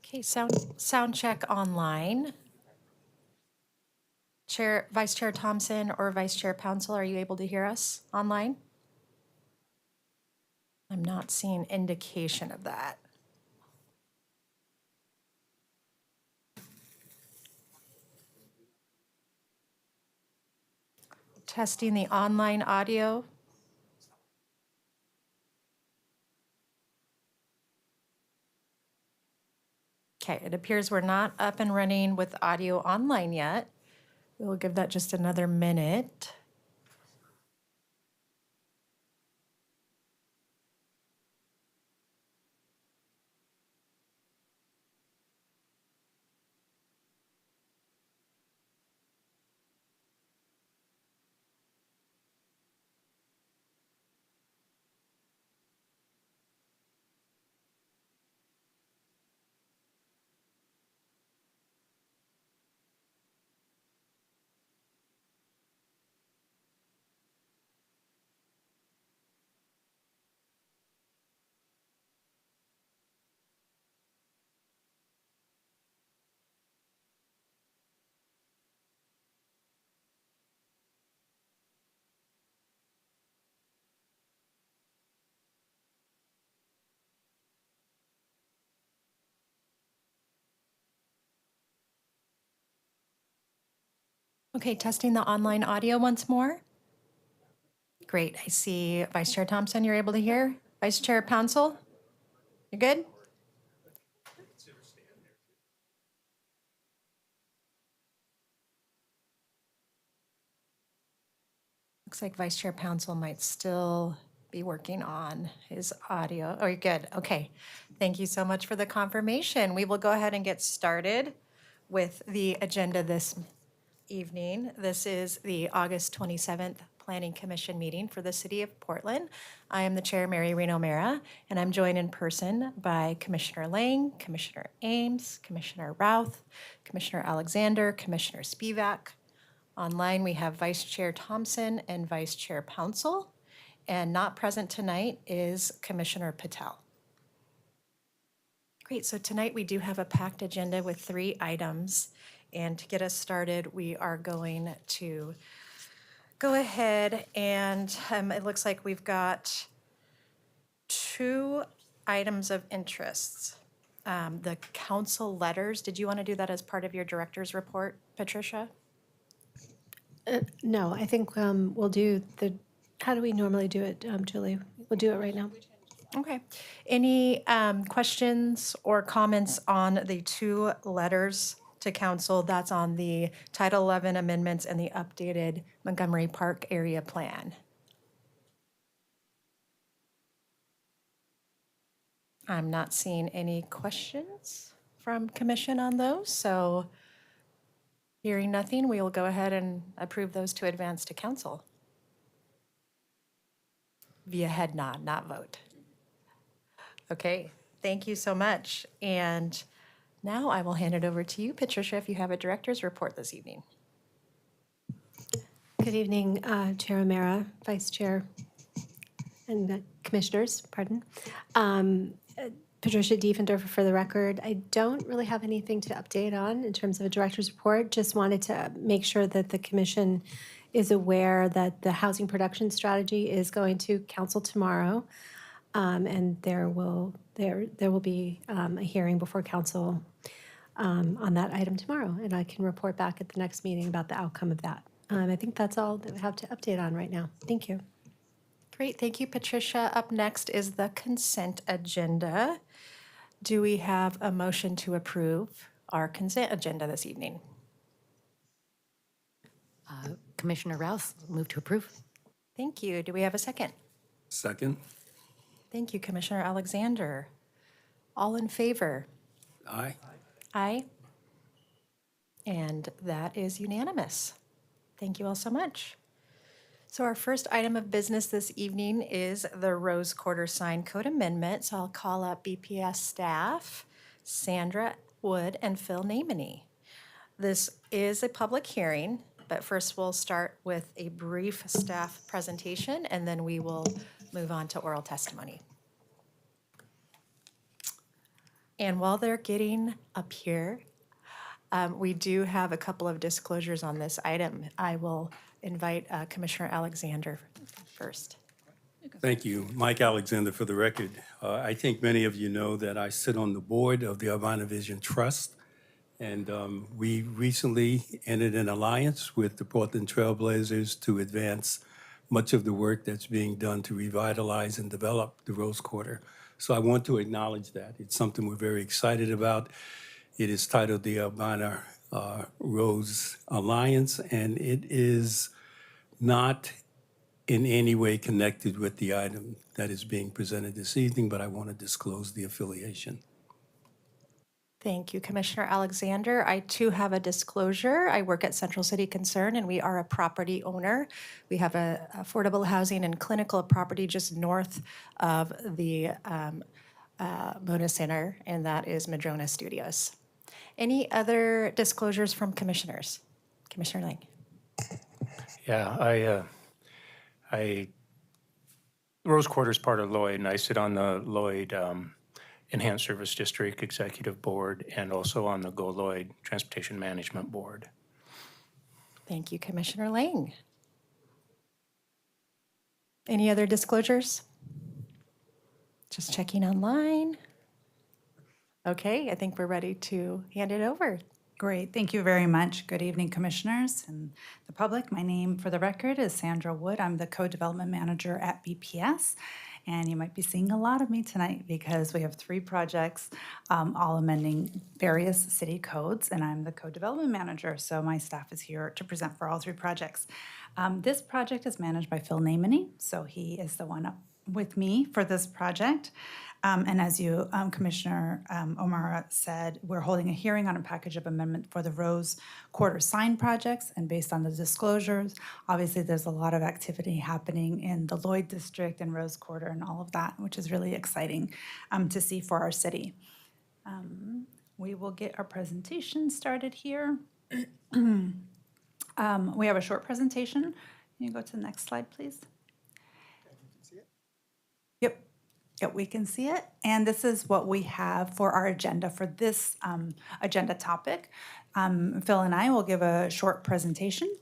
Okay, sound check online. Vice Chair Thompson or Vice Chair Pouncil, are you able to hear us online? I'm not seeing indication of that. Testing the online audio. Okay, it appears we're not up and running with audio online yet. We'll give that just another minute. Okay, testing the online audio once more. Great, I see Vice Chair Thompson, you're able to hear. Vice Chair Pouncil, you good? Looks like Vice Chair Pouncil might still be working on his audio. Oh, you're good. Okay. Thank you so much for the confirmation. We will go ahead and get started with the agenda this evening. This is the August 27th Planning Commission meeting for the City of Portland. I am the Chair, Mary Reno Mera, and I'm joined in person by Commissioner Lang, Commissioner Ames, Commissioner Routh, Commissioner Alexander, Commissioner Spivak. Online, we have Vice Chair Thompson and Vice Chair Pouncil. And not present tonight is Commissioner Patel. Great, so tonight we do have a packed agenda with 3 items. And to get us started, we are going to go ahead and it looks like we've got 2 items of interest. The council letters, did you want to do that as part of your director's report, Patricia? No, I think we'll do how do we normally do it, Julie? We'll do it right now. Okay. Any questions or comments on the 2 letters to council? That's on the Title 11 amendments and the updated Montgomery Park area plan. I'm not seeing any questions from commission on those, so hearing nothing, we will go ahead and approve those to advance to council. Via head nod, not vote. Okay, thank you so much. And now I will hand it over to you, Patricia, if you have a director's report this evening. Good evening, Chair O'Meara, Vice Chair, and Commissioners, pardon. Patricia Diefendorfer for the record. I don't really have anything to update on in terms of a director's report. Just wanted to make sure that the commission is aware that the housing production strategy is going to council tomorrow. And there will be a hearing before council on that item tomorrow, and I can report back at the next meeting about the outcome of that. I think that's all that we have to update on right now. Thank you. Great, thank you, Patricia. Up next is the consent agenda. Do we have a motion to approve our consent agenda this evening? Commissioner Rouse, move to approve. Thank you. Do we have a second? Second. Thank you, Commissioner Alexander. All in favor? Aye. Aye. And that is unanimous. Thank you all so much. So our first item of business this evening is the Rose Quarter Sign Code Amendment. So I'll call up BPS staff, Sandra Wood and Phil Namany. This is a public hearing, but first we'll start with a brief staff presentation and then we will move on to oral testimony. And while they're getting up here, we do have a couple of disclosures on this item. I will invite Commissioner Alexander first. Thank you. Mike Alexander for the record. I think many of you know that I sit on the board of the Urbana Vision Trust. And we recently entered an alliance with the Portland Trailblazers to advance much of the work that's being done to revitalize and develop the Rose Quarter. So I want to acknowledge that. It's something we're very excited about. It is titled the Urbana Rose Alliance, and it is not in any way connected with the item that is being presented this evening, but I want to disclose the affiliation. Thank you, Commissioner Alexander. I too have a disclosure. I work at Central City Concern, and we are a property owner. We have a affordable housing and clinical property just north of the Mona Center, and that is Madrona Studios. Any other disclosures from commissioners? Commissioner Lang. Yeah, Rose Quarter is part of Lloyd, and I sit on the Lloyd Enhanced Service District Executive Board and also on the Go Lloyd Transportation Management Board. Thank you, Commissioner Lang. Any other disclosures? Just checking online. Okay, I think we're ready to hand it over. Great, thank you very much. Good evening, commissioners and the public. My name, for the record, is Sandra Wood. I'm the Co-Development Manager at BPS. And you might be seeing a lot of me tonight because we have 3 projects, all amending various city codes, and I'm the Co-Development Manager, so my staff is here to present for all 3 projects. This project is managed by Phil Namany, so he is the one up with me for this project. And as you, Commissioner O'Mara said, we're holding a hearing on a package of amendment for the Rose Quarter sign projects. And based on the disclosures, obviously there's a lot of activity happening in the Lloyd District and Rose Quarter and all of that, which is really exciting to see for our city. We will get our presentation started here. We have a short presentation. Can you go to the next slide, please? Yep. Yep, we can see it. And this is what we have for our agenda for this agenda topic. Phil and I will give a short presentation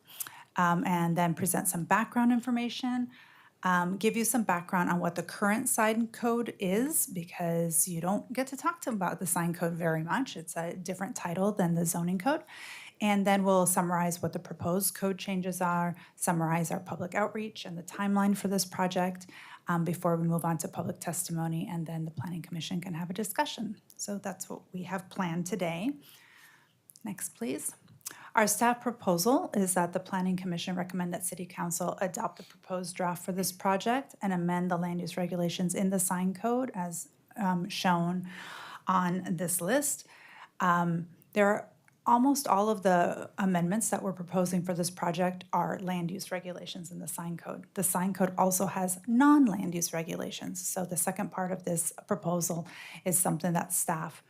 and then present some background information, give you some background on what the current sign code is, because you don't get to talk to them about the sign code very much. It's a different title than the zoning code. And then we'll summarize what the proposed code changes are, summarize our public outreach and the timeline for this project, before we move on to public testimony, and then the Planning Commission can have a discussion. So that's what we have planned today. Next, please. Our staff proposal is that the Planning Commission recommend that City Council adopt the proposed draft for this project and amend the land use regulations in the sign code as shown on this list. There are almost all of the amendments that we're proposing for this project are land use regulations in the sign code. The sign code also has non-land use regulations. So the second part of this proposal is something that staff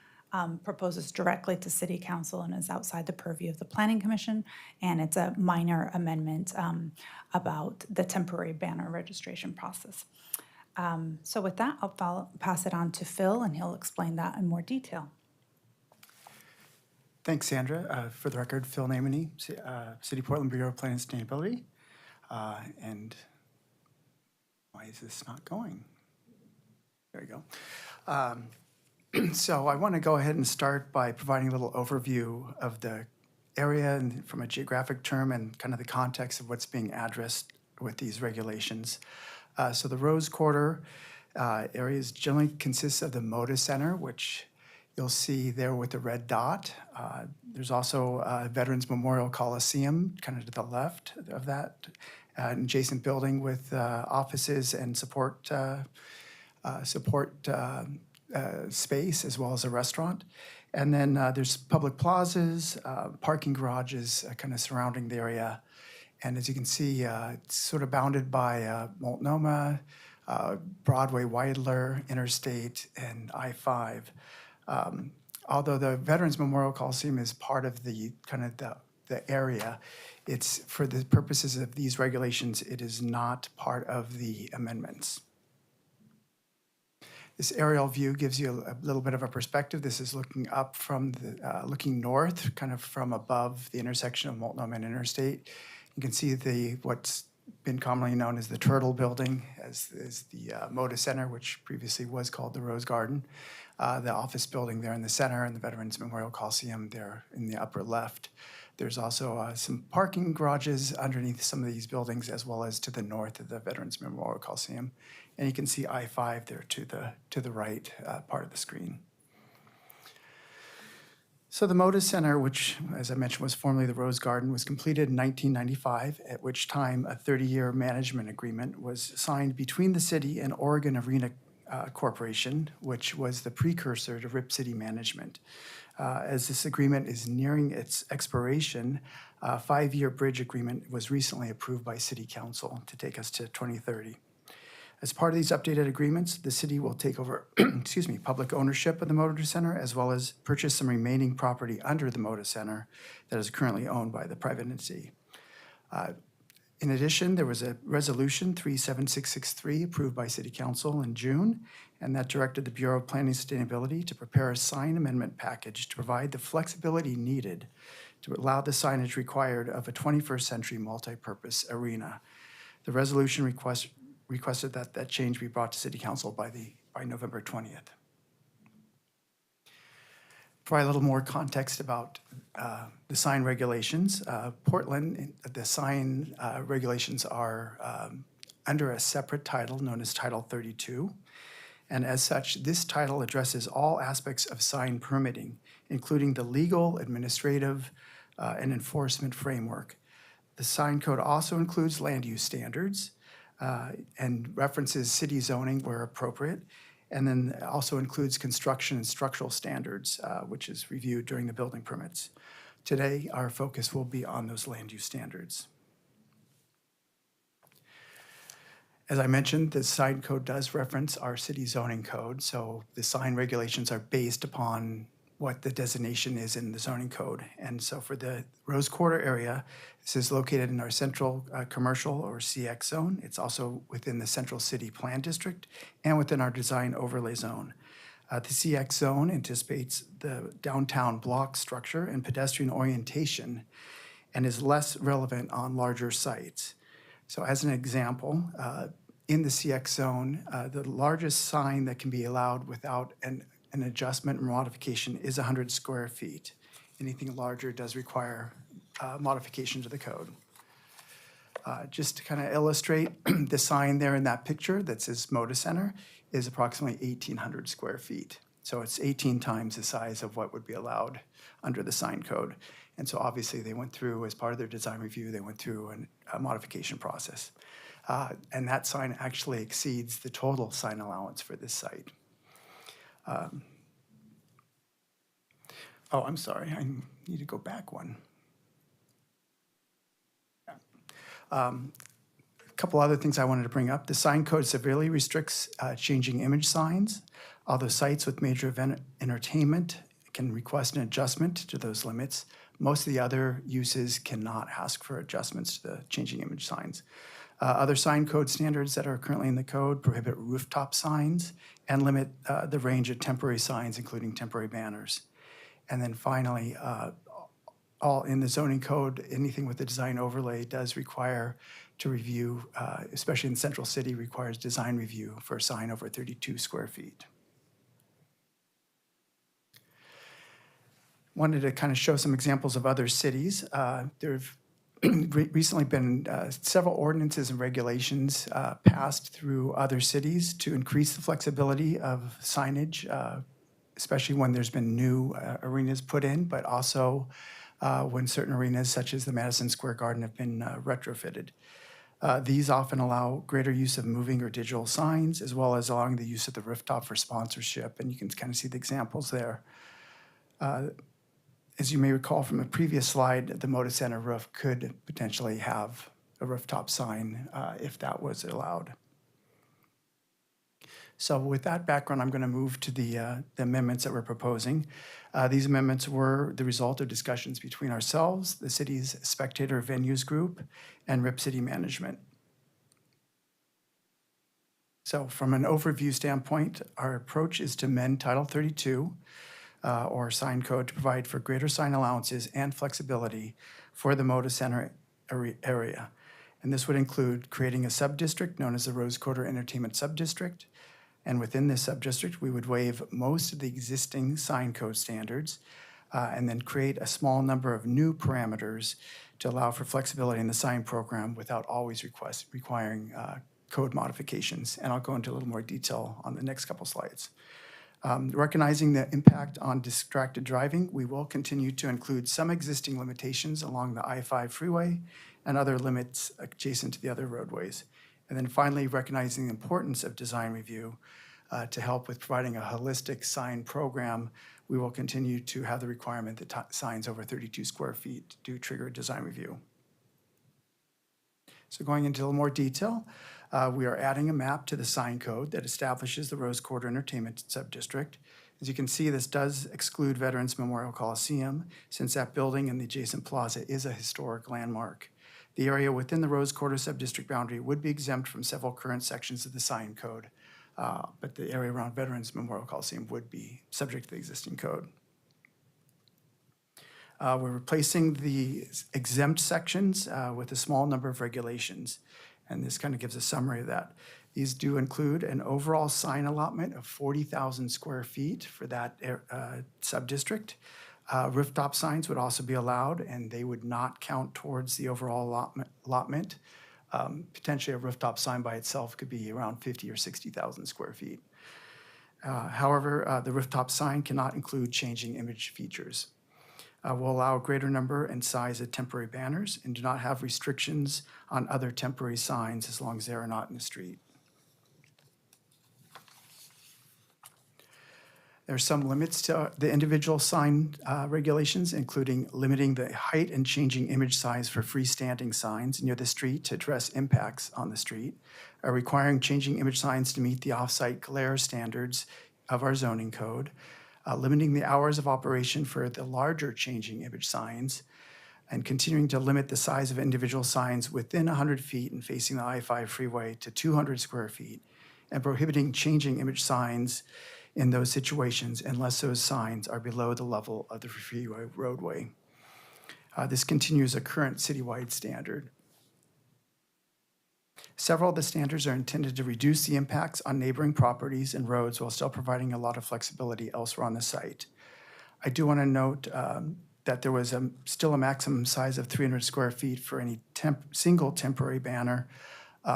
proposes directly to City Council and is outside the purview of the Planning Commission. And it's a minor amendment about the temporary banner registration process. So with that, I'll pass it on to Phil and he'll explain that in more detail. Thanks, Sandra. For the record, Phil Namany, City Portland Bureau of Planning and Sustainability. And why is this not going? There we go. So I want to go ahead and start by providing a little overview of the area and from a geographic term and kind of the context of what's being addressed with these regulations. So the Rose Quarter areas generally consists of the Moda Center, which you'll see there with the red dot. There's also Veterans Memorial Coliseum, kind of to the left of that, an adjacent building with offices and support space, as well as a restaurant. And then there's public plazas, parking garages kind of surrounding the area. And as you can see, it's sort of bounded by Multnomah, Broadway, Weidler, Interstate, and I-5. Although the Veterans Memorial Coliseum is part of the kind of the area, it's for the purposes of these regulations, it is not part of the amendments. This aerial view gives you a little bit of a perspective. This is looking up from looking north, kind of from above the intersection of Multnomah Interstate. You can see what's been commonly known as the Turtle Building, as the Moda Center, which previously was called the Rose Garden. The office building there in the center, and the Veterans Memorial Coliseum there in the upper left. There's also some parking garages underneath some of these buildings, as well as to the north of the Veterans Memorial Coliseum. And you can see I-5 there to the right part of the screen. So the Moda Center, which, as I mentioned, was formerly the Rose Garden, was completed in 1995, at which time a 30-year management agreement was signed between the city and Oregon Arena Corporation, which was the precursor to Rip City Management. As this agreement is nearing its expiration, a 5-year bridge agreement was recently approved by City Council to take us to 2030. As part of these updated agreements, the city will take over public ownership of the Moda Center, as well as purchase some remaining property under the Moda Center that is currently owned by the private entity. In addition, there was a resolution 37663 approved by City Council in June, and that directed the Bureau of Planning and Sustainability to prepare a sign amendment package to provide the flexibility needed to allow the signage required of a 21st century multi-purpose arena. The resolution requested that change be brought to City Council by November 20th. Provide a little more context about the sign regulations. Portland, the sign regulations are under a separate title known as Title 32. And as such, this title addresses all aspects of sign permitting, including the legal, administrative, and enforcement framework. The sign code also includes land use standards and references city zoning where appropriate, and then also includes construction and structural standards, which is reviewed during the building permits. Today, our focus will be on those land use standards. As I mentioned, the sign code does reference our city zoning code, so the sign regulations are based upon what the designation is in the zoning code. And so for the Rose Quarter area, this is located in our central commercial or CX zone. It's also within the Central City Plan District and within our design overlay zone. The CX zone anticipates the downtown block structure and pedestrian orientation and is less relevant on larger sites. So as an example, in the CX zone, the largest sign that can be allowed without an adjustment or modification is 100 square feet. Anything larger does require modification to the code. Just to kind of illustrate, the sign there in that picture that says Moda Center is approximately 1,800 square feet. So it's 18 times the size of what would be allowed under the sign code. And so obviously they went through, as part of their design review, they went through a modification process. And that sign actually exceeds the total sign allowance for this site. Oh, I'm sorry, I need to go back one. A couple other things I wanted to bring up. The sign code severely restricts changing image signs, although sites with major event entertainment can request an adjustment to those limits. Most of the other uses cannot ask for adjustments to the changing image signs. Other sign code standards that are currently in the code prohibit rooftop signs and limit the range of temporary signs, including temporary banners. And then finally, all in the zoning code, anything with the design overlay does require to review, especially in Central City, requires design review for a sign over 32 square feet. Wanted to kind of show some examples of other cities. There have recently been several ordinances and regulations passed through other cities to increase the flexibility of signage, especially when there's been new arenas put in, but also when certain arenas, such as the Madison Square Garden, have been retrofitted. These often allow greater use of moving or digital signs, as well as allowing the use of the rooftop for sponsorship, and you can kind of see the examples there. As you may recall from a previous slide, the Moda Center roof could potentially have a rooftop sign if that was allowed. So with that background, I'm going to move to the amendments that we're proposing. These amendments were the result of discussions between ourselves, the city's Spectator Venues Group, and Rip City Management. So from an overview standpoint, our approach is to amend Title 32 or sign code to provide for greater sign allowances and flexibility for the Moda Center area. And this would include creating a sub-district known as the Rose Quarter Entertainment Sub-District. And within this sub-district, we would waive most of the existing sign code standards and then create a small number of new parameters to allow for flexibility in the sign program without always requiring code modifications. And I'll go into a little more detail on the next couple slides. Recognizing the impact on distracted driving, we will continue to include some existing limitations along the I-5 freeway and other limits adjacent to the other roadways. And then finally, recognizing the importance of design review to help with providing a holistic sign program, we will continue to have the requirement that signs over 32 square feet do trigger design review. So going into a little more detail, we are adding a map to the sign code that establishes the Rose Quarter Entertainment Subdistrict. As you can see, this does exclude Veterans Memorial Coliseum, since that building and the adjacent plaza is a historic landmark. The area within the Rose Quarter Subdistrict boundary would be exempt from several current sections of the sign code, but the area around Veterans Memorial Coliseum would be subject to the existing code. We're replacing the exempt sections with a small number of regulations, and this kind of gives a summary of that. These do include an overall sign allotment of 40,000 square feet for that sub-district. Rooftop signs would also be allowed, and they would not count towards the overall allotment. Potentially a rooftop sign by itself could be around 50 or 60,000 square feet. However, the rooftop sign cannot include changing image features. Will allow a greater number and size of temporary banners and do not have restrictions on other temporary signs as long as they are not in the street. There are some limits to the individual sign regulations, including limiting the height and changing image size for freestanding signs near the street to address impacts on the street, requiring changing image signs to meet the off-site glare standards of our zoning code, limiting the hours of operation for the larger changing image signs, and continuing to limit the size of individual signs within 100 feet and facing the I-5 freeway to 200 square feet, and prohibiting changing image signs in those situations unless those signs are below the level of the freeway roadway. This continues a current citywide standard. Several of the standards are intended to reduce the impacts on neighboring properties and roads while still providing a lot of flexibility elsewhere on the site. I do want to note that there was still a maximum size of 300 square feet for any single temporary banner.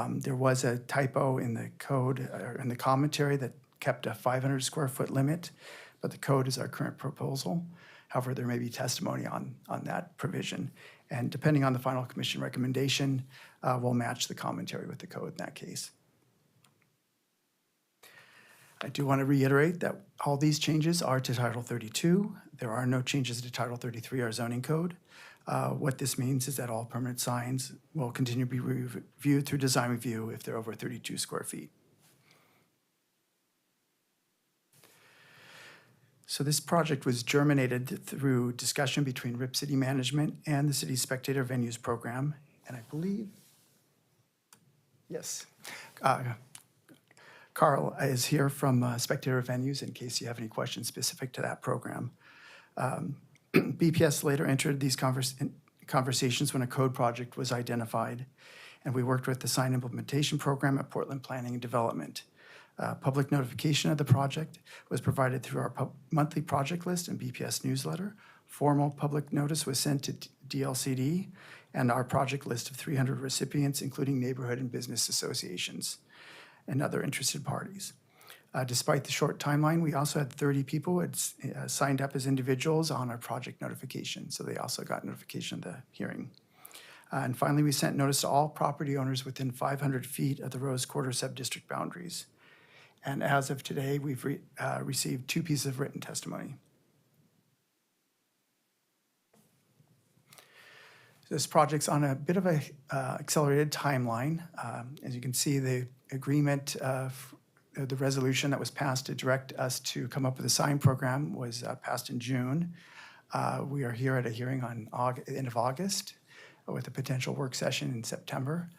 There was a typo in the code, or in the commentary, that kept a 500 square foot limit, but the code is our current proposal. However, there may be testimony on that provision. And depending on the final commission recommendation, we'll match the commentary with the code in that case. I do want to reiterate that all these changes are to Title 32. There are no changes to Title 33, our zoning code. What this means is that all permanent signs will continue to be reviewed through design review if they're over 32 square feet. So this project was germinated through discussion between RIP City Management and the city's Spectator Venues program. And I believe, yes, Carl is here from Spectator Venues in case you have any questions specific to that program. BPS later entered these conversations when a code project was identified, and we worked with the sign implementation program at Portland Planning and Development. Public notification of the project was provided through our monthly project list and BPS newsletter. Formal public notice was sent to DLCD and our project list of 300 recipients, including neighborhood and business associations and other interested parties. Despite the short timeline, we also had 30 people who had signed up as individuals on our project notification, so they also got notification of the hearing. And finally, we sent notice to all property owners within 500 feet of the Rose Quarter Subdistrict boundaries. And as of today, we've received 2 pieces of written testimony. This project's on a bit of a accelerated timeline. As you can see, the agreement, the resolution that was passed to direct us to come up with a sign program was passed in June. We are here at a hearing on end of August with a potential work session in September.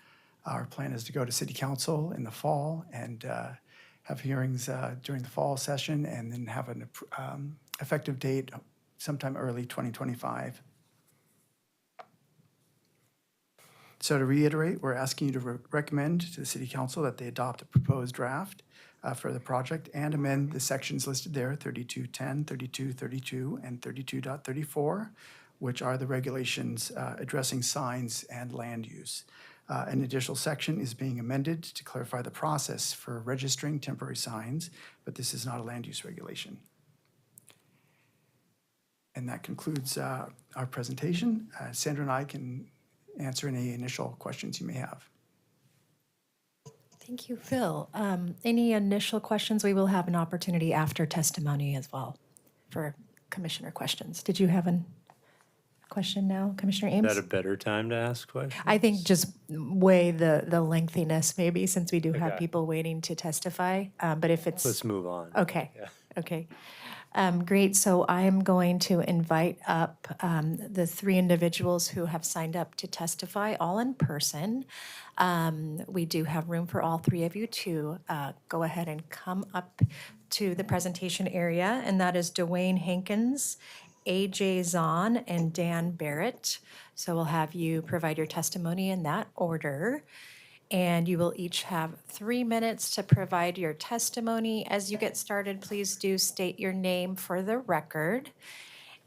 Our plan is to go to City Council in the fall and have hearings during the fall session and then have an effective date sometime early 2025. So to reiterate, we're asking you to recommend to the City Council that they adopt a proposed draft for the project and amend the sections listed there, 3210, 3232, and 32.34, which are the regulations addressing signs and land use. An additional section is being amended to clarify the process for registering temporary signs, but this is not a land use regulation. And that concludes our presentation. Sandra and I can answer any initial questions you may have. Thank you, Phil. Any initial questions? We will have an opportunity after testimony as well for commissioner questions. Did you have a question now, Commissioner Ames? Is that a better time to ask questions? I think just weigh the lengthiness maybe, since we do have Okay. people waiting to testify. But if it's. Let's move on. Okay, Yeah. okay. Great, so I'm going to invite up the three individuals who have signed up to testify, all in person. We do have room for all three of you to go ahead and come up to the presentation area, and that is Dwayne Hankins, AJ Zahn, and Dan Barrett. So we'll have you provide your testimony in that order. And you will each have 3 minutes to provide your testimony. As you get started, please do state your name for the record.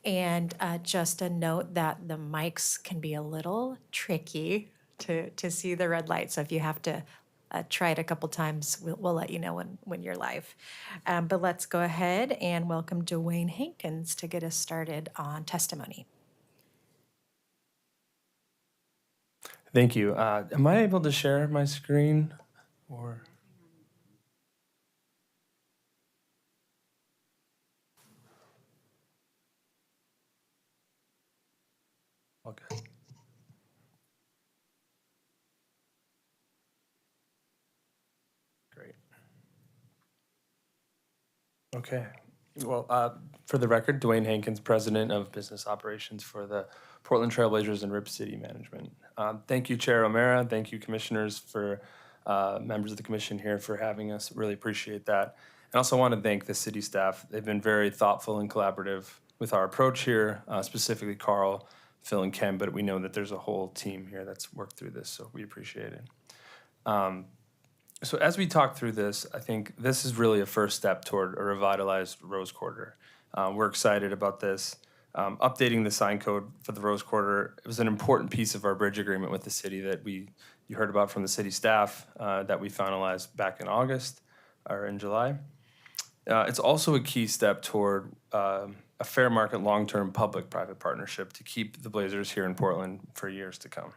And just a note that the mics can be a little tricky to see the red light. So if you have to try it a couple times, we'll let you know when you're live. But let's go ahead and welcome Dwayne Hankins to get us started on testimony. Thank you. Am I able to share my screen or? Okay. Great. Okay. Well, for the record, Dwayne Hankins, President of Business Operations for the Portland Trailblazers and Rip City Management. Thank you, Chair O'Mara. Thank you, commissioners, for members of the commission here for having us. Really appreciate that. And also want to thank the city staff. They've been very thoughtful and collaborative with our approach here, specifically Carl, Phil, and Ken, but we know that there's a whole team here that's worked through this, so we appreciate it. So as we talk through this, I think this is really a first step toward a revitalized Rose Quarter. We're excited about this. Updating the sign code for the Rose Quarter, it was an important piece of our bridge agreement with the city that you heard about from the city staff that we finalized back in August or in July. It's also a key step toward a fair market long-term public-private partnership to keep the Blazers here in Portland for years to come.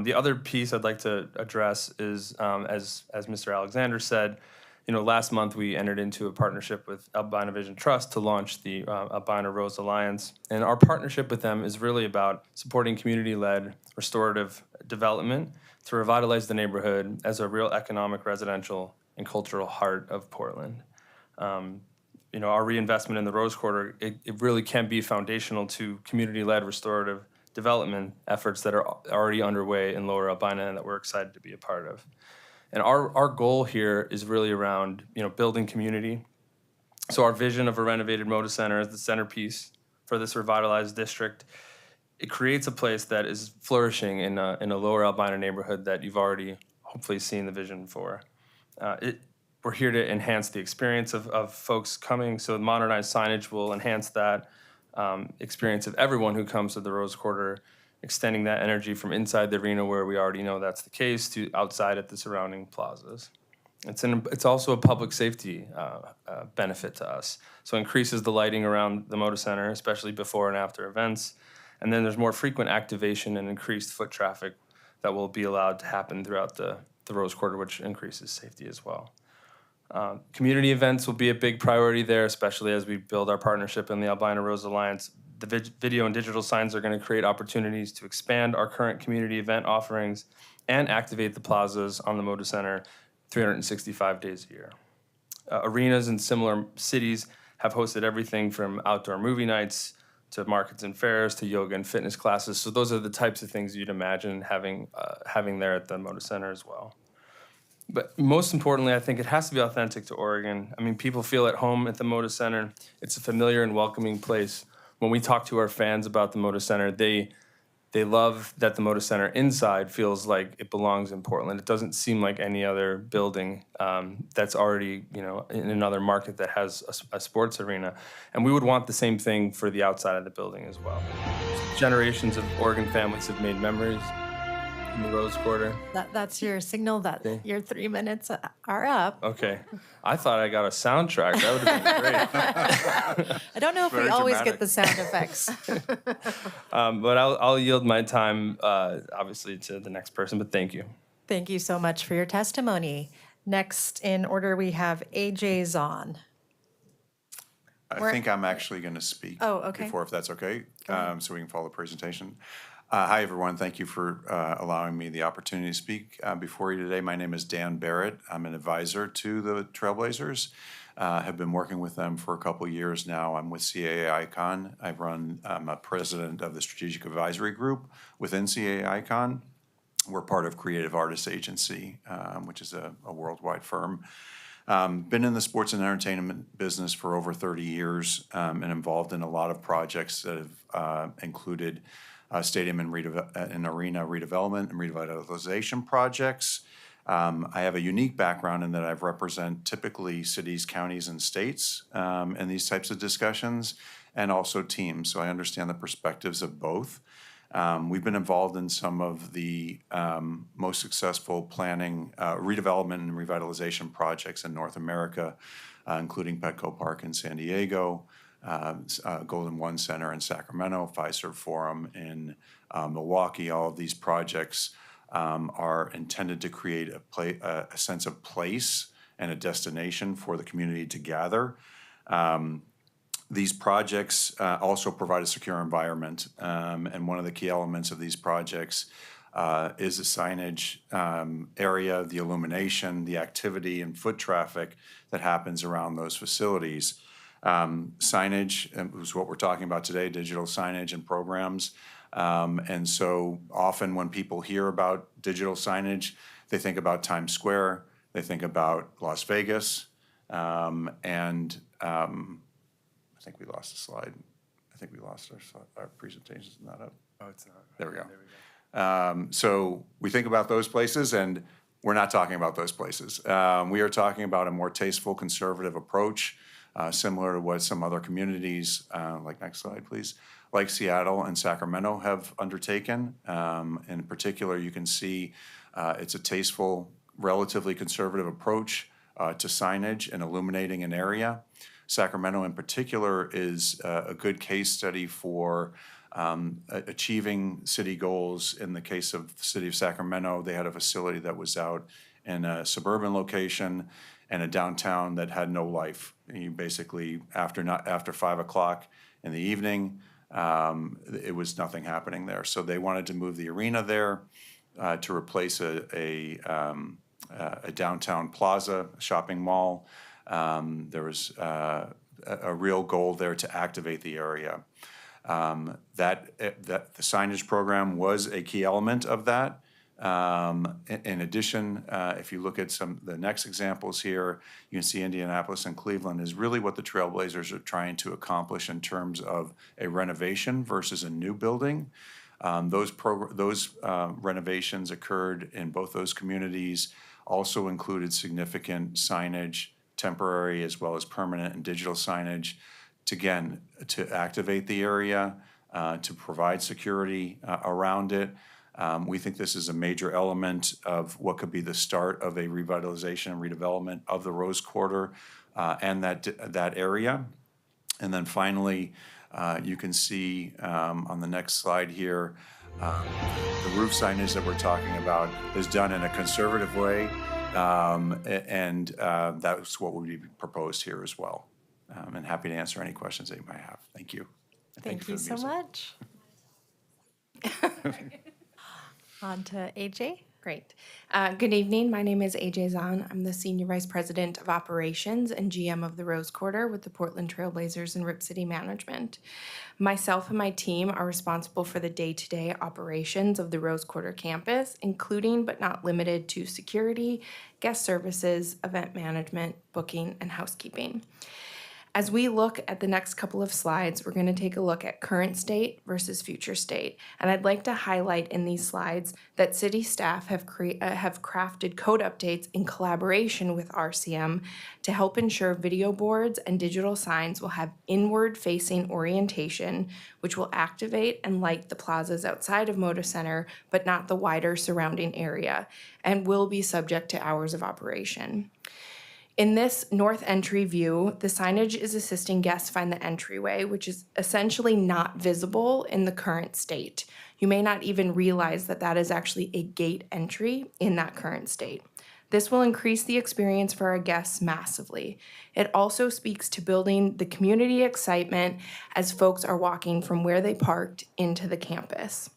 The other piece I'd like to address is, as Mr. Alexander said, last month we entered into a partnership with Albina Vision Trust to launch the Albina Rose Alliance. And our partnership with them is really about supporting community-led restorative development to revitalize the neighborhood as a real economic, residential, and cultural heart of Portland. Our reinvestment in the Rose Quarter, it really can be foundational to community-led restorative development efforts that are already underway in Lower Albina and that we're excited to be a part of. And our goal here is really around, building community. So our vision of a renovated Moda Center as the centerpiece for this revitalized district, it creates a place that is flourishing in a Lower Albina neighborhood that you've already hopefully seen the vision for. We're here to enhance the experience of folks coming, so modernized signage will enhance that experience of everyone who comes to the Rose Quarter, extending that energy from inside the arena where we already know that's the case to outside at the surrounding plazas. It's also a public safety benefit to us. So it increases the lighting around the Moda Center, especially before and after events. And then there's more frequent activation and increased foot traffic that will be allowed to happen throughout the Rose Quarter, which increases safety as well. Community events will be a big priority there, especially as we build our partnership in the Albina Rose Alliance. The video and digital signs are going to create opportunities to expand our current community event offerings and activate the plazas on the Moda Center 365 days a year. Arenas in similar cities have hosted everything from outdoor movie nights to markets and fairs, to yoga and fitness classes. So those are the types of things you'd imagine having there at the Moda Center as well. But most importantly, I think it has to be authentic to Oregon. I mean, people feel at home at the Moda Center. It's a familiar and welcoming place. When we talk to our fans about the Moda Center, they love that the Moda Center inside feels like it belongs in Portland. It doesn't seem like any other building that's already, in another market that has a sports arena. And we would want the same thing for the outside of the building as well. Generations of Oregon families have made memories in the Rose Quarter. That's your signal that your 3 minutes are up. Okay. I thought I got a soundtrack. That would have been great. I don't know if we Very always dramatic. get the sound effects. But I'll yield my time, obviously, to the next person. But thank you. Thank you so much for your testimony. Next in order, we have AJ Zahn. I think I'm actually going to speak Oh, okay. before, if that's okay, so we can follow the presentation. Hi, everyone. Thank you for allowing me the opportunity to speak before you today. My name is Dan Barrett. I'm an advisor to the Trailblazers. Have been working with them for a couple years now. I'm with CAA Icon. I'm a president of the Strategic Advisory Group within CAA Icon. We're part of Creative Artists Agency, which is a worldwide firm. Been in the sports and entertainment business for over 30 years and involved in a lot of projects that have included stadium and arena redevelopment and revitalization projects. I have a unique background in that I represent typically cities, counties, and states in these types of discussions, and also teams, so I understand the perspectives of both. We've been involved in some of the most successful planning, redevelopment and revitalization projects in North America, including Petco Park in San Diego, Golden One Center in Sacramento, Fiserv Forum in Milwaukee. All of these projects are intended to create a sense of place and a destination for the community to gather. These projects also provide a secure environment, and one of the key elements of these projects is the signage area, the illumination, the activity and foot traffic that happens around those facilities. Signage is what we're talking about today, digital signage and programs. And so often when people hear about digital signage, they think about Times Square, they think about Las Vegas, and I think we lost a slide. I think we lost our presentation's not up. Oh, it's not. There we go. So we think about those places, and we're not talking about those places. We are talking about a more tasteful, conservative approach, similar to what some other communities, like next slide, please, like Seattle and Sacramento have undertaken. In particular, you can see it's a tasteful, relatively conservative approach to signage and illuminating an area. Sacramento in particular is a good case study for achieving city goals. In the case of the city of Sacramento, they had a facility that was out in a suburban location and a downtown that had no life. You basically, after 5 o'clock in the evening, it was nothing happening there. So they wanted to move the arena there to replace a downtown plaza, a shopping mall. There was a real goal there to activate the area. That the signage program was a key element of that. In addition, if you look at the next examples here, you can see Indianapolis and Cleveland is really what the Trailblazers are trying to accomplish in terms of a renovation versus a new building. Those renovations occurred in both those communities, also included significant signage, temporary as well as permanent and digital signage, to activate the area, to provide security around it. We think this is a major element of what could be the start of a revitalization and redevelopment of the Rose Quarter and that area. And then finally, you can see on the next slide here, the roof signage that we're talking about is done in a conservative way, and that's what would be proposed here as well. And happy to answer any questions that you might have. Thank you. And Thank for you the so music. much. On to AJ. Great. Good evening. My name is AJ Zahn. I'm the Senior Vice President of Operations and GM of the Rose Quarter with the Portland Trail Blazers and Rip City Management. Myself and my team are responsible for the day-to-day operations of the Rose Quarter campus, including but not limited to security, guest services, event management, booking, and housekeeping. As we look at the next couple of slides, we're going to take a look at current state versus future state. And I'd like to highlight in these slides that city staff have crafted code updates in collaboration with RCM to help ensure video boards and digital signs will have inward-facing orientation, which will activate and light the plazas outside of Moda Center, but not the wider surrounding area, and will be subject to hours of operation. In this north entry view, the signage is assisting guests find the entryway, which is essentially not visible in the current state. You may not even realize that that is actually a gate entry in that current state. This will increase the experience for our guests massively. It also speaks to building the community excitement as folks are walking from where they parked into the campus.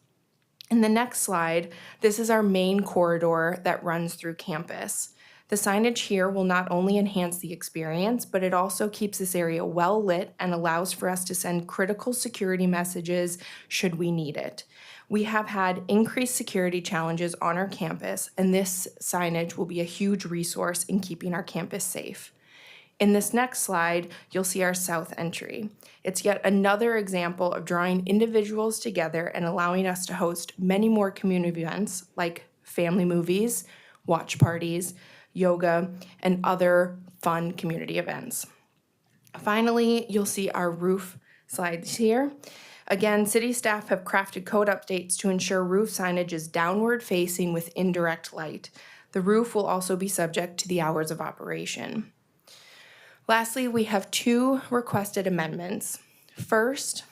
In the next slide, this is our main corridor that runs through campus. The signage here will not only enhance the experience, but it also keeps this area well lit and allows for us to send critical security messages should we need it. We have had increased security challenges on our campus, and this signage will be a huge resource in keeping our campus safe. In this next slide, you'll see our south entry. It's yet another example of drawing individuals together and allowing us to host many more community events like family movies, watch parties, yoga, and other fun community events. Finally, you'll see our roof slides here. Again, city staff have crafted code updates to ensure roof signage is downward facing with indirect light. The roof will also be subject to the hours of operation. Lastly, we have two requested amendments. First,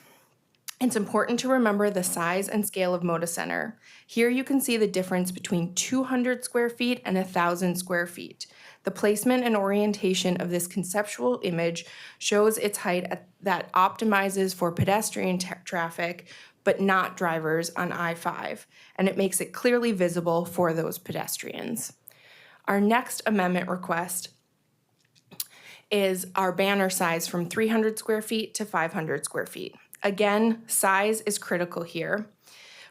it's important to remember the size and scale of Moda Center. Here you can see the difference between 200 square feet and 1,000 square feet. The placement and orientation of this conceptual image shows its height that optimizes for pedestrian traffic, but not drivers on I-5, and it makes it clearly visible for those pedestrians. Our next amendment request is our banner size from 300 square feet to 500 square feet. Again, size is critical here.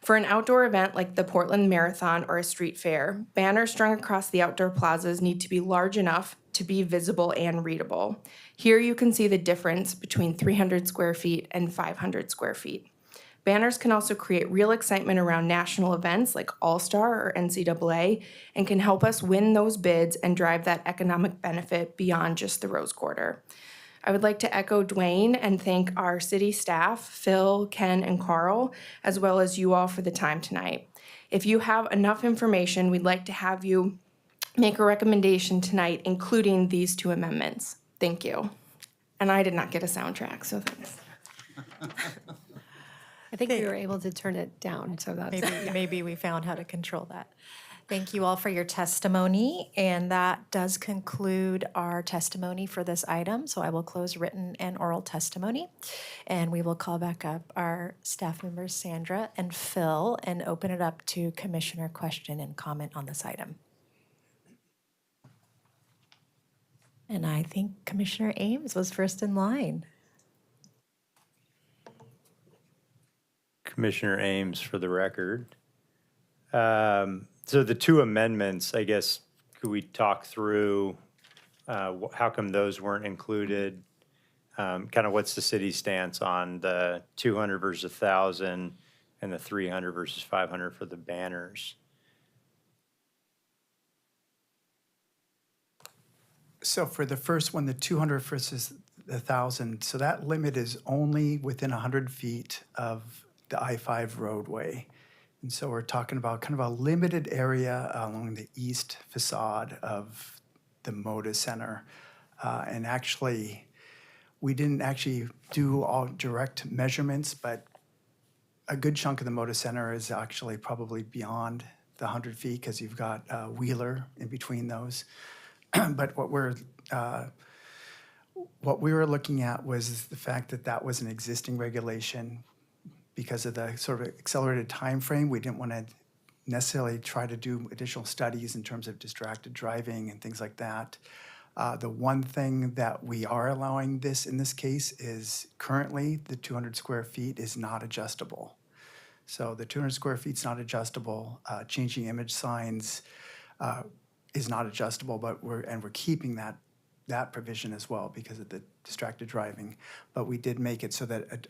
For an outdoor event like the Portland Marathon or a street fair, banners strung across the outdoor plazas need to be large enough to be visible and readable. Here you can see the difference between 300 square feet and 500 square feet. Banners can also create real excitement around national events like All-Star or NCAA and can help us win those bids and drive that economic benefit beyond just the Rose Quarter. I would like to echo Dwayne and thank our city staff, Phil, Ken, and Carl, as well as you all for the time tonight. If you have enough information, we'd like to have you make a recommendation tonight, including these two amendments. Thank you. And I did not get a soundtrack, so thanks. I think we were able to turn it down, so that's. Maybe we found how to control that. Thank you all for your testimony, and that does conclude our testimony for this item. So I will close written and oral testimony, and we will call back up our staff members, Sandra and Phil, and open it up to commissioner question and comment on this item. And I think Commissioner Ames was first in line. Commissioner Ames for the record. So the two amendments, I guess, could we talk through how come those weren't included? Kind of what's the city's stance on the 200 versus 1,000 and the 300 versus 500 for the banners? So for the first one, the 200 versus the 1,000, so that limit is only within 100 feet of the I-5 roadway. And so we're talking about kind of a limited area along the east facade of the Moda Center. And actually, we didn't actually do all direct measurements, but a good chunk of the Moda Center is actually probably beyond the 100 feet because you've got Wheeler in between those. But what we were looking at was the fact that that was an existing regulation. Because of the sort of accelerated time frame, we didn't want to necessarily try to do additional studies in terms of distracted driving and things like that. The one thing that we are allowing this in this case is currently the 200 square feet is not adjustable. So the 200 square feet is not adjustable. Changing image signs is not adjustable, but we're keeping that provision as well because of the distracted driving. But we did make it so that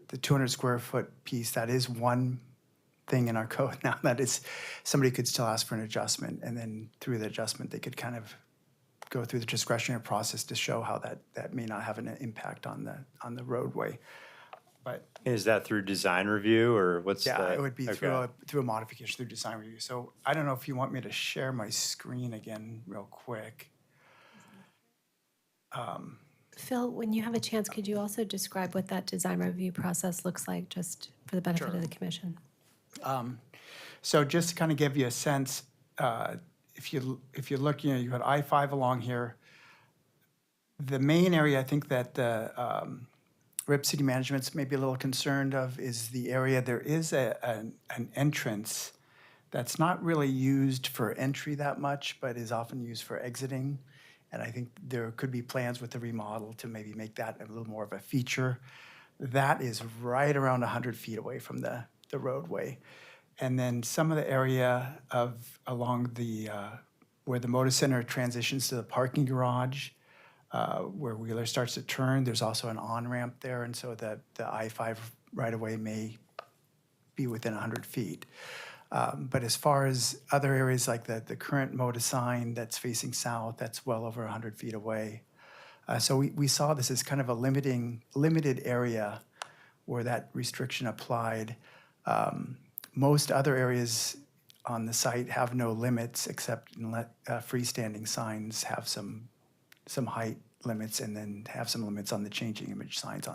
the 200 square foot piece, that is one thing in our code now that is somebody could still ask for an adjustment, and then through the adjustment they could kind of go through the discretionary process to show how that may not have an impact on the roadway. But Is that through design review or what's the? yeah, it would be okay. through a modification through design review. So I don't know if you want me to share my screen again real quick. Phil, when you have a chance, could you also describe what that design review process looks like, just for the benefit of the commission? So just to kind of give you a sense, if you're looking, you got I-5 along here. The main area I think that the RIP City Management's maybe a little concerned of is the area, there is an entrance that's not really used for entry that much, but is often used for exiting. And I think there could be plans with the remodel to maybe make that a little more of a feature. That is right around 100 feet away from the roadway. And then some of the area along the, where the Moda Center transitions to the parking garage, where Wheeler starts to turn, there's also an on-ramp there, and so the I-5 right-of-way may be within 100 feet. But as far as other areas like the current Moda sign that's facing south, that's well over 100 feet away. So we saw this as kind of a limited area where that restriction applied. Most other areas on the site have no limits except freestanding signs have some height limits and then have some limits on the changing image signs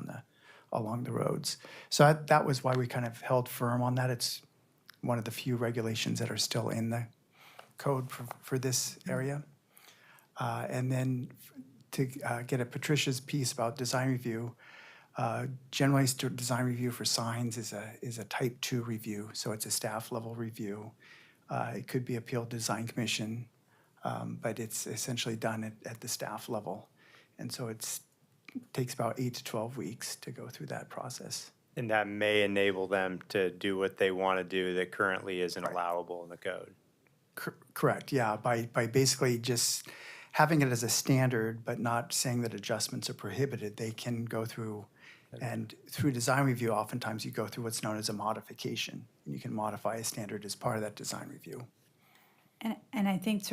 along the roads. So that was why we kind of held firm on that. It's one of the few regulations that are still in the code for this area. And then to get at Patricia's piece about design review, generally design review for signs is a type 2 review, so it's a staff level review. It could be appealed to Design Commission, but it's essentially done at the staff level. And so it takes about 8 to 12 weeks to go through that process. And that may enable them to do what they want to do that currently isn't allowable in the code. Correct, yeah, by basically just having it as a standard, but not saying that adjustments are prohibited, they can go through, and through design review, oftentimes you go through what's known as a modification. You can modify a standard as part of that design review. And I think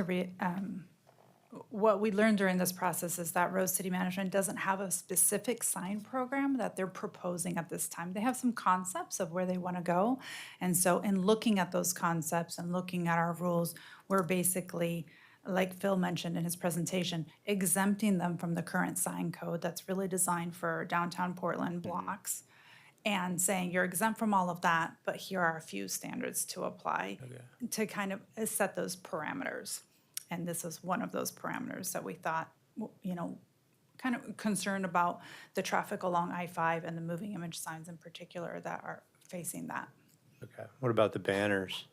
what we learned during this process is that Rose City Management doesn't have a specific sign program that they're proposing at this time. They have some concepts of where they want to go. And so in looking at those concepts and looking at our rules, we're basically, like Phil mentioned in his presentation, exempting them from the current sign code that's really designed for downtown Portland blocks, and saying you're exempt from all of that, but here are a few standards to apply to kind of set those parameters. And this is one of those parameters that we thought, kind of concerned about the traffic along I-5 and the moving image signs in particular that are facing that. Okay. What about the banners?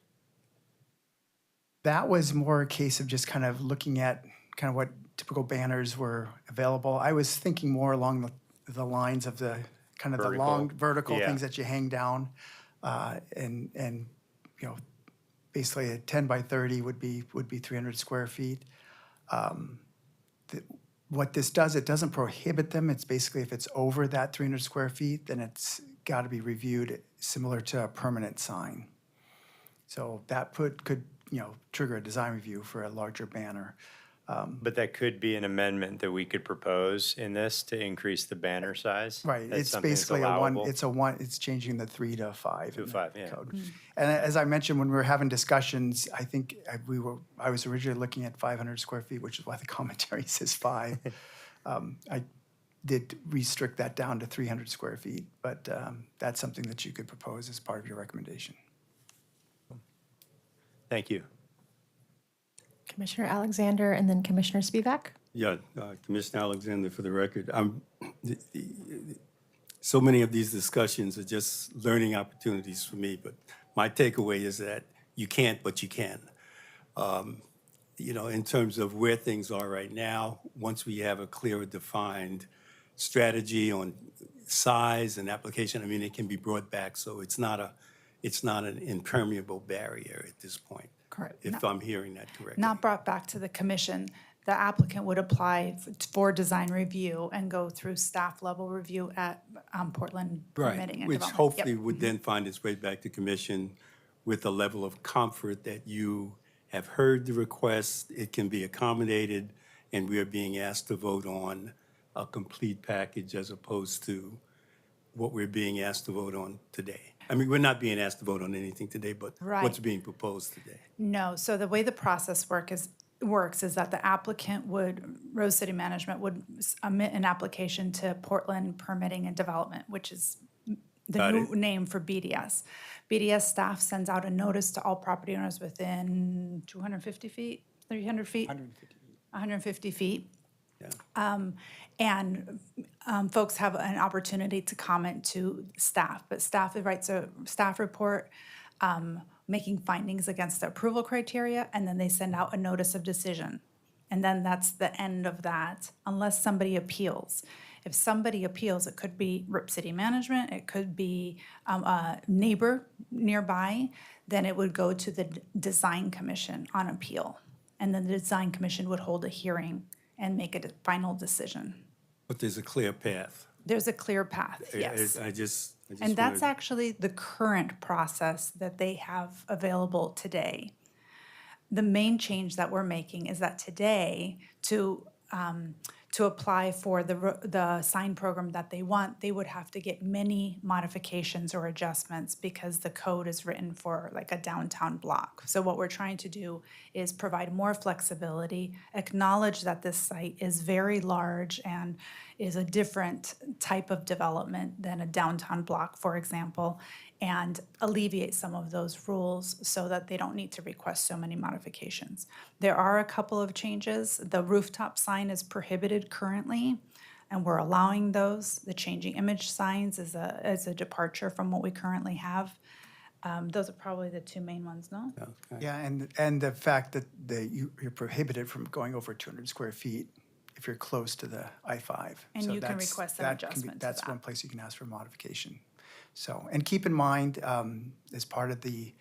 That was more a case of just kind of looking at kind of what typical banners were available. I was thinking more along the lines of the kind of the long vertical things that you hang down, and basically a 10 by 30 would be 300 square feet. What this does, it doesn't prohibit them. It's basically if it's over that 300 square feet, then it's got to be reviewed similar to a permanent sign. So that could trigger a design review for a larger banner. But that could be an amendment that we could propose in this to increase the banner size. Right, That's it's something that's basically allowable? it's changing the 3 to 5. To in the 5, yeah. code. And as I mentioned, when we were having discussions, I think I was originally looking at 500 square feet, which is why the commentary says 5. I did restrict that down to 300 square feet, but that's something that you could propose as part of your recommendation. Thank you. Commissioner Alexander and then Commissioner Spivak. Yeah, Commissioner Alexander, for the record, so many of these discussions are just learning opportunities for me, but my takeaway is that you can't, but you can. You know, in terms of where things are right now, once we have a clearer defined strategy on size and application, I mean, it can be brought back, so it's not an impermeable barrier at this point. Correct. If I'm hearing that correctly. Not brought back to the commission. The applicant would apply for design review and go through staff level review at Portland Permitting Right, and which Development. hopefully Yep. would then find its way back to commission with a level of comfort that you have heard the request, it can be accommodated, and we are being asked to vote on a complete package as opposed to what we're being asked to vote on today. I mean, we're not being asked to vote on anything today, but what's Right. being proposed today. No, so the way the process works is that the applicant Rose City Management would submit an application to Portland Permitting and Development, which is the Got new it. name for BDS. BDS staff sends out a notice to all property owners within 250 feet, 300 feet? 150 feet. Yeah. And folks have an opportunity to comment to staff, but staff writes a staff report making findings against the approval criteria, and then they send out a notice of decision. And then that's the end of that, unless somebody appeals. If somebody appeals, it could be Rip City Management, it could be a neighbor nearby, then it would go to the Design Commission on appeal. And then the Design Commission would hold a hearing and make a final decision. But there's a clear path. There's a clear path, yes. I just And that's wanted- actually the current process that they have available today. The main change that we're making is that today, to apply for the sign program that they want, they would have to get many modifications or adjustments because the code is written for like a downtown block. So what we're trying to do is provide more flexibility, acknowledge that this site is very large and is a different type of development than a downtown block, for example, and alleviate some of those rules so that they don't need to request so many modifications. There are a couple of changes. The rooftop sign is prohibited currently, and we're allowing those. The changing image signs is a departure from what we currently have. Those are probably the two main ones, no? Yeah, and the fact that you're prohibited from going over 200 square feet if you're close to the I-5. And So you can that's- request an that can be- adjustment to That's that. one place you can ask for modification. So, and keep in mind, as part of the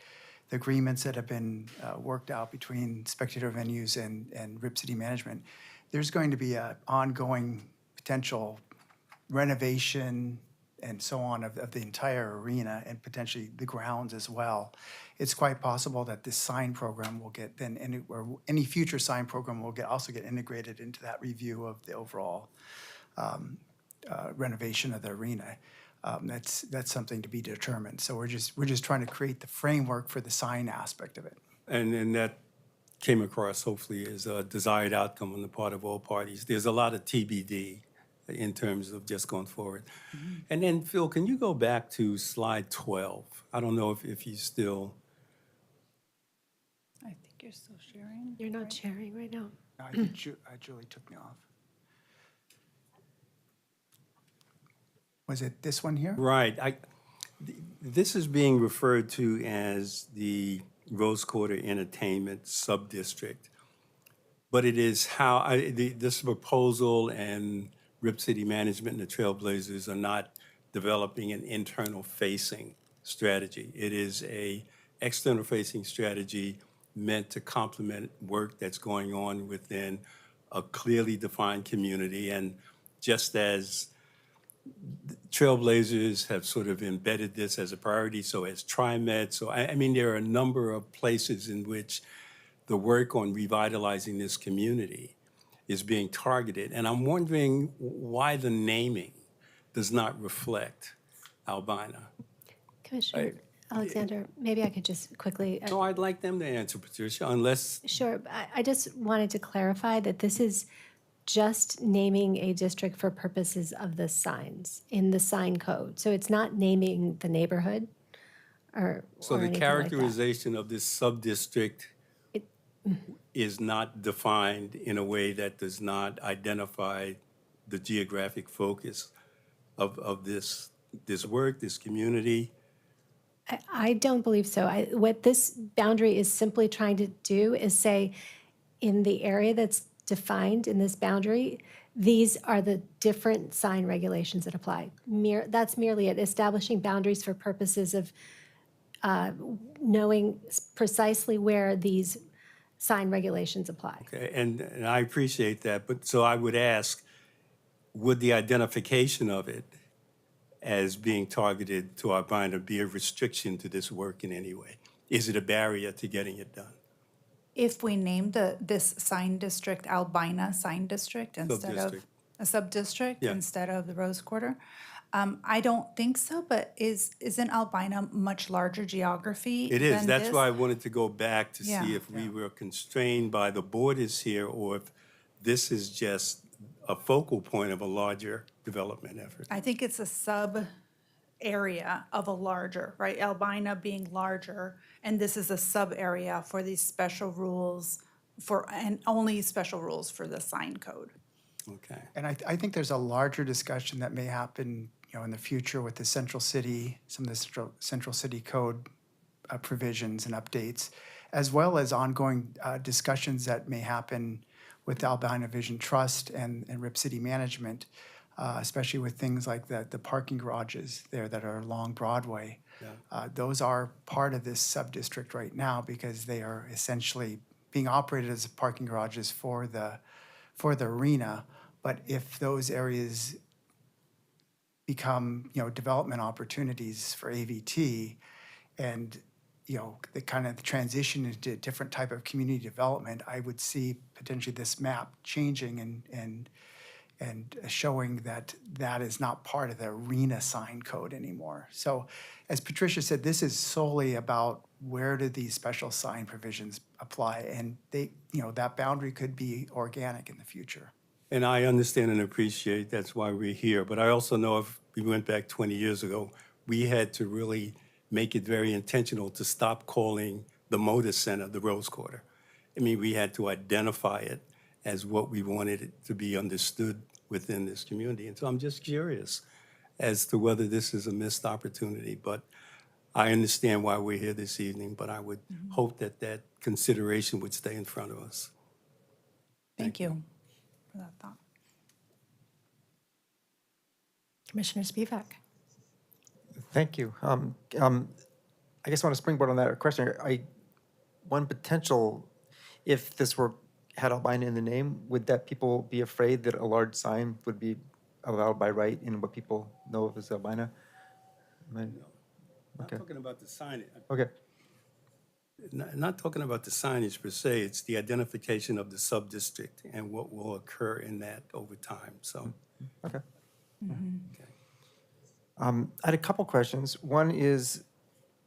agreements that have been worked out between Spectator Venues and Rip City Management, there's going to be an ongoing potential renovation and so on of the entire arena and potentially the grounds as well. It's quite possible that this sign program will get then, or any future sign program will also get integrated into that review of the overall renovation of the arena. That's something to be determined. So we're just trying to create the framework for the sign aspect of it. And that came across hopefully as a desired outcome on the part of all parties. There's a lot of TBD in terms of just going forward. And then, Phil, can you go back to slide 12? I don't know if you still, I think you're still sharing. You're not sharing right now. I think Julie took me off. Was it this one here? right. This is being referred to as the Rose Quarter Entertainment Sub-District. But it is how, this proposal and Rip City Management and the Trailblazers are not developing an internal-facing strategy. It is a external-facing strategy meant to complement work that's going on within a clearly defined community. And just as Trailblazers have sort of embedded this as a priority, so has TriMet. So, I mean, there are a number of places in which the work on revitalizing this community is being targeted. And I'm wondering why the naming does not reflect Albina. Commissioner Alexander, maybe I could just quickly. No, I'd like them to answer, Patricia, unless, Sure. I just wanted to clarify that this is just naming a district for purposes of the signs in the sign code. So it's not naming the neighborhood or so the anything like that. characterization of this sub-district is not defined in a way that does not identify the geographic focus of this work, this community. I don't believe so. What this boundary is simply trying to do is say, in the area that's defined in this boundary, these are the different sign regulations that apply. That's merely it, establishing boundaries for purposes of knowing precisely where these sign regulations apply. Okay, and I appreciate that, but so I would ask, would the identification of it as being targeted to Albina be a restriction to this work in any way? Is it a barrier to getting it done? If we named this sign district Albina Sign District instead of Sub-district. a sub-district Yeah. instead of the Rose Quarter, I don't think so, but isn't Albina much larger geography It is, than that's this? why I wanted to go back to Yeah. see if we were constrained by the borders here or if this is just a focal point of a larger development effort. I think it's a sub-area of a larger, right? Albina being larger, and this is a sub-area for these special rules and only special rules for the sign code. Okay. And I think there's a larger discussion that may happen, in the future with the central city, some of the central city code provisions and updates, as well as ongoing discussions that may happen with the Albina Vision Trust and Rip City Management, especially with things like the parking garages there that are along Broadway. Those are part of this sub-district right now because they are essentially being operated as parking garages for the arena. But if those areas become, development opportunities for AVT and, the kind of transition into a different type of community development, I would see potentially this map changing and showing that that is not part of the arena sign code anymore. So as Patricia said, this is solely about where do these special sign provisions apply? And they, that boundary could be organic in the future. And I understand and appreciate that's why we're here. But I also know if we went back 20 years ago, we had to really make it very intentional to stop calling the Motor Center the Rose Quarter. I mean, we had to identify it as what we wanted it to be understood within this community. And so I'm just curious as to whether this is a missed opportunity. But I understand why we're here this evening, but I would hope that that consideration would stay in front of us. Thank you for that thought. Commissioner Spivak. Thank you. I guess I want to springboard on that question. One potential, if this had Albina in the name, would that people be afraid that a large sign would be allowed by right in what people know of as Albina? I'm Okay. not talking about the signage. Okay. Not talking about the signage per se, it's the identification of the sub-district and what will occur in that over time, so. Okay. Okay. I had a couple questions. One is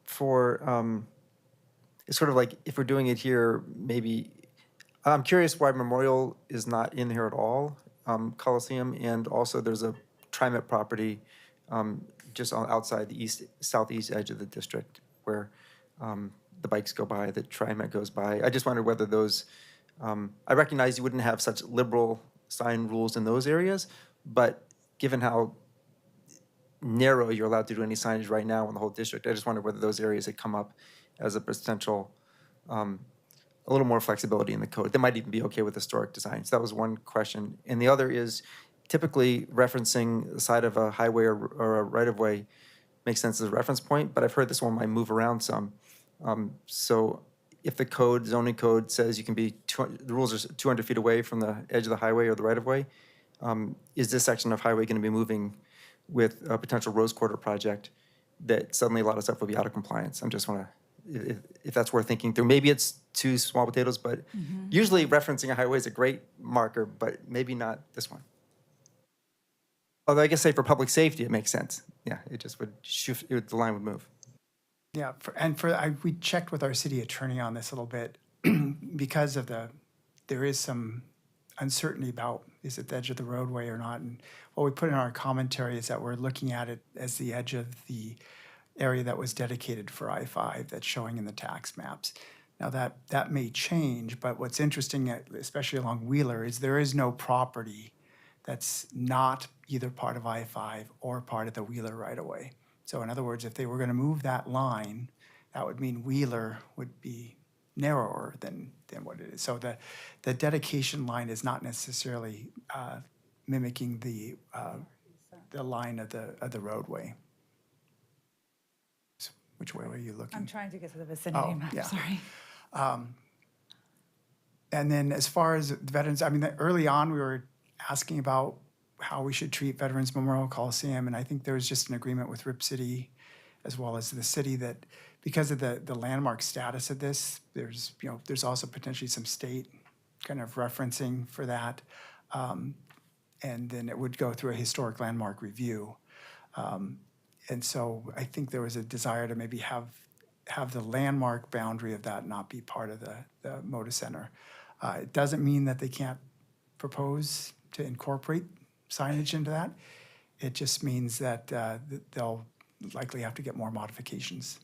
for, it's sort of like if we're doing it here, maybe, I'm curious why Memorial is not in here at all, Coliseum, and also there's a TriMet property just outside the southeast edge of the district where the bikes go by, the TriMet goes by. I just wondered whether those, I recognize you wouldn't have such liberal sign rules in those areas, but given how narrow you're allowed to do any signage right now in the whole district, I just wondered whether those areas had come up as a potential, a little more flexibility in the code. That might even be okay with historic design. So that was one question. And the other is typically referencing the side of a highway or a right-of-way makes sense as a reference point, but I've heard this one might move around some. So if the zoning code says you can be, the rules are 200 feet away from the edge of the highway or the right-of-way, is this section of highway going to be moving with a potential Rose Quarter project that suddenly a lot of stuff will be out of compliance? I'm just want to, if that's worth thinking through. Maybe it's too small potatoes, but usually referencing a highway is a great marker, but maybe not this one. Although I guess say for public safety, it makes sense. Yeah, it just would shift, the line would move. Yeah, we checked with our city attorney on this a little bit because of there is some uncertainty about is it the edge of the roadway or not. And what we put in our commentary is that we're looking at it as the edge of the area that was dedicated for I-5 that's showing in the tax maps. Now that may change, but what's interesting, especially along Wheeler, is there is no property that's not either part of I-5 or part of the Wheeler right-of-way. So in other words, if they were going to move that line, that would mean Wheeler would be narrower than what it is. So the dedication line is not necessarily mimicking the line of the roadway. So which way were you looking? I'm trying to get to the vicinity map, yeah. sorry. And then as far as veterans, I mean, early on, we were asking about how we should treat Veterans Memorial Coliseum, and I think there was just an agreement with Rip City as well as the city that because of the landmark status of this, there's also potentially some state kind of referencing for that. And then it would go through a historic landmark review. And so I think there was a desire to maybe have the landmark boundary of that not be part of the Moda Center. It doesn't mean that they can't propose to incorporate signage into that. It just means that they'll likely have to get more modifications.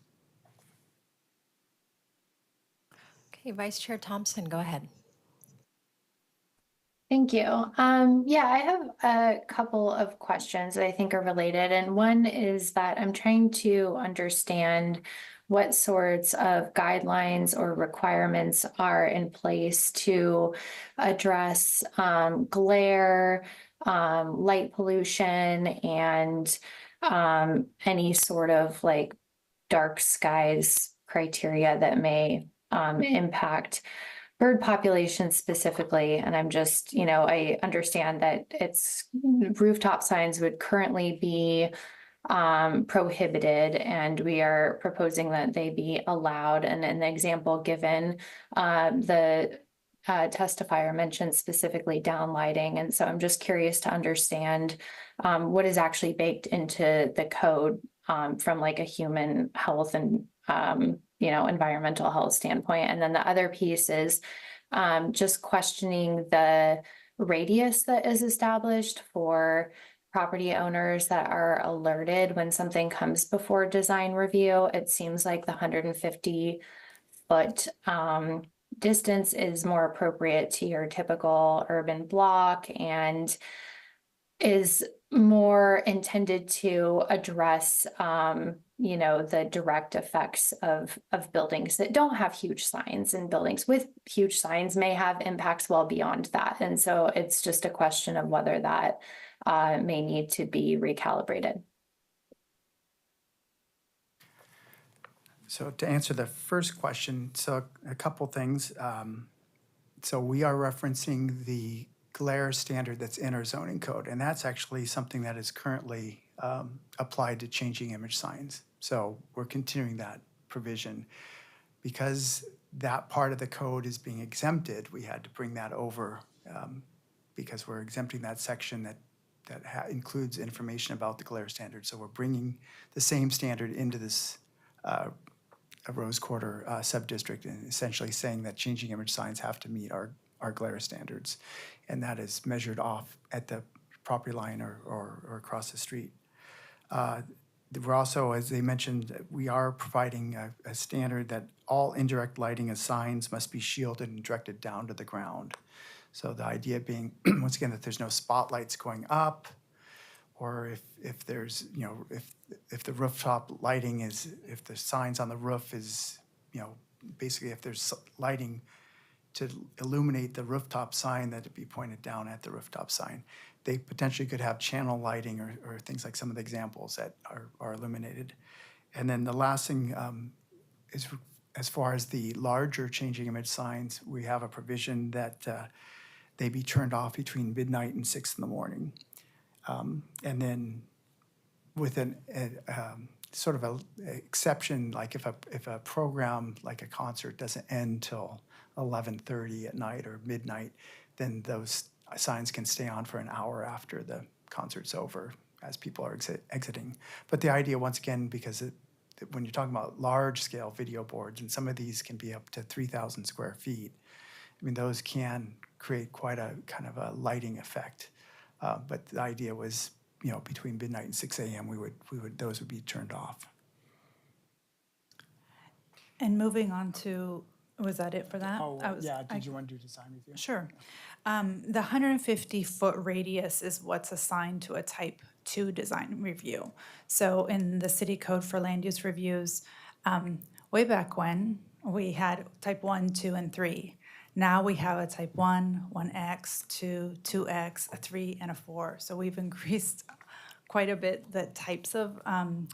Okay, Vice Chair Thompson, go ahead. Thank you. Yeah, I have a couple of questions that I think are related. And one is that I'm trying to understand what sorts of guidelines or requirements are in place to address glare, light pollution, and any sort of like dark skies criteria that may impact bird population specifically. And I'm just, I understand that rooftop signs would currently be prohibited, and we are proposing that they be allowed. And in the example given, the testifier mentioned specifically downlighting. And so I'm just curious to understand what is actually baked into the code from like a human health and environmental health standpoint. And then the other piece is just questioning the radius that is established for property owners that are alerted when something comes before design review. It seems like the 150-foot distance is more appropriate to your typical urban block and is more intended to address the direct effects of buildings that don't have huge signs, and buildings with huge signs may have impacts well beyond that. And so it's just a question of whether that may need to be recalibrated. So to answer the first question, so a couple things. So we are referencing the glare standard that's in our zoning code, and that's actually something that is currently applied to changing image signs. So we're continuing that provision. Because that part of the code is being exempted, we had to bring that over because we're exempting that section that includes information about the glare standard. So we're bringing the same standard into this Rose Quarter sub-district, and essentially saying that changing image signs have to meet our glare standards. And that is measured off at the property line or across the street. We're also, as they mentioned, we are providing a standard that all indirect lighting of signs must be shielded and directed down to the ground. So the idea being, once again, that there's no spotlights going up, or if there's, if the rooftop lighting is, if the signs on the roof is, basically if there's lighting to illuminate the rooftop sign, that it be pointed down at the rooftop sign. They potentially could have channel lighting or things like some of the examples that are illuminated. And then the last thing is, as far as the larger changing image signs, we have a provision that they be turned off between midnight and 6 in the morning. And then with sort of an exception, like if a program like a concert doesn't end till 11:30 at night or midnight, then those signs can stay on for an hour after the concert's over as people are exiting. But the idea, once again, because when you're talking about large-scale video boards, and some of these can be up to 3,000 square feet, I mean, those can create quite a kind of a lighting effect. But the idea was, between midnight and 6 a.m., those would be turned off. And moving on to Was that it for that? Oh, I was- yeah, I- did you want to do design review? Sure. The 150-foot radius is what's assigned to a type 2 design review. So in the city code for land use reviews, way back when, we had type 1, 2, and 3. Now we have a type 1, 1X, 2, 2X, a 3, and a 4. So we've increased quite a bit the types of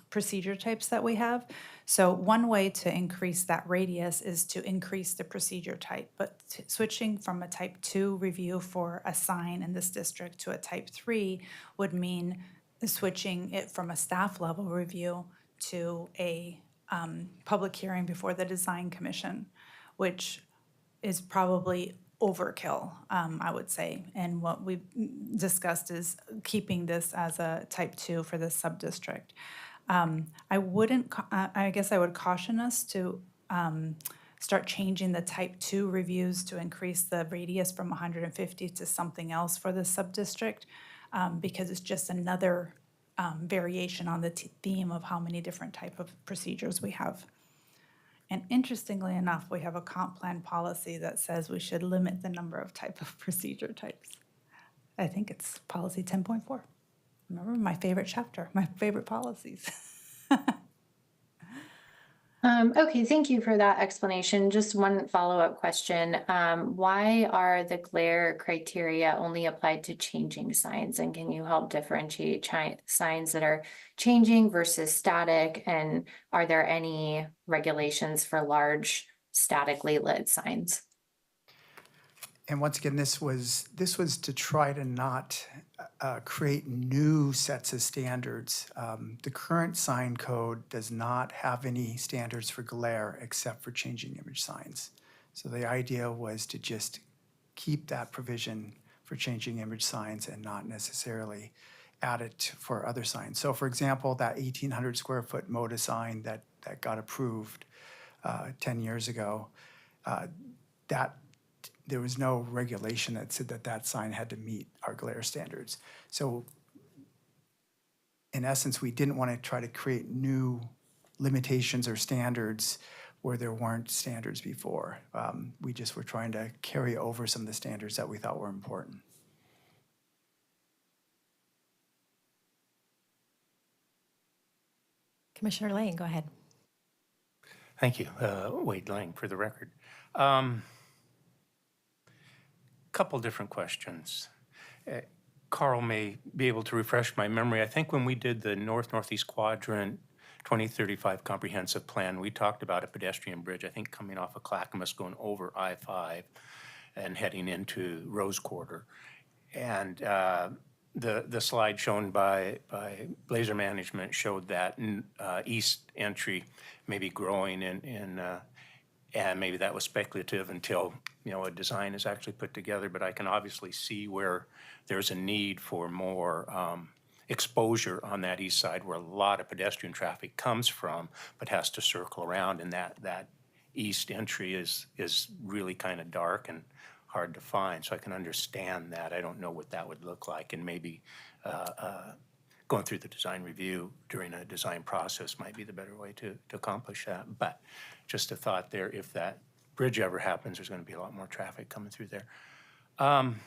procedure types that we have. So one way to increase that radius is to increase the procedure type, but switching from a type 2 review for a sign in this district to a type 3 would mean switching it from a staff level review to a public hearing before the design commission, which is probably overkill, I would say. And what we've discussed is keeping this as a type 2 for this sub-district. I wouldn't, I guess I would caution us to start changing the type 2 reviews to increase the radius from 150 to something else for the sub-district, because it's just another variation on the theme of how many different type of procedures we have. And interestingly enough, we have a comp plan policy that says we should limit the number of type of procedure types. I think it's policy 10.4. Remember, my favorite chapter, my favorite policies. Okay, thank you for that explanation. Just one follow-up question. Why are the glare criteria only applied to changing signs? And can you help differentiate signs that are changing versus static? And are there any regulations for large statically lit signs? And once again, this was to try to not create new sets of standards. The current sign code does not have any standards for glare except for changing image signs. So the idea was to just keep that provision for changing image signs and not necessarily add it for other signs. So for example, that 1,800 square foot MODA sign that got approved 10 years ago, there was no regulation that said that sign had to meet our glare standards. So in essence, we didn't want to try to create new limitations or standards where there weren't standards before. We just were trying to carry over some of the standards that we thought were important. Commissioner Lane, go ahead. Thank you. Wade Lang for the record. Couple different questions. Carl may be able to refresh my memory. I think when we did the Northeast Quadrant 2035 Comprehensive Plan, we talked about a pedestrian bridge, I think coming off of Clackamas going over I-5 and heading into Rose Quarter. And the slide shown by Blazer Management showed that east entry maybe growing and maybe that was speculative until, a design is actually put together, but I can obviously see where there's a need for more exposure on that east side where a lot of pedestrian traffic comes from, but has to circle around, and that east entry is really kind of dark and hard to find, so I can understand that. I don't know what that would look like, and maybe going through the design review during a design process might be the better way to accomplish that. But just a thought there, if that bridge ever happens, there's going to be a lot more traffic coming through there. I'm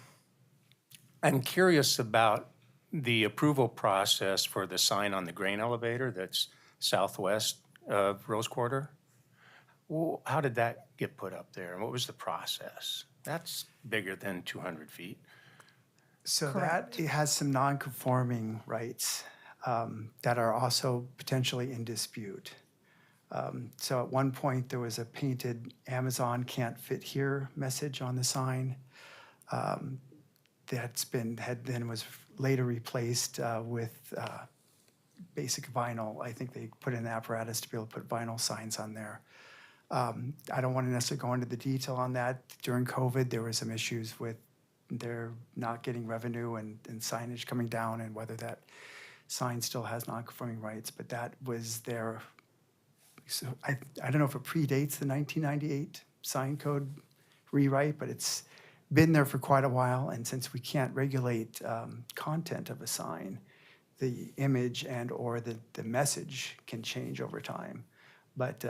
curious about the approval process for the sign on the grain elevator that's southwest of Rose Quarter. How did that get put up there, and what was the process? That's bigger than 200 feet. So that it has some non-conforming rights that are also potentially in dispute. So at one point, there was a painted "Amazon can't fit here" message on the sign. Then was later replaced with basic vinyl. I think they put in an apparatus to be able to put vinyl signs on there. I don't want to necessarily go into the detail on that. During COVID, there were some issues with they're not getting revenue and signage coming down, and whether that sign still has non-conforming rights, but that was there. So I don't know if it predates the 1998 sign code rewrite, but it's been there for quite a while, and since we can't regulate content of a sign, the image and or the message can change over time. But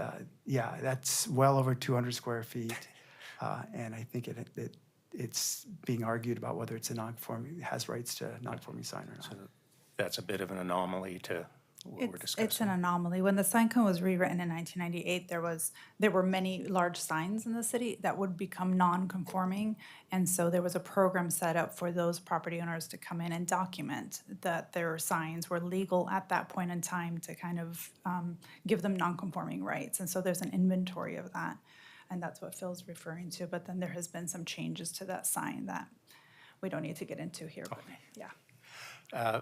yeah, that's well over 200 square feet. And I think it's being argued about whether it's a non-conforming, has rights to non-conforming sign or not. That's a bit of an anomaly to what we're It's discussing. an anomaly. When the sign code was rewritten in 1998, there were many large signs in the city that would become non-conforming. And so there was a program set up for those property owners to come in and document that their signs were legal at that point in time to kind of give them non-conforming rights. And so there's an inventory of that. And that's what Phil's referring to. But then there has been some changes to that sign that we don't need to get into here, but yeah.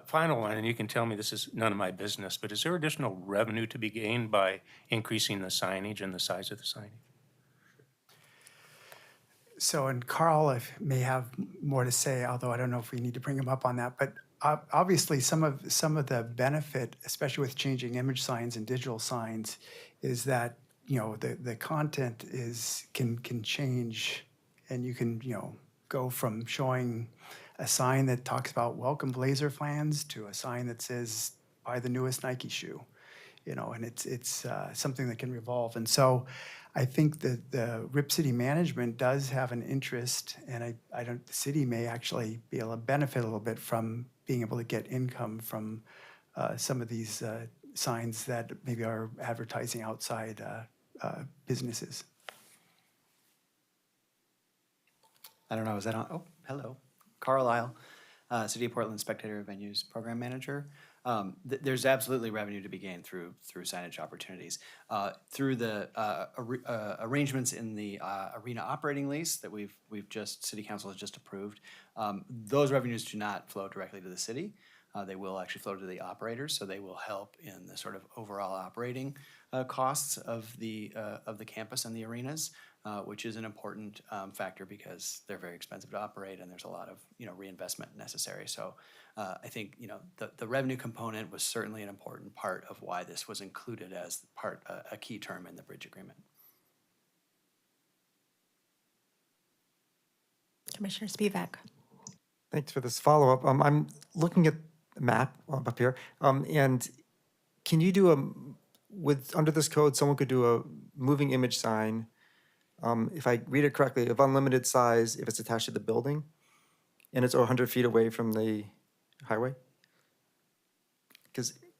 Final one, and you can tell me this is none of my business, but is there additional revenue to be gained by increasing the signage and the size of the signage? So, and Carl may have more to say, although I don't know if we need to bring him up on that. But obviously, some of the benefit, especially with changing image signs and digital signs, is that the content can change, and you can go from showing a sign that talks about welcome Blazer fans to a sign that says buy the newest Nike shoe, and it's something that can revolve. And so I think that the Rip City management does have an interest, and the city may actually be able to benefit a little bit from being able to get income from some of these signs that maybe are advertising outside businesses. I don't know, is that on? Oh, hello. Carl Isle, City of Portland Spectator Venues Program Manager. There's absolutely revenue to be gained through signage opportunities. Through the arrangements in the arena operating lease that City Council has just approved, those revenues do not flow directly to the city. They will actually flow to the operators, so they will help in the sort of overall operating costs of the campus and the arenas, which is an important factor because they're very expensive to operate and there's a lot of reinvestment necessary. So I think the revenue component was certainly an important part of why this was included as a key term in the bridge agreement. Commissioner Spivak. Thanks for this follow-up. I'm looking at the map up here, and can you do under this code, someone could do a moving image sign, if I read it correctly, of unlimited size if it's attached to the building, and it's 100 feet away from the highway?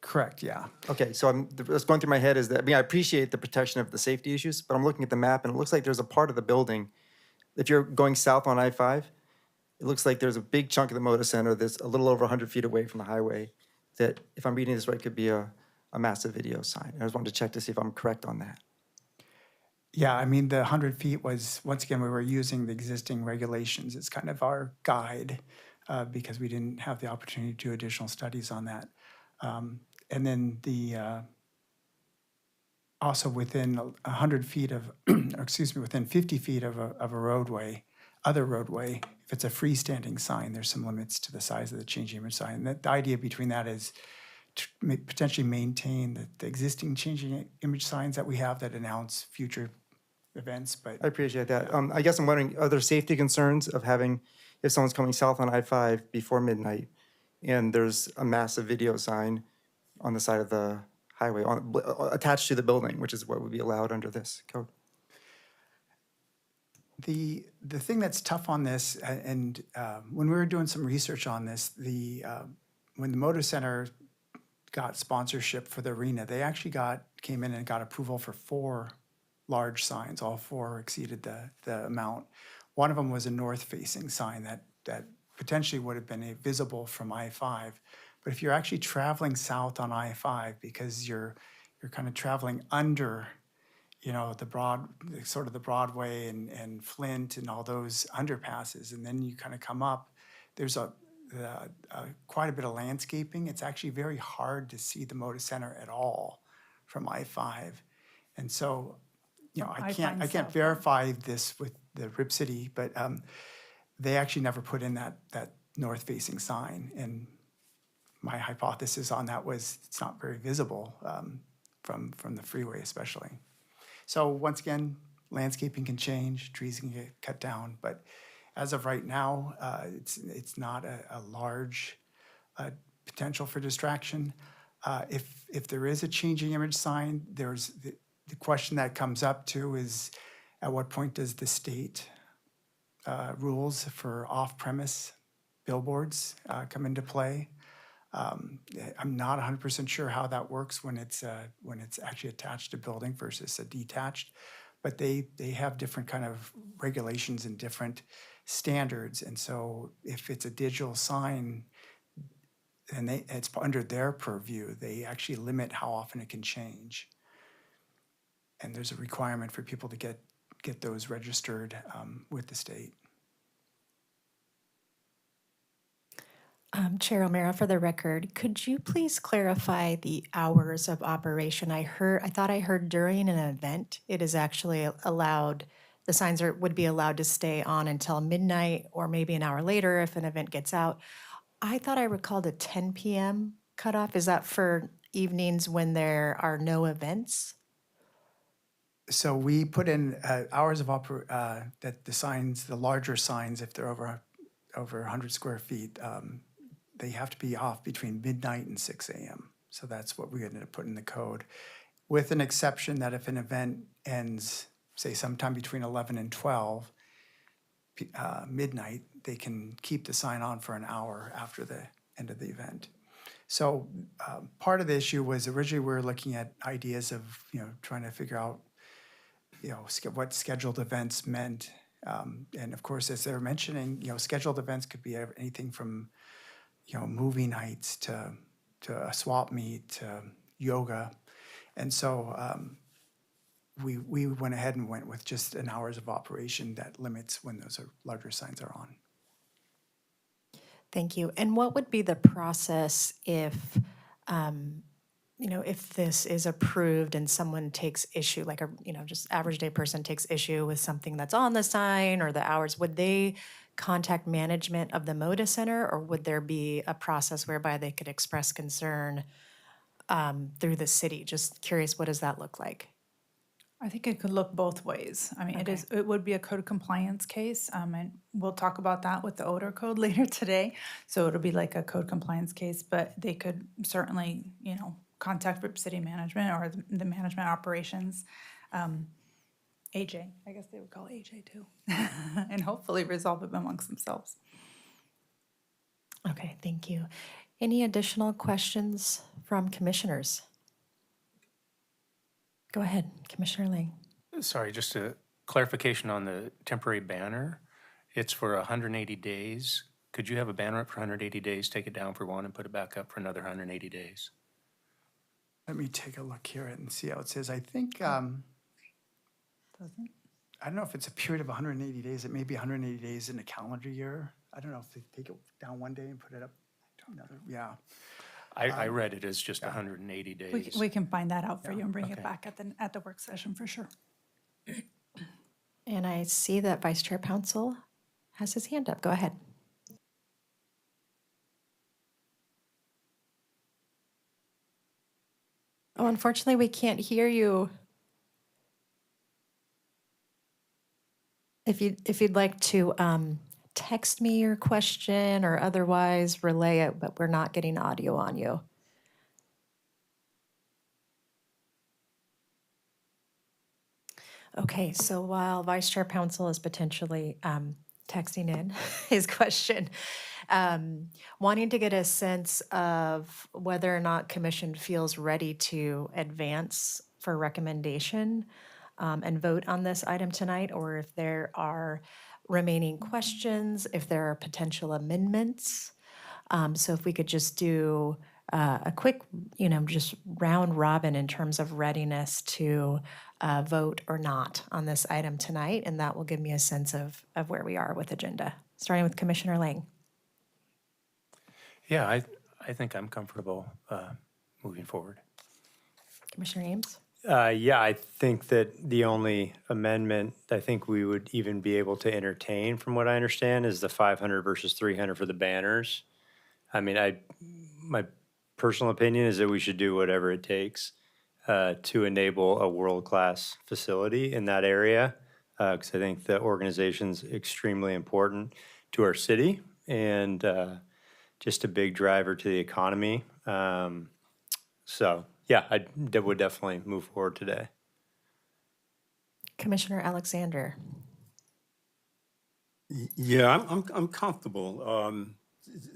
Correct, yeah. Okay, so what's going through my head is that, I appreciate the protection of the safety issues, but I'm looking at the map, and it looks like there's a part of the building, if you're going south on I-5, it looks like there's a big chunk of the Moda Center that's a little over 100 feet away from the highway that, if I'm reading this right, could be a massive video sign. I just wanted to check to see if I'm correct on that. Yeah, I mean, the 100 feet was, once again, we were using the existing regulations. It's kind of our guide because we didn't have the opportunity to do additional studies on that. And then also within 100 feet of, or excuse me, within 50 feet of a roadway, other roadway, if it's a freestanding sign, there's some limits to the size of the changing image sign. And the idea between that is to potentially maintain the existing changing image signs that we have that announce future events. But I appreciate that. I guess I'm wondering, are there safety concerns of having, if someone's coming south on I-5 before midnight and there's a massive video sign on the side of the highway attached to the building, which is what would be allowed under this code? The thing that's tough on this, and when we were doing some research on this, when the Moda Center got sponsorship for the arena, they actually came in and got approval for 4 large signs. All 4 exceeded the amount. One of them was a north-facing sign that potentially would have been visible from I-5. But if you're actually traveling south on I-5, because you're kind of traveling under the Broadway and Flint and all those underpasses, and then you kind of come up, there's quite a bit of landscaping. It's actually very hard to see the Moda Center at all from I-5. And so, I can't verify this with the Rip City, but they actually never put in that north-facing sign. And my hypothesis on that was it's not very visible from the freeway especially. So once again, landscaping can change, trees can get cut down, but as of right now, it's not a large potential for distraction. If there is a changing image sign, the question that comes up too is, at what point does the state rules for off-premise billboards come into play? I'm not 100% sure how that works when it's actually attached to building versus a detached, but they have different kind of regulations and different standards. And so if it's a digital sign and it's under their purview, they actually limit how often it can change. And there's a requirement for people to get those registered with the state. Chair O'Meara, for the record, could you please clarify the hours of operation? I thought I heard during an event, it is actually allowed, the signs would be allowed to stay on until midnight or maybe an hour later if an event gets out. I thought I recalled a 10 p.m. cutoff. Is that for evenings when there are no events? So we put in hours of that the signs, the larger signs, if they're over 100 square feet, they have to be off between midnight and 6 a.m. So that's what we ended up putting in the code, with an exception that if an event ends, say sometime between 11 and 12 midnight, they can keep the sign on for an hour after the end of the event. So part of the issue was originally we were looking at ideas of trying to figure out what scheduled events meant. And of course, as they were mentioning, scheduled events could be anything from movie nights to a swap meet to yoga. And so we went ahead and went with just an hours of operation that limits when those larger signs are on. Thank you. And what would be the process if, if this is approved and someone takes issue, like just average day person takes issue with something that's on the sign or the hours, would they contact management of the MODA Center, or would there be a process whereby they could express concern through the city? Just curious, what does that look like? I think it could look both ways. I mean, it would be a code of compliance case, and we'll talk about that with the odor code later today. So it'll be like a code compliance case, but they could certainly, contact Rip City Management or the management operations. AJ, I guess they would call AJ too, and hopefully resolve it amongst themselves. Okay, thank you. Any additional questions from commissioners? Go ahead, Commissioner Lang. Sorry, just a clarification on the temporary banner. It's for 180 days. Could you have a banner up for 180 days, take it down for one, and put it back up for another 180 days? Let me take a look here and see how it says. I think, I don't know if it's a period of 180 days. It may be 180 days in a calendar year. I don't know if they take it down one day and put it up another. Yeah. I read it as just 180 days. We can find that out for you and bring it back at the work session for sure. And I see that Vice Chair Pouncil has his hand up. Go ahead. Oh, unfortunately, we can't hear you. If you'd like to text me your question or otherwise relay it, but we're not getting audio on you. Okay, so while Vice Chair Pouncil is potentially texting in his question, wanting to get a sense of whether or not Commission feels ready to advance for recommendation and vote on this item tonight, or if there are remaining questions, if there are potential amendments. So if we could just do a quick, just round robin in terms of readiness to vote or not on this item tonight, and that will give me a sense of where we are with agenda. Starting with Commissioner Lang. Yeah, I think I'm comfortable moving forward. Commissioner Ames? Yeah, I think that the only amendment I think we would even be able to entertain, from what I understand, is the 500 versus 300 for the banners. I mean, my personal opinion is that we should do whatever it takes to enable a world-class facility in that area, because I think the organization's extremely important to our city and just a big driver to the economy. So, yeah, I would definitely move forward today. Commissioner Alexander. Yeah, I'm comfortable,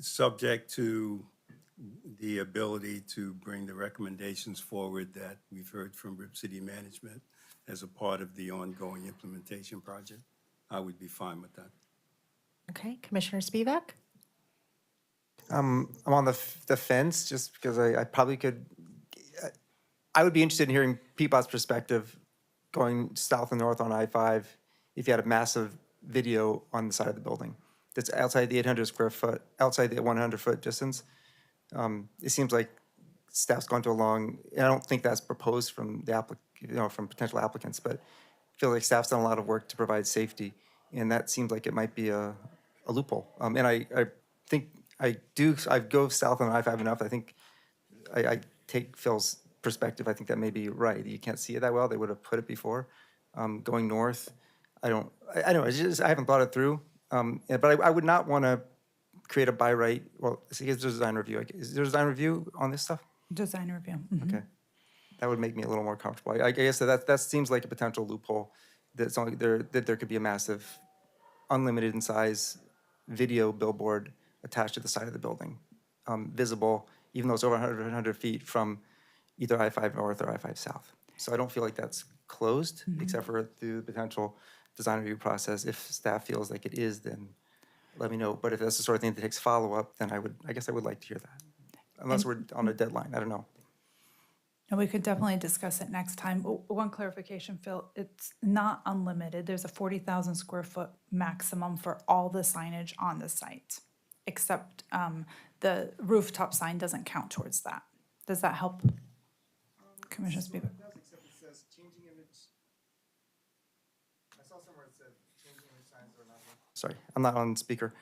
subject to the ability to bring the recommendations forward that we've heard from Rip City Management as a part of the ongoing implementation project. I would be fine with that. Okay, Commissioner Spivak? I'm on the fence just because I probably could, I would be interested in hearing Peabod's perspective going south and north on I-5 if you had a massive video on the side of the building that's outside the 800 square foot, outside the 100-foot distance. It seems like staff's gone too long. I don't think that's proposed from the from potential applicants, but I feel like staff's done a lot of work to provide safety, and that seems like it might be a loophole. And I think I go south on I-5 enough. I think I take Phil's perspective. I think that may be right. You can't see it that well. They would have put it before. Going north, I know. I haven't thought it through. But I would not want to create a by right. Well, there's a design review. Is there a design review on this stuff? Design review. Okay, that would make me a little more comfortable. I guess that seems like a potential loophole. That's only that there could be a massive, unlimited in size, video billboard attached to the side of the building, visible, even though it's over 100 feet from either I-5 North or I-5 South. So I don't feel like that's closed, except for through the potential design review process. If staff feels like it is, then let me know. But if that's the sort of thing that takes follow-up, then I guess I would like to hear that. Unless we're on a deadline, I don't know. And we could definitely discuss it next time. One clarification, Phil, it's not unlimited. There's a 40,000 square foot maximum for all the signage on the site, except the rooftop sign doesn't count towards that. Does that help, Commissioner Spivak? Sorry, I'm not on speaker.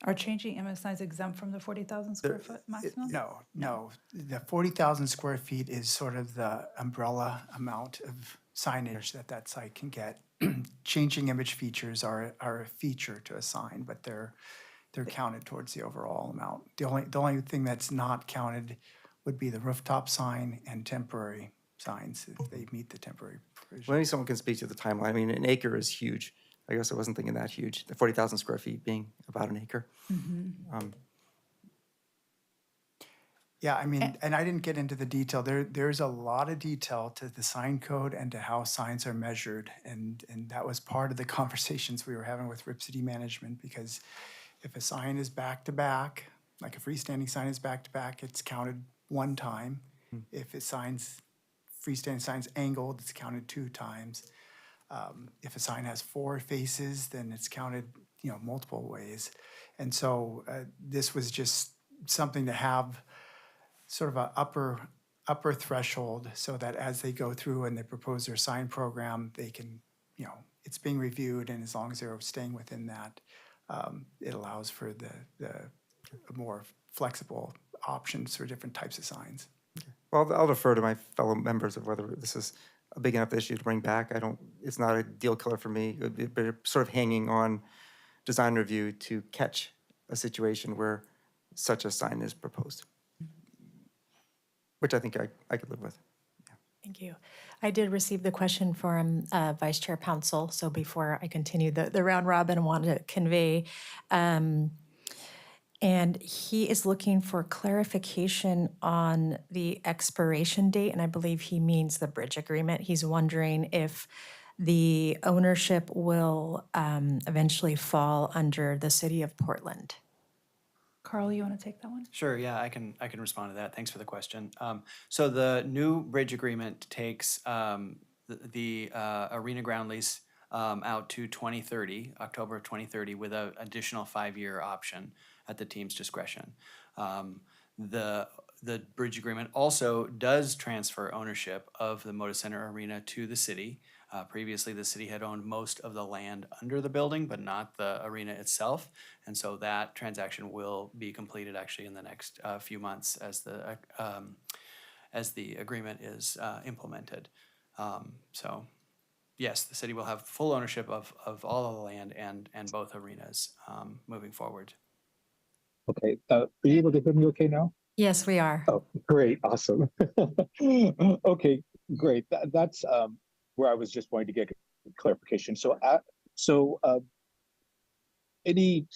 Are changing image signs exempt from the 40,000 square foot maximum? No. The 40,000 square feet is sort of the umbrella amount of signage that site can get. Changing image features are a feature to a sign, but they're counted towards the overall amount. The only thing that's not counted would be the rooftop sign and temporary signs if they meet the temporary provision. Well, maybe someone can speak to the timeline. I mean, an acre is huge. I guess I wasn't thinking that huge. The 40,000 square feet being about an acre. Yeah, I mean, and I didn't get into the detail. There's a lot of detail to the sign code and to how signs are measured. And that was part of the conversations we were having with Rip City Management, because if a sign is back to back, like a freestanding sign is back to back, it's counted one time. If freestanding sign's angled, it's counted 2 times. If a sign has 4 faces, then it's counted, multiple ways. And so this was just something to have sort of an upper threshold, so that as they go through and they propose their sign program, they can, it's being reviewed, and as long as they're staying within that, it allows for the more flexible options for different types of signs. Well, I'll defer to my fellow members of whether this is a big enough issue to bring back. It's not a deal killer for me, but it's sort of hanging on design review to catch a situation where such a sign is proposed, which I think I could live with. Thank you. I did receive the question from Vice Chair Pouncil, so before I continue the round robin, I wanted to convey, and he is looking for clarification on the expiration date, and I believe he means the bridge agreement. He's wondering if the ownership will eventually fall under the city of Portland. Carl, you want to take that one? Sure, yeah, I can respond to that. Thanks for the question. So the new bridge agreement takes the arena ground lease out to 2030, October of 2030, with an additional 5-year option at the team's discretion. The bridge agreement also does transfer ownership of the Moda Center Arena to the city. Previously, the city had owned most of the land under the building, but not the arena itself. And so that transaction will be completed actually in the next few months as the agreement is implemented. So yes, the city will have full ownership of all of the land and both arenas moving forward. Okay, are you able to hear me okay now? Yes, we are. Oh, great, awesome. Okay, Great. That's where I was just wanting to get clarification. So any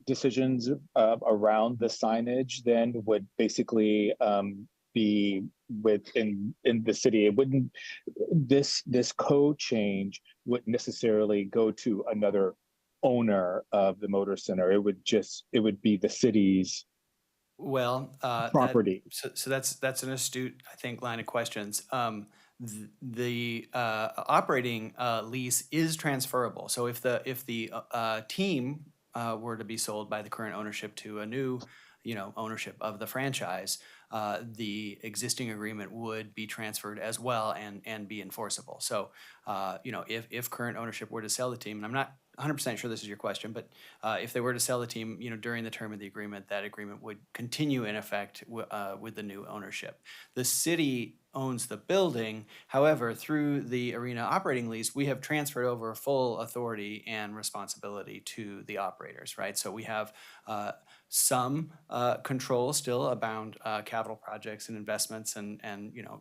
decisions around the signage then would basically be within in the city. It wouldn't, this code change wouldn't necessarily go to another owner of the Motor Center. It would be the city's Well, property. so that's an astute, I think, line of questions. The operating lease is transferable. So if the team were to be sold by the current ownership to a new, ownership of the franchise, the existing agreement would be transferred as well and be enforceable. So, if current ownership were to sell the team, and I'm not 100% sure this is your question, but if they were to sell the team, during the term of the agreement, that agreement would continue in effect with the new ownership. The city owns the building. However, through the arena operating lease, we have transferred over full authority and responsibility to the operators, right? So we have some control still about capital projects and investments and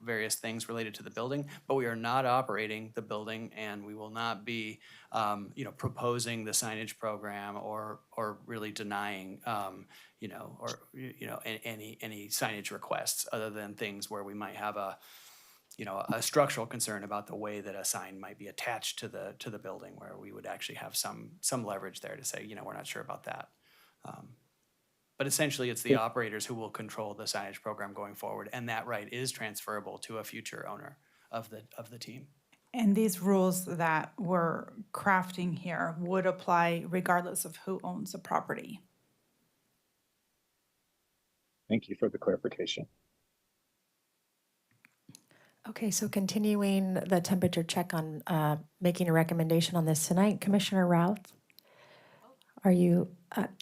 various things related to the building, but we are not operating the building, and we will not be proposing the signage program or really denying any signage requests, other than things where we might have a structural concern about the way that a sign might be attached to the building, where we would actually have some leverage there to say, we're not sure about that. But essentially, it's the operators who will control the signage program going forward, and that right is transferable to a future owner of the team. And these rules that we're crafting here would apply regardless of who owns the property. Thank you for the clarification. Okay, so continuing the temperature check on making a recommendation on this tonight, Commissioner Routh, are you,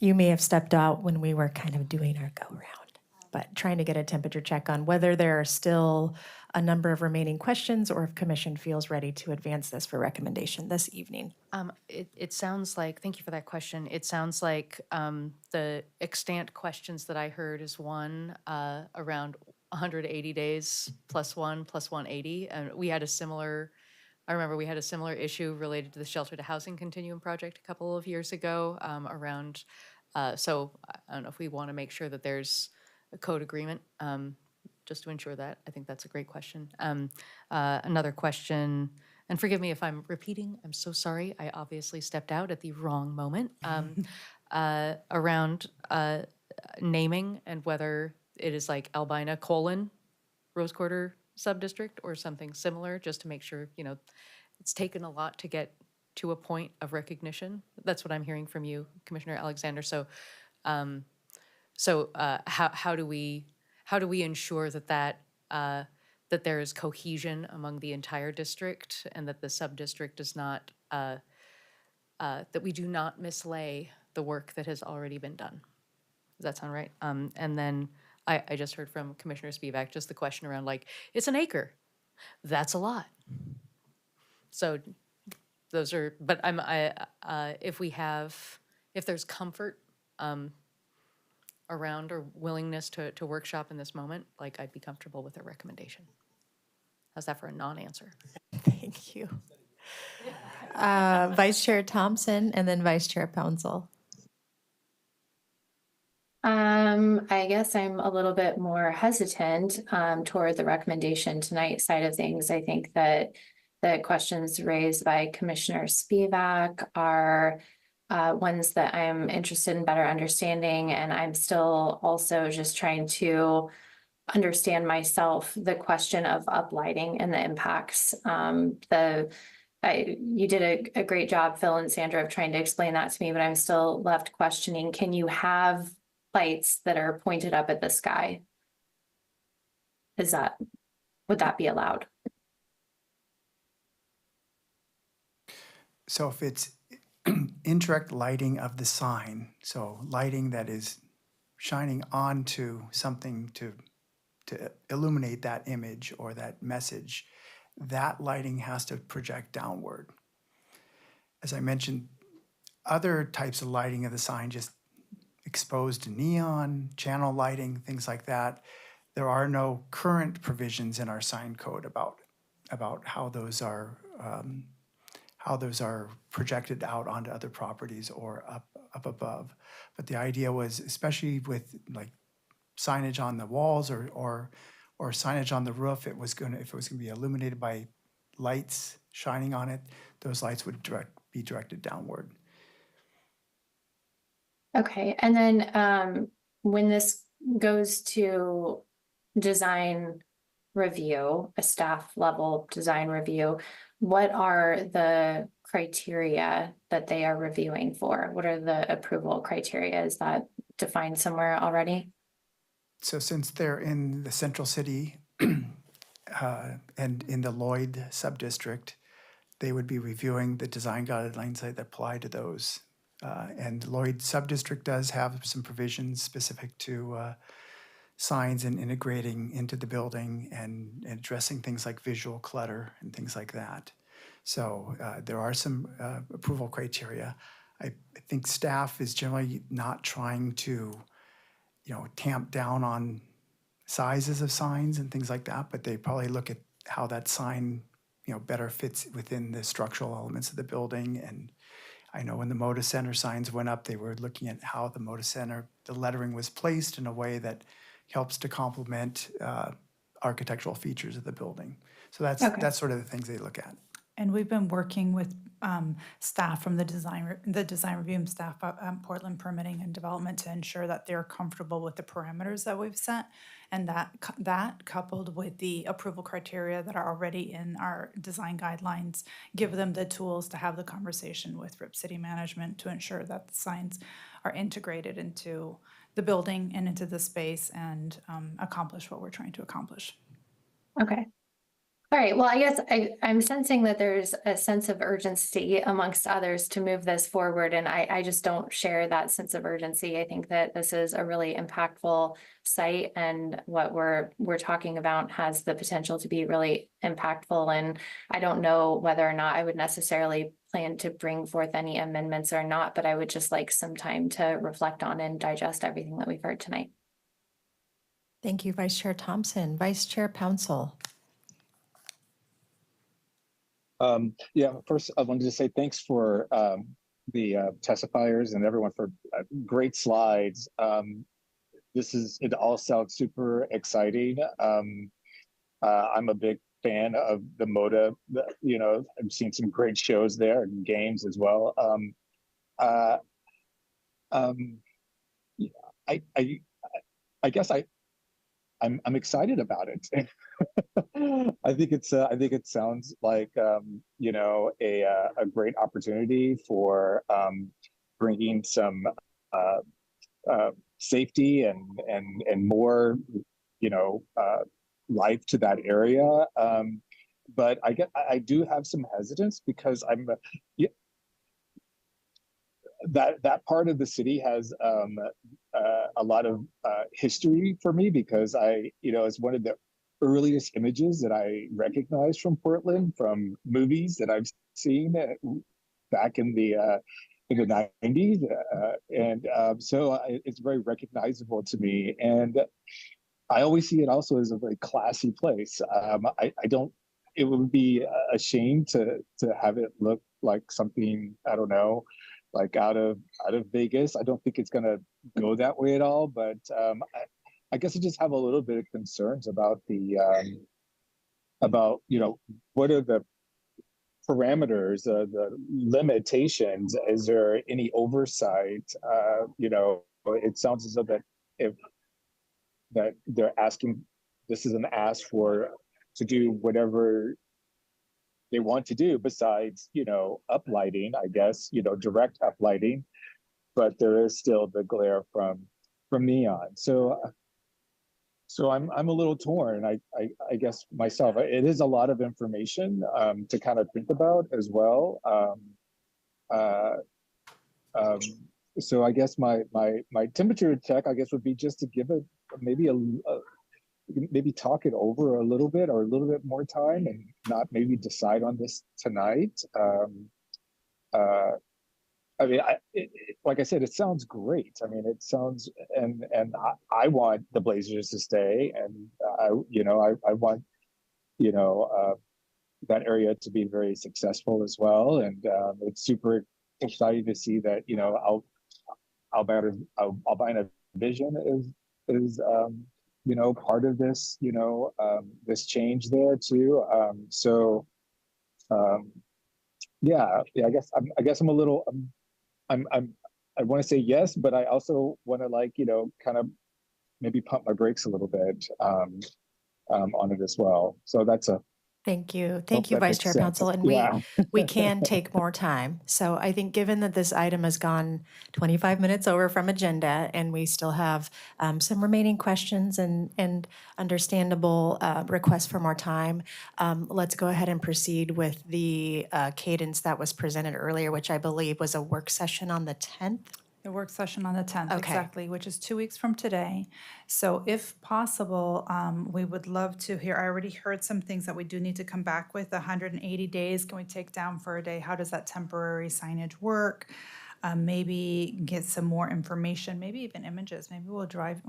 you may have stepped out when we were kind of doing our go-round, but trying to get a temperature check on whether there are still a number of remaining questions or if Commission feels ready to advance this for recommendation this evening. It sounds like, thank you for that question. It sounds like the extant questions that I heard is one around 180 days plus 180. And we had a similar, I remember we had a similar issue related to the shelter to housing continuum project a couple of years ago around, so I don't know if we want to make sure that there's a code agreement just to ensure that. I think that's a great question. Another question, and forgive me if I'm repeating, I'm so sorry. I obviously stepped out at the wrong moment. Around naming and whether it is like Albina : Rose Quarter subdistrict or something similar, just to make sure, it's taken a lot to get to a point of recognition. That's what I'm hearing from you, Commissioner Alexander. So, how do we ensure that there is cohesion among the entire district, and that the sub-district does not, that we do not mislay the work that has already been done? Does that sound right? And then I just heard from Commissioner Spivak just the question around, like, it's an acre. That's a lot. So those are, but if there's comfort around or willingness to workshop in this moment, like, I'd be comfortable with a recommendation. How's that for a non-answer? Thank you. Vice Chair Thompson and then Vice Chair Pouncil. I guess I'm a little bit more hesitant toward the recommendation tonight side of things. I think that the questions raised by Commissioner Spivak are ones that I'm interested in better understanding, and I'm still also just trying to understand myself the question of uplighting and the impacts. You did a great job, Phil and Sandra, of trying to explain that to me, but I'm still left questioning, can you have lights that are pointed up at the sky? Would that be allowed? So if it's indirect lighting of the sign, so lighting that is shining onto something to illuminate that image or that message, that lighting has to project downward. As I mentioned, other types of lighting of the sign, just exposed to neon, channel lighting, things like that, there are no current provisions in our sign code about how those are projected out onto other properties or up above. But the idea was, especially with like signage on the walls or signage on the roof, if it was gonna be illuminated by lights shining on it, those lights would be directed downward. Okay, and then when this goes to design review, a staff level design review, what are the criteria that they are reviewing for? What are the approval criteria? Is that defined somewhere already? So since they're in the central city and in the Lloyd subdistrict, they would be reviewing the design guidelines that apply to those. And Lloyd subdistrict does have some provisions specific to signs and integrating into the building and addressing things like visual clutter and things like that. So there are some approval criteria. I think staff is generally not trying to, tamp down on sizes of signs and things like that, but they probably look at how that sign, better fits within the structural elements of the building. And I know when the Moda Center signs went up, they were looking at how the Moda Center, the lettering was placed in a way that helps to complement architectural features of the building. So that's sort of the things they look at. And we've been working with staff from the design review and staff at Portland Permitting and Development to ensure that they're comfortable with the parameters that we've set, and that coupled with the approval criteria that are already in our design guidelines, give them the tools to have the conversation with Rip City Management to ensure that the signs are integrated into the building and into the space and accomplish what we're trying to accomplish. Okay. All right, well, I guess I'm sensing that there's a sense of urgency amongst others to move this forward, and I just don't share that sense of urgency. I think that this is a really impactful site, and what we're talking about has the potential to be really impactful, and I don't know whether or not I would necessarily plan to bring forth any amendments or not, but I would just like some time to reflect on and digest everything that we've heard tonight. Thank you, Vice Chair Thompson. Vice Chair Pouncil. Yeah, first I wanted to say thanks for the testifiers and everyone for great slides. It all sounds super exciting. I'm a big fan of the Moda. I've seen some great shows there and games as well. I guess I'm excited about it. I think it sounds like a great opportunity for bringing some safety and more life to that area. But I do have some hesitance because that part of the city has a lot of history for me because it's one of the earliest images that I recognize from Portland from movies that I've seen back in the 90s, so it's very recognizable to me, and I always see it also as a very classy place. It would be a shame to have it look like something, I don't know, like out of Vegas. I don't think it's going to go that way at all, but I guess I just have a little bit of concerns about what are the parameters, the limitations? Is there any oversight? It sounds as though that they're asking, this is an ask to do whatever they want to do besides, uplighting, I guess, direct uplighting, but there is still the glare from neon. So I'm a little torn. I guess myself, it is a lot of information to kind of think about as well. So I guess my temperature check, I guess, would be just to give it maybe talk it over a little bit or a little bit more time and not maybe decide on this tonight. I mean, like I said, it sounds great. I mean, it sounds, and I want the Blazers to stay, and I want, that area to be very successful as well. And it's super exciting to see that, Albina Vision is part of this, this change there too. Yeah, I guess I'm a little, I want to say yes, but I also want to kind of maybe pump my brakes a little bit on it as well. So that's a. Thank you. Hope Thank you, that Vice makes Chair sense. Council. And Yeah. we can take more time. So I think given that this item has gone 25 minutes over from agenda and we still have some remaining questions and understandable requests for more time, let's go ahead and proceed with the cadence that was presented earlier, which I believe was a work session on the 10th. The work session on the 10th, Okay. exactly, which is 2 weeks from today. So if possible, we would love to hear, I already heard some things that we do need to come back with. 180 days, can we take down for a day? How does that temporary signage work? Maybe get some more information, maybe even images. Maybe we'll drive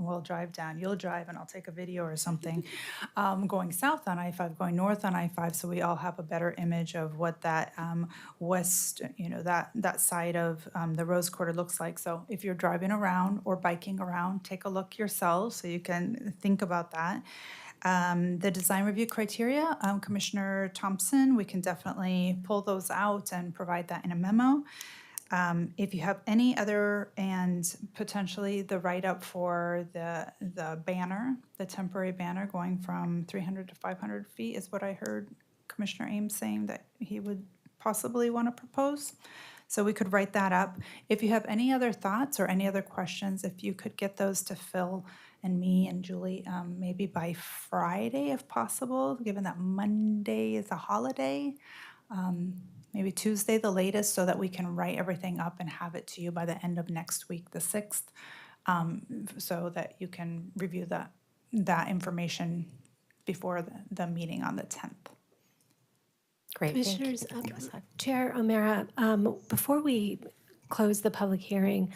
down. You'll drive and I'll take a video or something going south on I-5, going north on I-5, so we all have a better image of what that west, that side of the Rose Quarter looks like. So if you're driving around or biking around, take a look yourselves so you can think about that. The design review criteria, Commissioner Thompson, we can definitely pull those out and provide that in a memo. If you have any other, and potentially the write-up for the banner, the temporary banner going from 300 to 500 feet is what I heard Commissioner Ames saying that he would possibly want to propose. So we could write that up. If you have any other thoughts or any other questions, if you could get those to Phil and me and Julie, maybe by Friday if possible, given that Monday is a holiday. Maybe Tuesday the latest, so that we can write everything up and have it to you by the end of next week, the 6th, so that you can review that information before the meeting on the 10th. Great, thank you. Commissioners, Chair O'Meara, before we close the public hearing,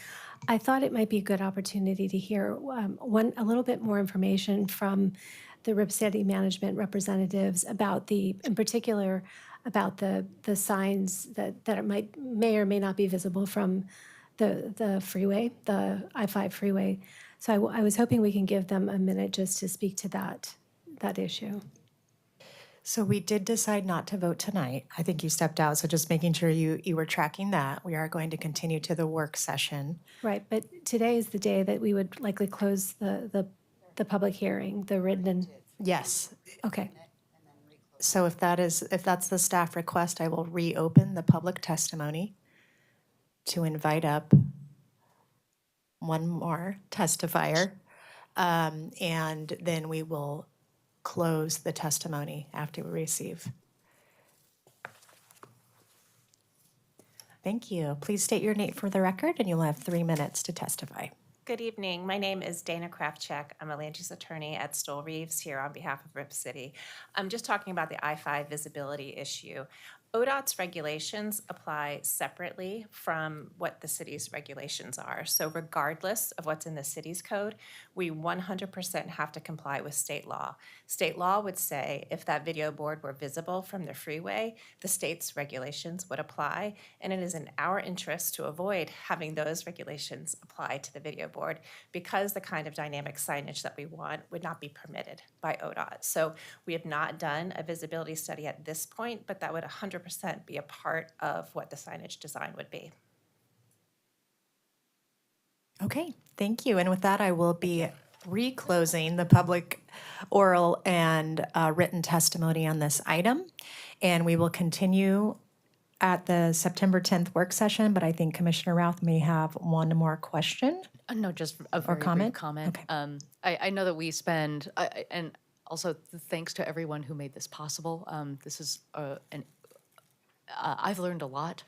I thought it might be a good opportunity to hear a little bit more information from the Rip City management representatives about in particular, about the signs that may or may not be visible from the freeway, the I-5 freeway. So I was hoping we can give them a minute just to speak to that issue. So we did decide not to vote tonight. I think you stepped out, so just making sure you were tracking that. We are going to continue to the work session. Right, but today is the day that we would likely close the public hearing, the written. Yes. Okay. So if that's the staff request, I will reopen the public testimony to invite up one more testifier. And then we will close the testimony after we receive. Thank you. Please state your name for the record, and you'll have 3 minutes to testify. Good evening. My name is Dana Kraftcheck. I'm a land use attorney at Stoll Reeves here on behalf of Rip City. I'm just talking about the I-5 visibility issue. ODOT's regulations apply separately from what the city's regulations are. So regardless of what's in the city's code, we 100% have to comply with state law. State law would say if that video board were visible from the freeway, the state's regulations would apply, and it is in our interest to avoid having those regulations apply to the video board because the kind of dynamic signage that we want would not be permitted by ODOT. So we have not done a visibility study at this point, but that would 100% be a part of what the signage design would be. Okay, thank you. And with that, I will be reclosing the public oral and written testimony on this item. And we will continue at the September 10th work session, but I think Commissioner Routh may have one more question. No, just a very comment? brief comment. Okay. I know that we spend, and also thanks to everyone who made this possible. This is I've learned a lot.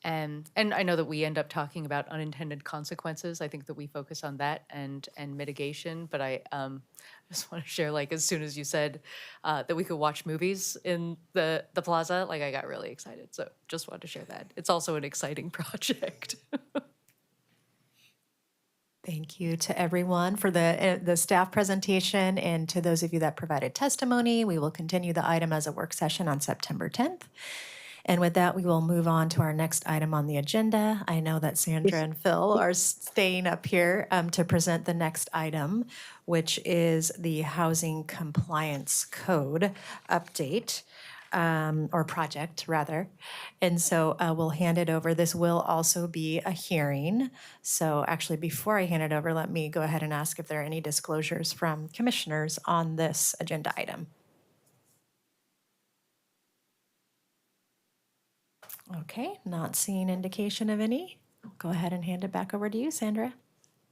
And I know that we end up talking about unintended consequences. I think that we focus on that and mitigation. But I just want to share, like, as soon as you said that we could watch movies in the plaza, like, I got really excited. So just wanted to share that. It's also an exciting project. Thank you to everyone for the staff presentation, and to those of you that provided testimony. We will continue the item as a work session on September 10th. And with that, we will move on to our next item on the agenda. I know that Sandra and Phil are staying up here to present the next item, which is the Housing Compliance Code update, or project, rather. And so we'll hand it over. This will also be a hearing. So actually, before I hand it over, let me go ahead and ask if there are any disclosures from commissioners on this agenda item. Okay, not seeing indication of any. I'll go ahead and hand it back over to you, Sandra.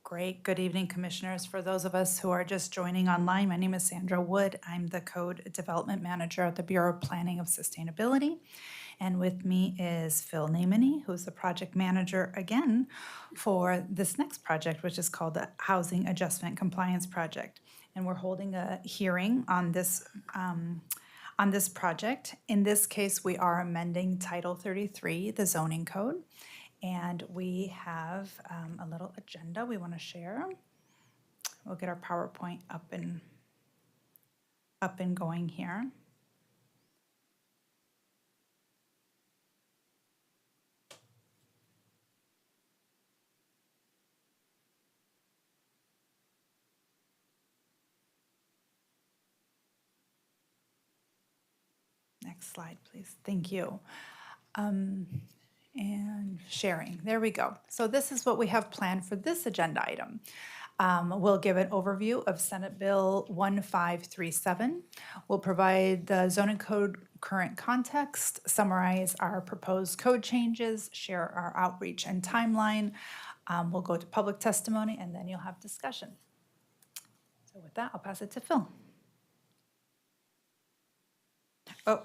Great. Good evening, Commissioners. For those of us who are just joining online, my name is Sandra Wood. I'm the Code Development Manager at the Bureau of Planning of Sustainability. And with me is Phil Naimany, who's the project manager again for this next project, which is called the Housing Adjustment Compliance Project. And we're holding a hearing on this project. In this case, we are amending Title 33, the zoning code. And we have a little agenda we want to share. We'll get our PowerPoint up and going here. Next slide, please. Thank you. And sharing. There we go. So this is what we have planned for this agenda item. We'll give an overview of Senate Bill 1537. We'll provide the zoning code current context, summarize our proposed code changes, share our outreach and timeline. We'll go to public testimony, and then you'll have discussion. So with that, I'll pass it to Phil. Oh.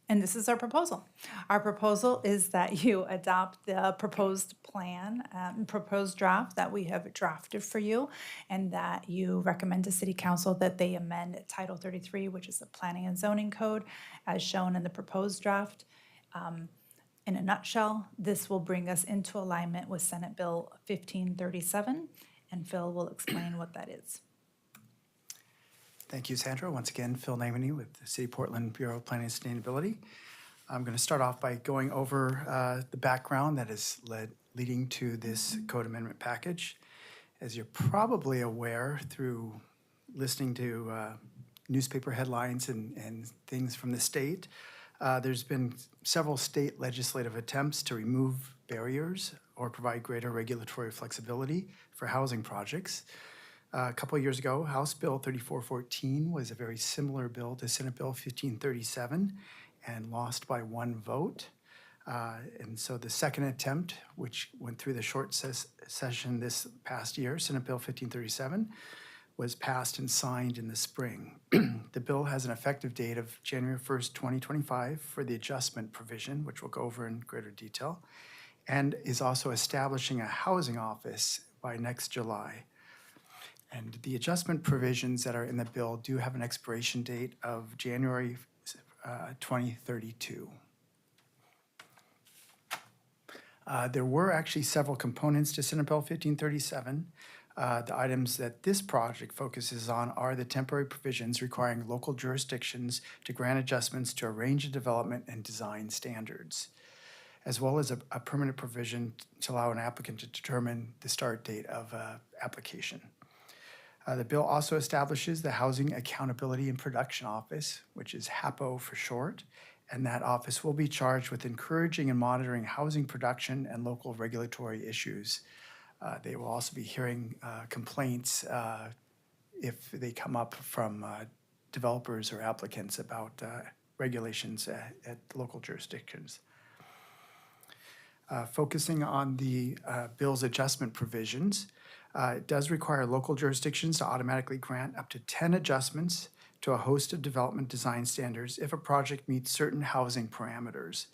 And this is our proposal. Our proposal is that you adopt the proposed plan, proposed draft that we have drafted for you, and that you recommend to City Council that they amend Title 33, which is the Planning and Zoning Code, as shown in the proposed draft. In a nutshell, this will bring us into alignment with Senate Bill 1537, and Phil will explain what that is. Thank you, Sandra. Once again, Phil Naimany with the City of Portland Bureau of Planning and Sustainability. I'm going to start off by going over the background that is leading to this code amendment package. As you're probably aware through listening to newspaper headlines and things from the state, there's been several state legislative attempts to remove barriers or provide greater regulatory flexibility for housing projects. A couple of years ago, House Bill 3414 was a very similar bill to Senate Bill 1537 and lost by one vote. And so the second attempt, which went through the short session this past year, Senate Bill 1537, was passed and signed in the spring. The bill has an effective date of January 1st, 2025 for the adjustment provision, which we'll go over in greater detail, and is also establishing a housing office by next July. And the adjustment provisions that are in the bill do have an expiration date of January 2032. There were actually several components to Senate Bill 1537. The items that this project focuses on are the temporary provisions requiring local jurisdictions to grant adjustments to a range of development and design standards, as well as a permanent provision to allow an applicant to determine the start date of an application. The bill also establishes the Housing Accountability and Production Office, which is HAPO for short, and that office will be charged with encouraging and monitoring housing production and local regulatory issues. They will also be hearing complaints if they come up from developers or applicants about regulations at local jurisdictions. Focusing on the bill's adjustment provisions, it does require local jurisdictions to automatically grant up to 10 adjustments to a host of development design standards if a project meets certain housing parameters.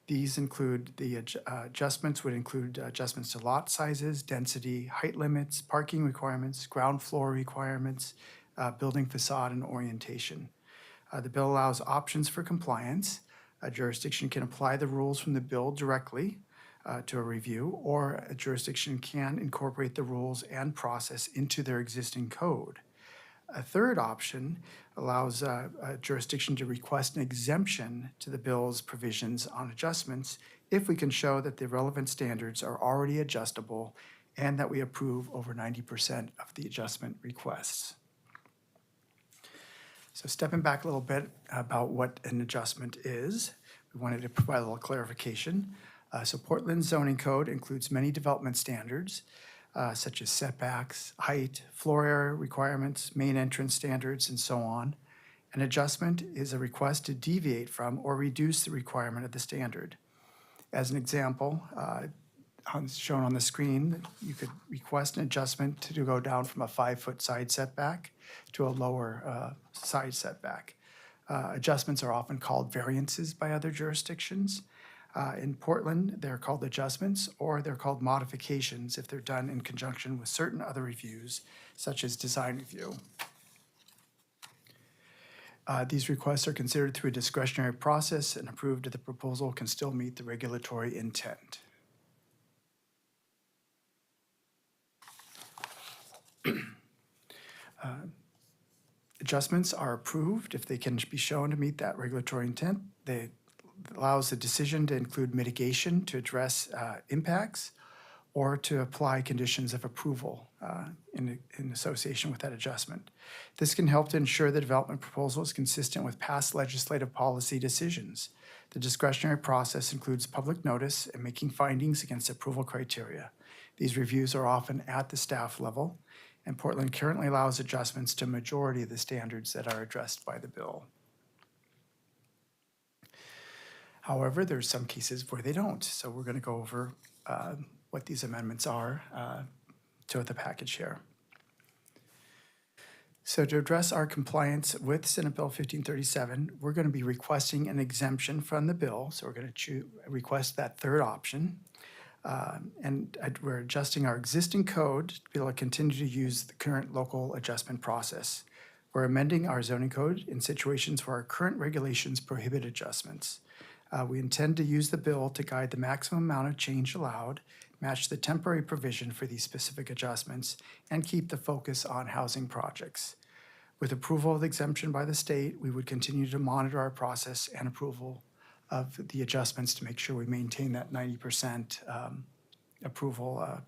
These include, adjustments would include adjustments to lot sizes, density, height limits, parking requirements, ground floor requirements, building facade and orientation. The bill allows options for compliance. A jurisdiction can apply the rules from the bill directly to a review, or a jurisdiction can incorporate the rules and process into their existing code. A third option allows a jurisdiction to request an exemption to the bill's provisions on adjustments if we can show that the relevant standards are already adjustable and that we approve over 90% of the adjustment requests. So stepping back a little bit about what an adjustment is, we wanted to provide a little clarification. So Portland's zoning code includes many development standards, such as setbacks, height, floor area requirements, main entrance standards, and so on. An adjustment is a request to deviate from or reduce the requirement of the standard. As an example, shown on the screen, you could request an adjustment to go down from a 5-foot side setback to a lower side setback. Adjustments are often called variances by other jurisdictions. In Portland, they're called adjustments, or they're called modifications if they're done in conjunction with certain other reviews, such as design review. These requests are considered through a discretionary process, and approved if the proposal can still meet the regulatory intent. Adjustments are approved if they can be shown to meet that regulatory intent. They allows the decision to include mitigation to address impacts or to apply conditions of approval in association with that adjustment. This can help to ensure the development proposal is consistent with past legislative policy decisions. The discretionary process includes public notice and making findings against approval criteria. These reviews are often at the staff level, and Portland currently allows adjustments to a majority of the standards that are addressed by the bill. However, there's some cases where they don't, so we're going to go over what these amendments are to the package here. So to address our compliance with Senate Bill 1537, we're going to be requesting an exemption from the bill, so we're going to request that third option. We're adjusting our existing code to be able to continue to use the current local adjustment process. We're amending our zoning code in situations where our current regulations prohibit adjustments. We intend to use the bill to guide the maximum amount of change allowed, match the temporary provision for these specific adjustments, and keep the focus on housing projects. With approval of the exemption by the state, we would continue to monitor our process and approval of the adjustments to make sure we maintain that 90% approval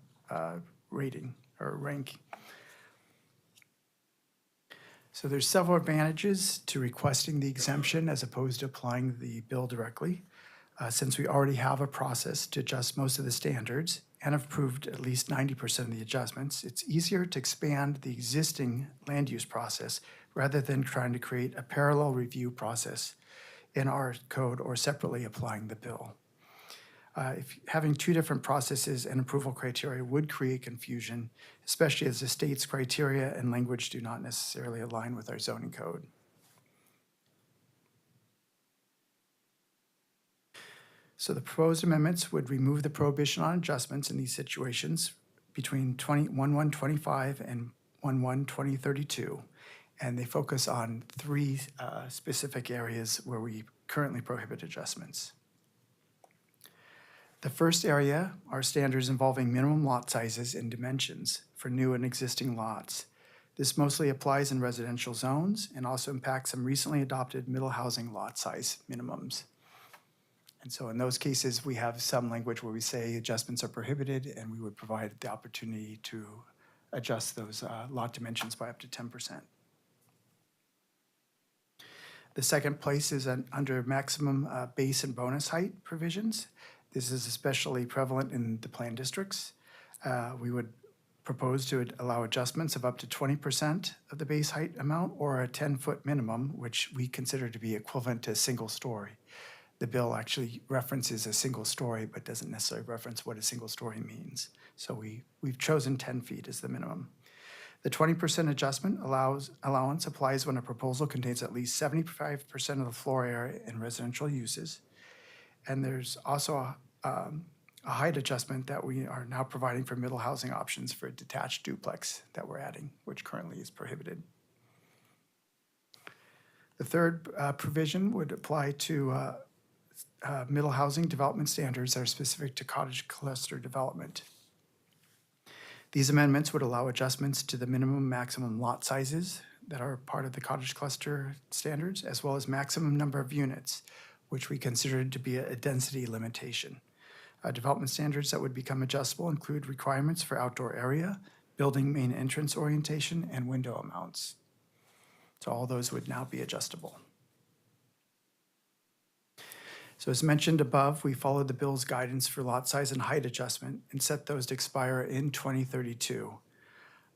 rating or rank. So there's several advantages to requesting the exemption as opposed to applying the bill directly. Since we already have a process to adjust most of the standards and have approved at least 90% of the adjustments, it's easier to expand the existing land use process rather than trying to create a parallel review process in our code or separately applying the bill. If having two different processes and approval criteria would create confusion, especially as the state's criteria and language do not necessarily align with our zoning code. So the proposed amendments would remove the prohibition on adjustments in these situations between 1/1/25 and 1/1/2032, and they focus on three specific areas where we currently prohibit adjustments. The first area are standards involving minimum lot sizes and dimensions for new and existing lots. This mostly applies in residential zones and also impacts some recently adopted middle housing lot size minimums. And so in those cases, we have some language where we say adjustments are prohibited, and we would provide the opportunity to adjust those lot dimensions by up to 10%. The second place is under maximum base and bonus height provisions. This is especially prevalent in the planned districts. We would propose to allow adjustments of up to 20% of the base height amount or a 10-foot minimum, which we consider to be equivalent to a single story. The bill actually references a single story, but doesn't necessarily reference what a single story means. So we've chosen 10 feet as the minimum. The 20% adjustment allowance applies when a proposal contains at least 75% of the floor area in residential uses. And there's also a height adjustment that we are now providing for middle housing options for a detached duplex that we're adding, which currently is prohibited. The third provision would apply to middle housing development standards that are specific to cottage cluster development. These amendments would allow adjustments to the minimum maximum lot sizes that are part of the cottage cluster standards, as well as maximum number of units, which we consider to be a density limitation. Development standards that would become adjustable include requirements for outdoor area, building main entrance orientation, and window amounts. So all those would now be adjustable. So as mentioned above, we followed the bill's guidance for lot size and height adjustment and set those to expire in 2032.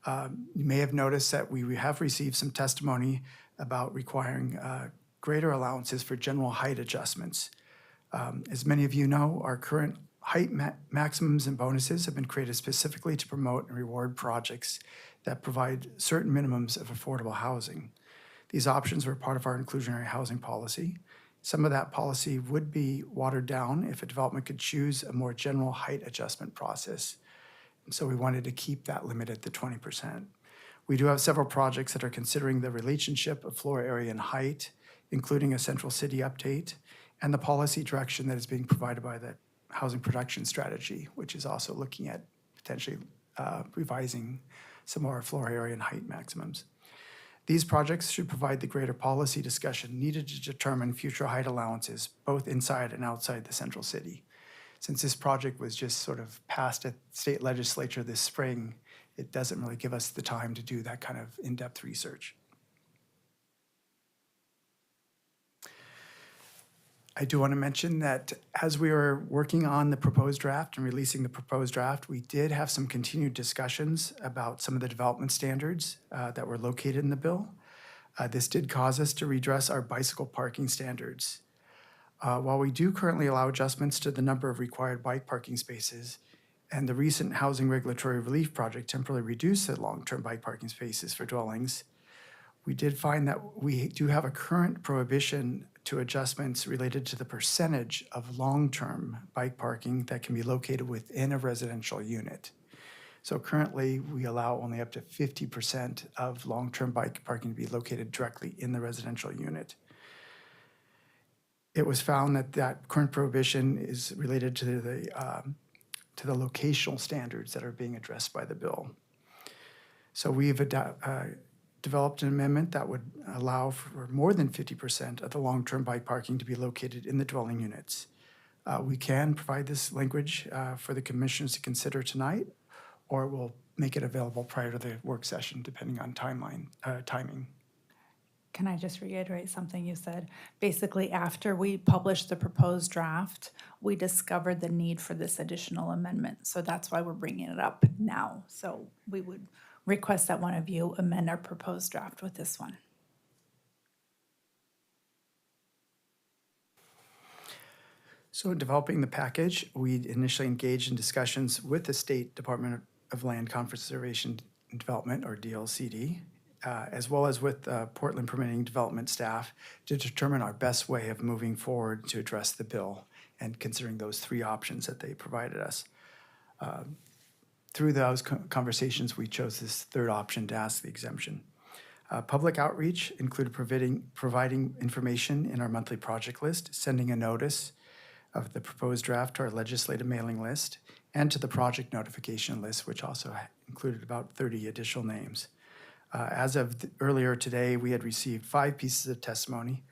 You may have noticed that we have received some testimony about requiring greater allowances for general height adjustments. As many of you know, our current height maximums and bonuses have been created specifically to promote and reward projects that provide certain minimums of affordable housing. These options were part of our inclusionary housing policy. Some of that policy would be watered down if a development could choose a more general height adjustment process. And so we wanted to keep that limit at the 20%. We do have several projects that are considering the relationship of floor area and height, including a central city update, and the policy direction that is being provided by the housing production strategy, which is also looking at potentially revising some more floor area and height maximums. These projects should provide the greater policy discussion needed to determine future height allowances, both inside and outside the central city. Since this project was just sort of passed at state legislature this spring, it doesn't really give us the time to do that kind of in-depth research. I do want to mention that as we were working on the proposed draft and releasing the proposed draft, we did have some continued discussions about some of the development standards that were located in the bill. This did cause us to redress our bicycle parking standards. While we do currently allow adjustments to the number of required bike parking spaces, and the recent Housing Regulatory Relief Project temporarily reduced the long-term bike parking spaces for dwellings, we did find that we do have a current prohibition to adjustments related to the percentage of long-term bike parking that can be located within a residential unit. So currently, we allow only up to 50% of long-term bike parking to be located directly in the residential unit. It was found that that current prohibition is related to the locational standards that are being addressed by the bill. So we've developed an amendment that would allow for more than 50% of the long-term bike parking to be located in the dwelling units. We can provide this language for the commissioners to consider tonight, or we'll make it available prior to the work session, depending on timing. Can I just reiterate something you said? Basically, after we published the proposed draft, we discovered the need for this additional amendment. So that's why we're bringing it up now. So we would request that one of you amend our proposed draft with this one. So in developing the package, we initially engaged in discussions with the State Department of Land Conservation and Development, or DLCD, as well as with Portland Permitting Development staff to determine our best way of moving forward to address the bill and considering those three options that they provided us. Through those conversations, we chose this third option to ask the exemption. Public outreach included providing information in our monthly project list, sending a notice of the proposed draft to our legislative mailing list, and to the project notification list, which also included about 30 additional names. As of earlier today, we had received 5 pieces of testimony,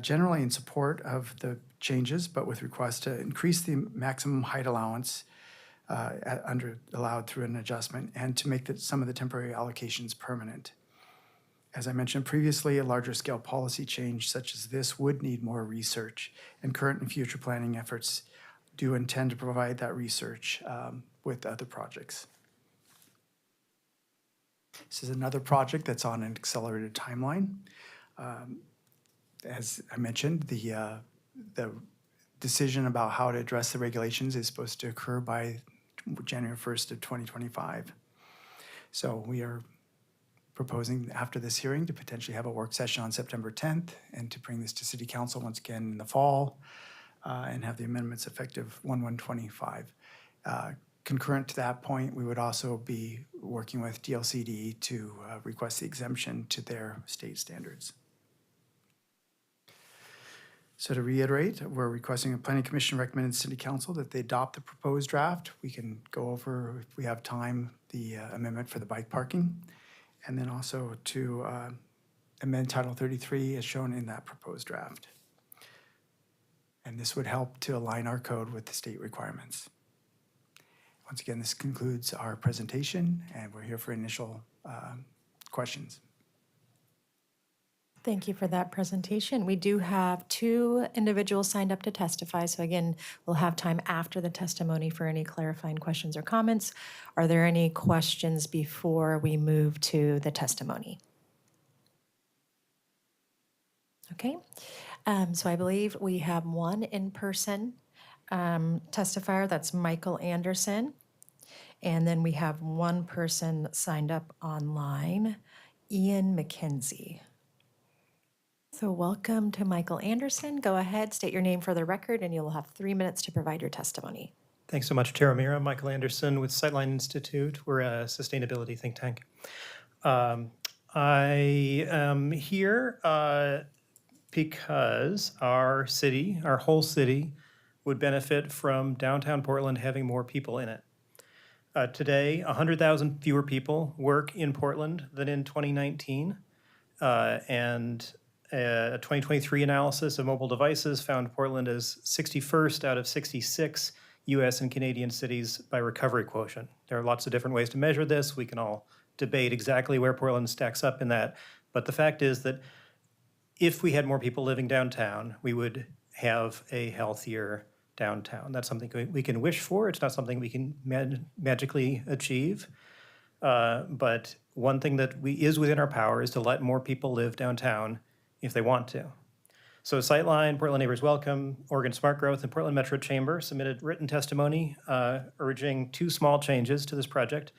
generally in support of the changes, but with requests to increase the maximum height allowance allowed through an adjustment, and to make some of the temporary allocations permanent. As I mentioned previously, a larger scale policy change such as this would need more research, and current and future planning efforts do intend to provide that research with other projects. This is another project that's on an accelerated timeline. As I mentioned, the decision about how to address the regulations is supposed to occur by January 1st of 2025. So we are proposing after this hearing to potentially have a work session on September 10th and to bring this to City Council once again in the fall and have the amendments effective 1/1/25. Concurrent to that point, we would also be working with DLCD to request the exemption to their state standards. So to reiterate, we're requesting a planning commission recommended city council that they adopt the proposed draft. We can go over, if we have time, the amendment for the bike parking. And then also to amend Title 33 as shown in that proposed draft. And this would help to align our code with the state requirements. Once again, this concludes our presentation, and we're here for initial questions. Thank you for that presentation. We do have 2 individuals signed up to testify. So again, we'll have time after the testimony for any clarifying questions or comments. Are there any questions before we move to the testimony? Okay. So I believe we have one in-person testifier. That's Michael Anderson. And then we have one person signed up online, Ian McKenzie. So welcome to Michael Anderson. Go ahead, state your name for the record, and you'll have 3 minutes to provide your testimony. Thanks so much, Chair O'Meara. Michael Anderson with Sightline Institute. We're a sustainability think tank. I am here because our city, our whole city, would benefit from downtown Portland having more people in it. Today, 100,000 fewer people work in Portland than in 2019, and a 2023 analysis of mobile devices found Portland as 61st out of 66 US and Canadian cities by recovery quotient. There are lots of different ways to measure this. We can all debate exactly where Portland stacks up in that. But the fact is that if we had more people living downtown, we would have a healthier downtown. That's something we can wish for. It's not something we can magically achieve. But one thing that is within our power is to let more people live downtown if they want to. So Sightline, Portland Neighbors Welcome, Oregon Smart Growth, and Portland Metro Chamber submitted written testimony urging 2 small changes to this project.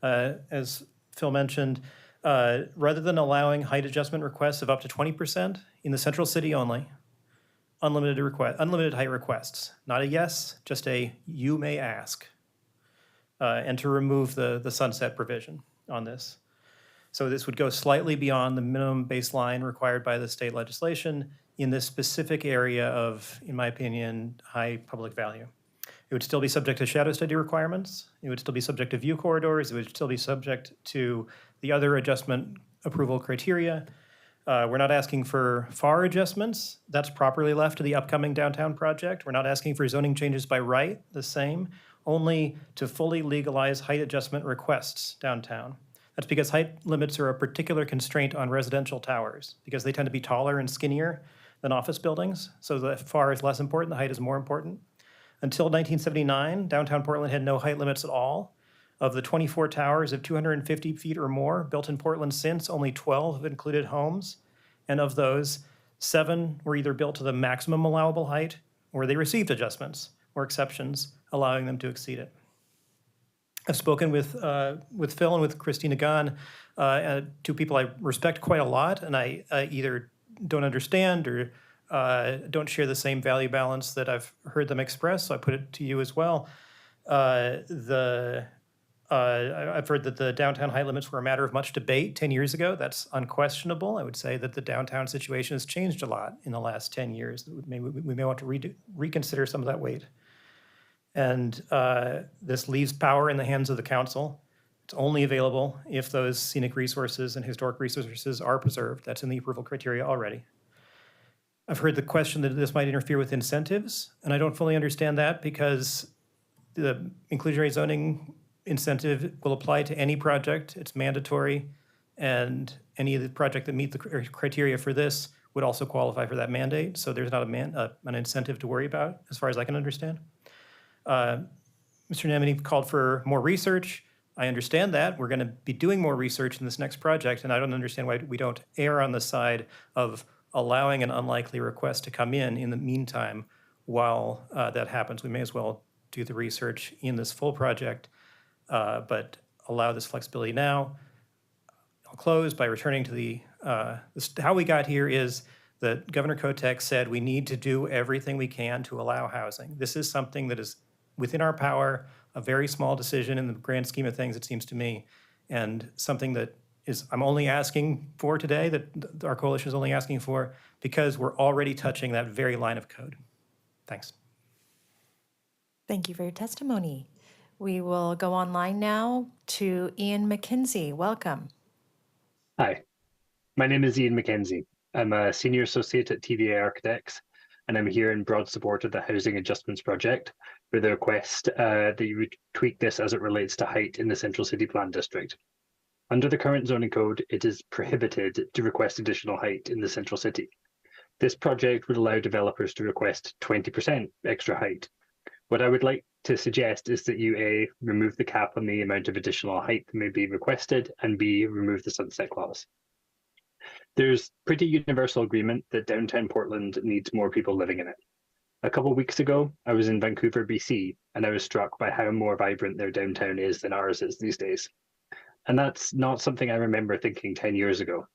As Phil mentioned, rather than allowing height adjustment requests of up to 20% in the central city only, unlimited height requests, not a yes, just a you may ask, and to remove the sunset provision on this. So this would go slightly beyond the minimum baseline required by the state legislation in this specific area of, in my opinion, high public value. It would still be subject to shadow study requirements. It would still be subject to view corridors. It would still be subject to the other adjustment approval criteria. We're not asking for FAR adjustments. That's properly left to the upcoming downtown project. We're not asking for zoning changes by right, the same, only to fully legalize height adjustment requests downtown. That's because height limits are a particular constraint on residential towers because they tend to be taller and skinnier than office buildings. So the FAR is less important, the height is more important. Until 1979, downtown Portland had no height limits at all. Of the 24 towers of 250 feet or more built in Portland since, only 12 have included homes. And of those, 7 were either built to the maximum allowable height or they received adjustments or exceptions, allowing them to exceed it. I've spoken with Phil and with Christina Gahn, 2 people I respect quite a lot, and I either don't understand or don't share the same value balance that I've heard them express, so I put it to you as well. I've heard that the downtown height limits were a matter of much debate 10 years ago. That's unquestionable. I would say that the downtown situation has changed a lot in the last 10 years. We may want to reconsider some of that weight. And this leaves power in the hands of the council. It's only available if those scenic resources and historic resources are preserved. That's in the approval criteria already. I've heard the question that this might interfere with incentives, and I don't fully understand that because the inclusionary zoning incentive will apply to any project. It's mandatory, and any of the project that meet the criteria for this would also qualify for that mandate. So there's not an incentive to worry about, as far as I can understand. Mr. Nemedy called for more research. I understand that. We're going to be doing more research in this next project, and I don't understand why we don't err on the side of allowing an unlikely request to come in the meantime while that happens. We may as well do the research in this full project, but allow this flexibility now. I'll close by returning to how we got here is that Governor Kotek said we need to do everything we can to allow housing. This is something that is within our power, a very small decision in the grand scheme of things, it seems to me, and something that I'm only asking for today, that our coalition is only asking for, because we're already touching that very line of code. Thanks. Thank you for your testimony. We will go online now to Ian McKenzie. Welcome. Hi, my name is Ian McKenzie. I'm a senior associate at TVA Architects, and I'm here in broad support of the Housing Adjustments Project with a request that you would tweak this as it relates to height in the Central City Plan District. Under the current zoning code, it is prohibited to request additional height in the Central City. This project would allow developers to request 20% extra height. What I would like to suggest is that you A, remove the cap on the amount of additional height that may be requested, and B, remove the sunset clause. There's pretty universal agreement that downtown Portland needs more people living in it. A couple of weeks ago, I was in Vancouver, BC, and I was struck by how more vibrant their downtown is than ours is these days. And that's not something I remember thinking 10 years ago.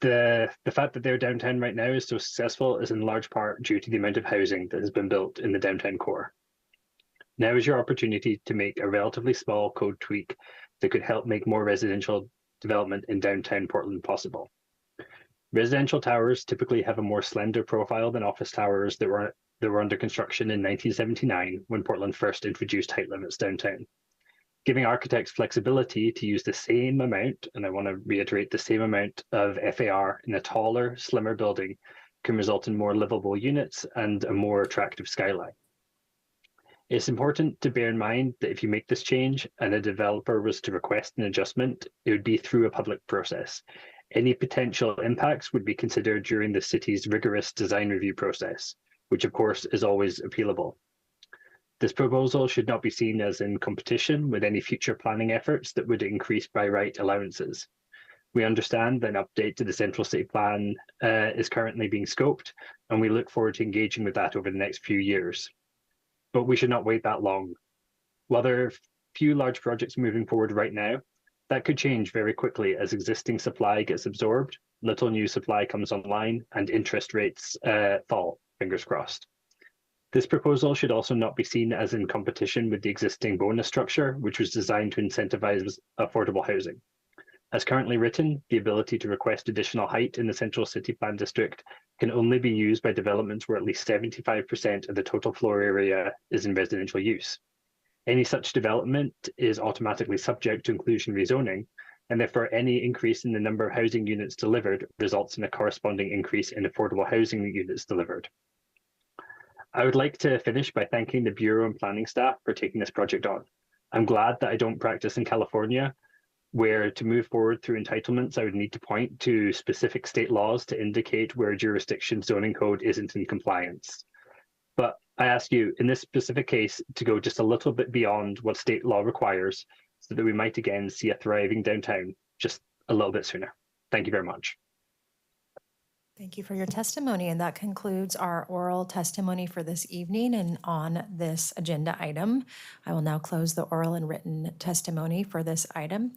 The fact that their downtown right now is so successful is in large part due to the amount of housing that has been built in the downtown core. Now is your opportunity to make a relatively small code tweak that could help make more residential development in downtown Portland possible. Residential towers typically have a more slender profile than office towers that were under construction in 1979 when Portland first introduced height limits downtown. Giving architects flexibility to use the same amount, and I want to reiterate the same amount of FAR in a taller, slimmer building can result in more livable units and a more attractive skyline. It's important to bear in mind that if you make this change and a developer was to request an adjustment, it would be through a public process. Any potential impacts would be considered during the city's rigorous design review process, which of course is always appealable. This proposal should not be seen as in competition with any future planning efforts that would increase by right allowances. We understand that an update to the Central City Plan is currently being scoped, and we look forward to engaging with that over the next few years. But we should not wait that long. While there are few large projects moving forward right now, that could change very quickly as existing supply gets absorbed, little new supply comes online, and interest rates fall, fingers crossed. This proposal should also not be seen as in competition with the existing bonus structure, which was designed to incentivize affordable housing. As currently written, the ability to request additional height in the Central City Plan District can only be used by developments where at least 75% of the total floor area is in residential use. Any such development is automatically subject to inclusionary zoning, and therefore any increase in the number of housing units delivered results in a corresponding increase in affordable housing units delivered. I would like to finish by thanking the Bureau and planning staff for taking this project on. I'm glad that I don't practice in California, where to move forward through entitlements, I would need to point to specific state laws to indicate where a jurisdiction's zoning code isn't in compliance. But I ask you, in this specific case, to go just a little bit beyond what state law requires so that we might again see a thriving downtown just a little bit sooner. Thank you very much. Thank you for your testimony, and that concludes our oral testimony for this evening and on this agenda item. I will now close the oral and written testimony for this item,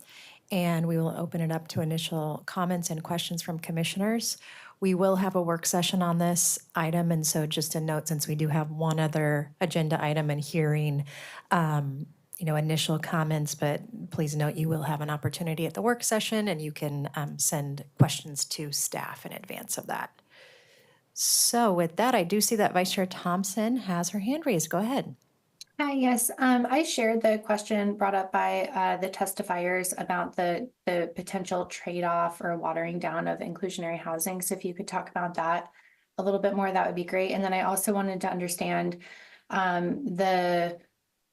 and we will open it up to initial comments and questions from commissioners. We will have a work session on this item, and so just a note, since we do have one other agenda item and hearing, initial comments, but please note you will have an opportunity at the work session and you can send questions to staff in advance of that. So with that, I do see that Vice Chair Thompson has her hand raised. Go ahead. Hi, yes. I shared the question brought up by the testifiers about the potential trade-off or watering down of inclusionary housing. So if you could talk about that a little bit more, that would be great. And then I also wanted to understand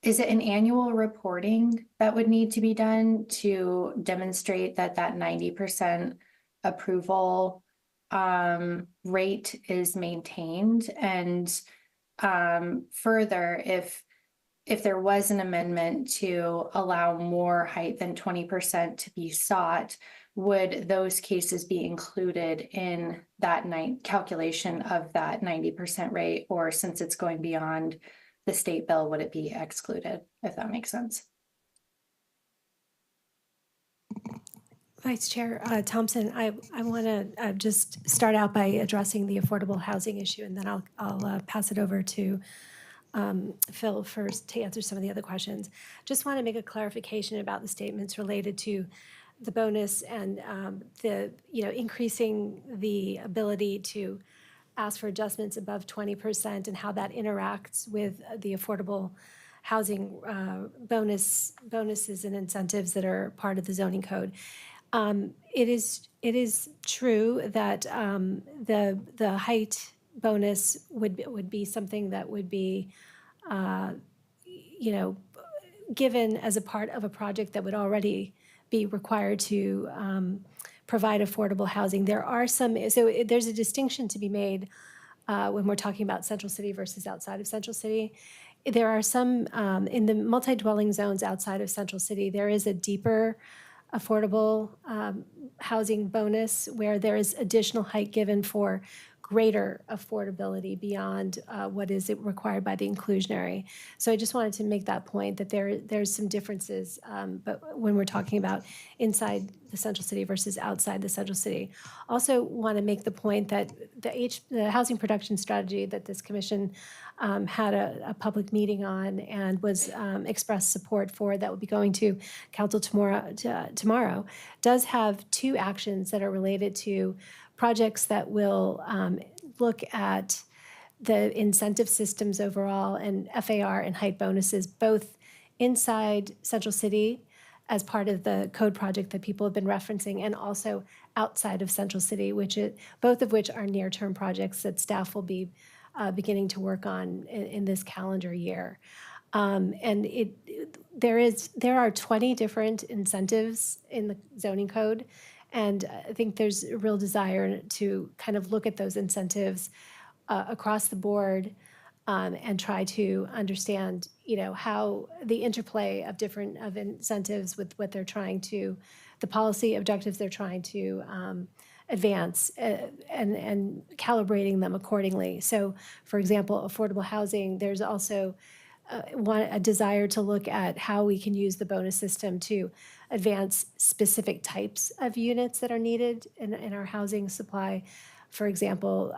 is it an annual reporting that would need to be done to demonstrate that 90% approval rate is maintained? And further, if there was an amendment to allow more height than 20% to be sought, would those cases be included in that calculation of that 90% rate? Or since it's going beyond the state bill, would it be excluded, if that makes sense? Vice Chair Thompson, I want to just start out by addressing the affordable housing issue, and then I'll pass it over to Phil first to answer some of the other questions. Just want to make a clarification about the statements related to the bonus and the, increasing the ability to ask for adjustments above 20% and how that interacts with the affordable housing bonuses and incentives that are part of the zoning code. It is true that the height bonus would be something that would be, given as a part of a project that would already be required to provide affordable housing. There's a distinction to be made when we're talking about Central City versus outside of Central City. There are some, in the multi-dwelling zones outside of Central City, there is a deeper affordable housing bonus where there is additional height given for greater affordability beyond what is required by the inclusionary. So I just wanted to make that point that there's some differences, but when we're talking about inside the Central City versus outside the Central City. Also want to make the point that the housing production strategy that this commission had a public meeting on and was expressed support for, that will be going to council tomorrow, does have two actions that are related to projects that will look at the incentive systems overall and FAR and height bonuses, both inside Central City as part of the code project that people have been referencing, and also outside of Central City, both of which are near-term projects that staff will be beginning to work on in this calendar year. And there are 20 different incentives in the zoning code. And I think there's a real desire to kind of look at those incentives across the board and try to understand, how the interplay of different incentives with what they're trying to, the policy objectives they're trying to advance and calibrating them accordingly. So, for example, affordable housing, there's also a desire to look at how we can use the bonus system to advance specific types of units that are needed in our housing supply. For example,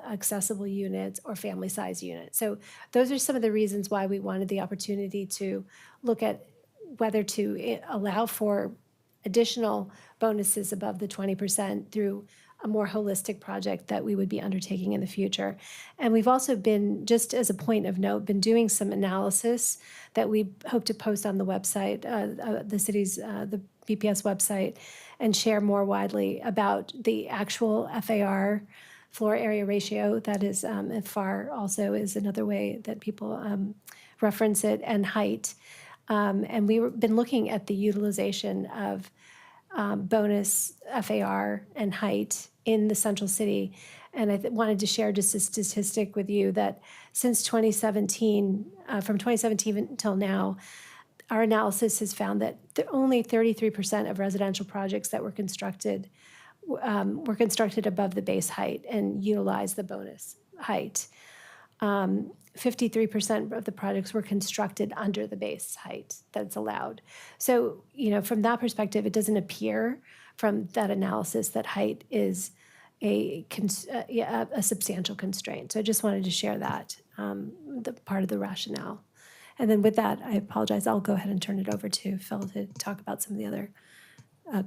accessible units or family size units. So those are some of the reasons why we wanted the opportunity to look at whether to allow for additional bonuses above the 20% through a more holistic project that we would be undertaking in the future. And we've also been, just as a point of note, been doing some analysis that we hope to post on the website, the city's, the BPS website, and share more widely about the actual FAR, floor area ratio. That is, FAR also is another way that people reference it, and height. And we've been looking at the utilization of bonus FAR and height in the Central City. And I wanted to share just a statistic with you that since 2017, from 2017 until now, our analysis has found that only 33% of residential projects that were constructed above the base height and utilized the bonus height. 53% of the projects were constructed under the base height that's allowed. So, from that perspective, it doesn't appear from that analysis that height is a substantial constraint. So I just wanted to share that, the part of the rationale. And then with that, I apologize, I'll go ahead and turn it over to Phil to talk about some of the other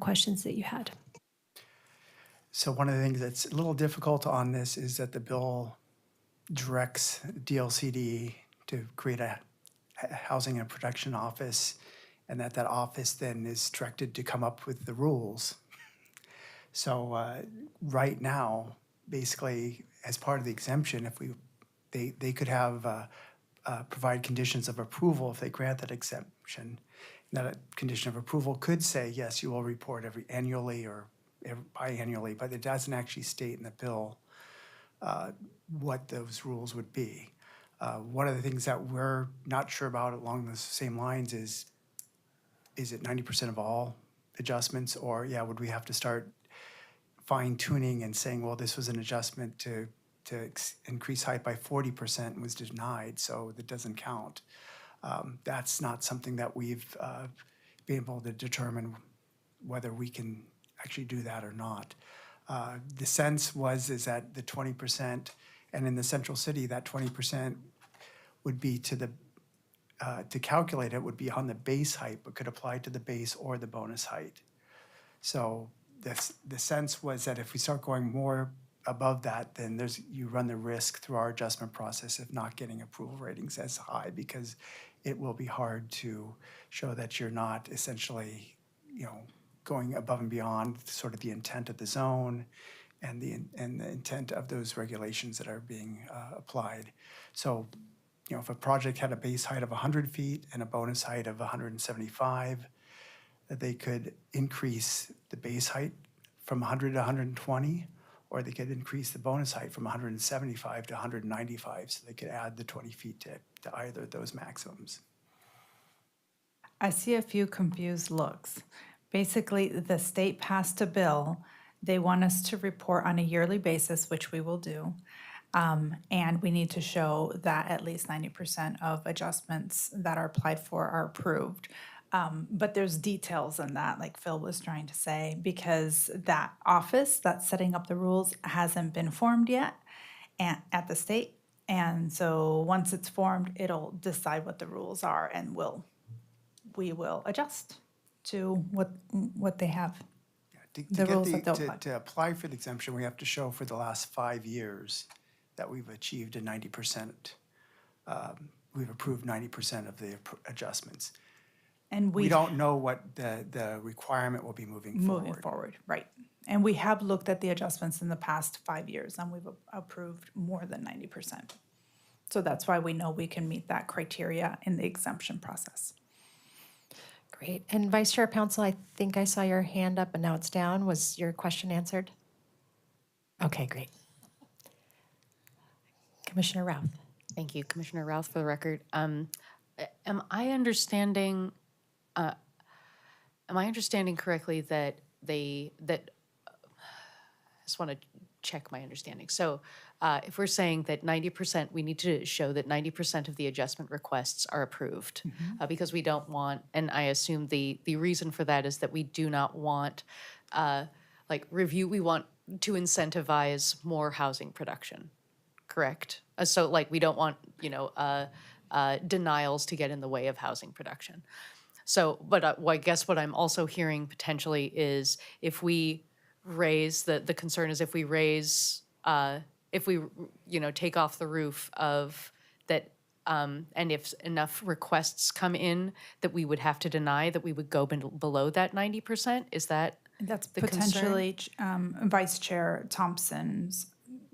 questions that you had. So one of the things that's a little difficult on this is that the bill directs DLCD to create a housing and production office, and that office then is directed to come up with the rules. So right now, basically, as part of the exemption, if they could have provide conditions of approval if they grant that exemption. And that condition of approval could say, yes, you will report annually or biannually, but it doesn't actually state in the bill what those rules would be. One of the things that we're not sure about along the same lines is it 90% of all adjustments, or would we have to start fine tuning and saying, well, this was an adjustment to increase height by 40% and was denied, so that doesn't count. That's not something that we've been able to determine whether we can actually do that or not. The sense is that the 20%, and in the central city, that 20% would be to calculate it would be on the base height, but could apply to the base or the bonus height. So the sense was that if we start going more above that, then you run the risk through our adjustment process of not getting approval ratings as high, because it will be hard to show that you're not essentially, going above and beyond sort of the intent of the zone and the intent of those regulations that are being applied. So, if a project had a base height of 100 feet and a bonus height of 175, they could increase the base height from 100 to 120, or they could increase the bonus height from 175 to 195, so they could add the 20 feet to either of those maximums. I see a few confused looks. Basically, the state passed a bill. They want us to report on a yearly basis, which we will do. And we need to show that at least 90% of adjustments that are applied for are approved. But there's details in that, like Phil was trying to say, because that office that's setting up the rules hasn't been formed yet at the state. And so once it's formed, it'll decide what the rules are, and we will adjust to what they have. To apply for the exemption, we have to show for the last 5 years that we've achieved a 90%, we've approved 90% of the adjustments. And we don't know what the requirement will be moving forward. Right. And we have looked at the adjustments in the past 5 years, and we've approved more than 90%. So that's why we know we can meet that criteria in the exemption process. Great. And Vice Chair Pouncil, I think I saw your hand up and now it's down. Was your question answered? Okay, great. Commissioner Routh. Thank you, Commissioner Routh, for the record. Am I understanding correctly that I just want to check my understanding. So if we're saying that 90%, we need to show that 90% of the adjustment requests are approved, because we don't want, and I assume the reason for that is that we do not want we want to incentivize more housing production, correct? So we don't want, denials to get in the way of housing production. So, but I guess what I'm also hearing potentially is if we raise, the concern is if we raise, take off the roof of that, and if enough requests come in that we would have to deny, that we would go below that 90%? Is that That's the potentially Vice Chair Thompson's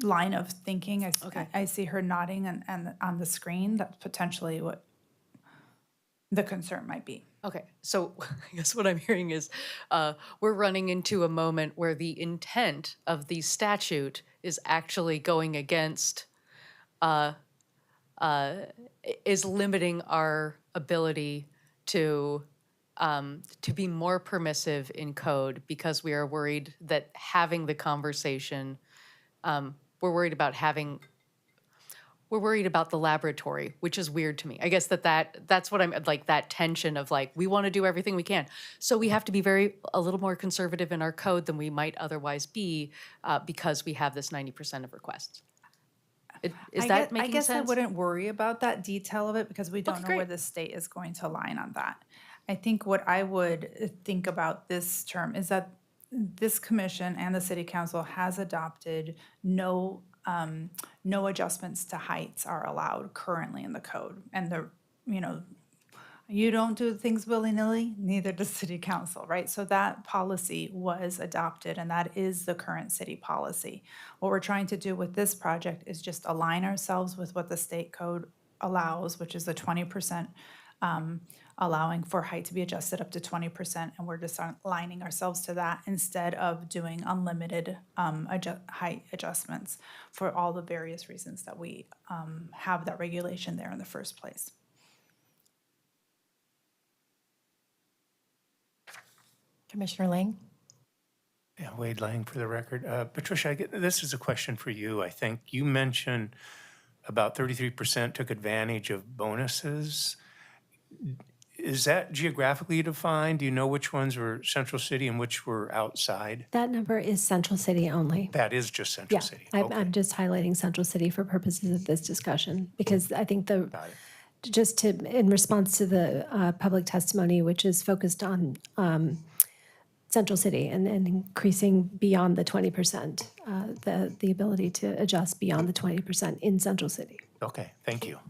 line of thinking. I see her nodding and on the screen. That's potentially what the concern might be. Okay, so I guess what I'm hearing is we're running into a moment where the intent of the statute is actually going against, is limiting our ability to be more permissive in code, because we are worried that having the conversation, we're worried about the laboratory, which is weird to me. I guess that's what I'm like, that tension of we want to do everything we can. So we have to be a little more conservative in our code than we might otherwise be, because we have this 90% of requests. Is that making sense? I guess I wouldn't worry about that detail of it, because we don't know where the state is going to align on that. I think what I would think about this term is that this commission and the city council has adopted no adjustments to heights are allowed currently in the code. And you don't do things willy-nilly, neither does city council, right? So that policy was adopted, and that is the current city policy. What we're trying to do with this project is just align ourselves with what the state code allows, which is the 20%, allowing for height to be adjusted up to 20%, and we're just aligning ourselves to that instead of doing unlimited height adjustments for all the various reasons that we have that regulation there in the first place. Commissioner Lang? Yeah, Wade Lang for the record. Patricia, this is a question for you. I think you mentioned about 33% took advantage of bonuses. Is that geographically defined? Do you know which ones were central city and which were outside? That number is Central City only. That is just central Yeah, city. I'm just highlighting Central City for purposes of this discussion, because I think just to, in response to the public testimony, which is focused on Central City and increasing beyond the 20%, the ability to adjust beyond the 20% in Central City. Okay, thank you.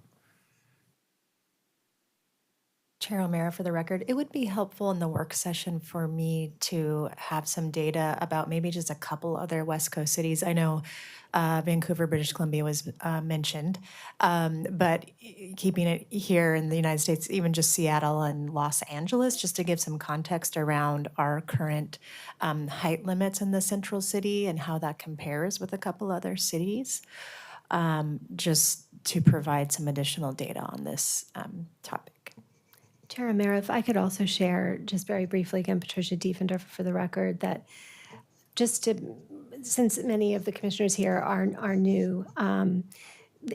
Chair O'Meara, for the record, it would be helpful in the work session for me to have some data about maybe just a couple other West Coast cities. I know Vancouver, British Columbia was mentioned, but keeping it here in the United States, even just Seattle and Los Angeles, just to give some context around our current height limits in the central city and how that compares with a couple other cities, just to provide some additional data on this topic. Chair O'Meara, if I could also share, just very briefly, again, Patricia Diefendorfer for the record, that just to, since many of the commissioners here are new,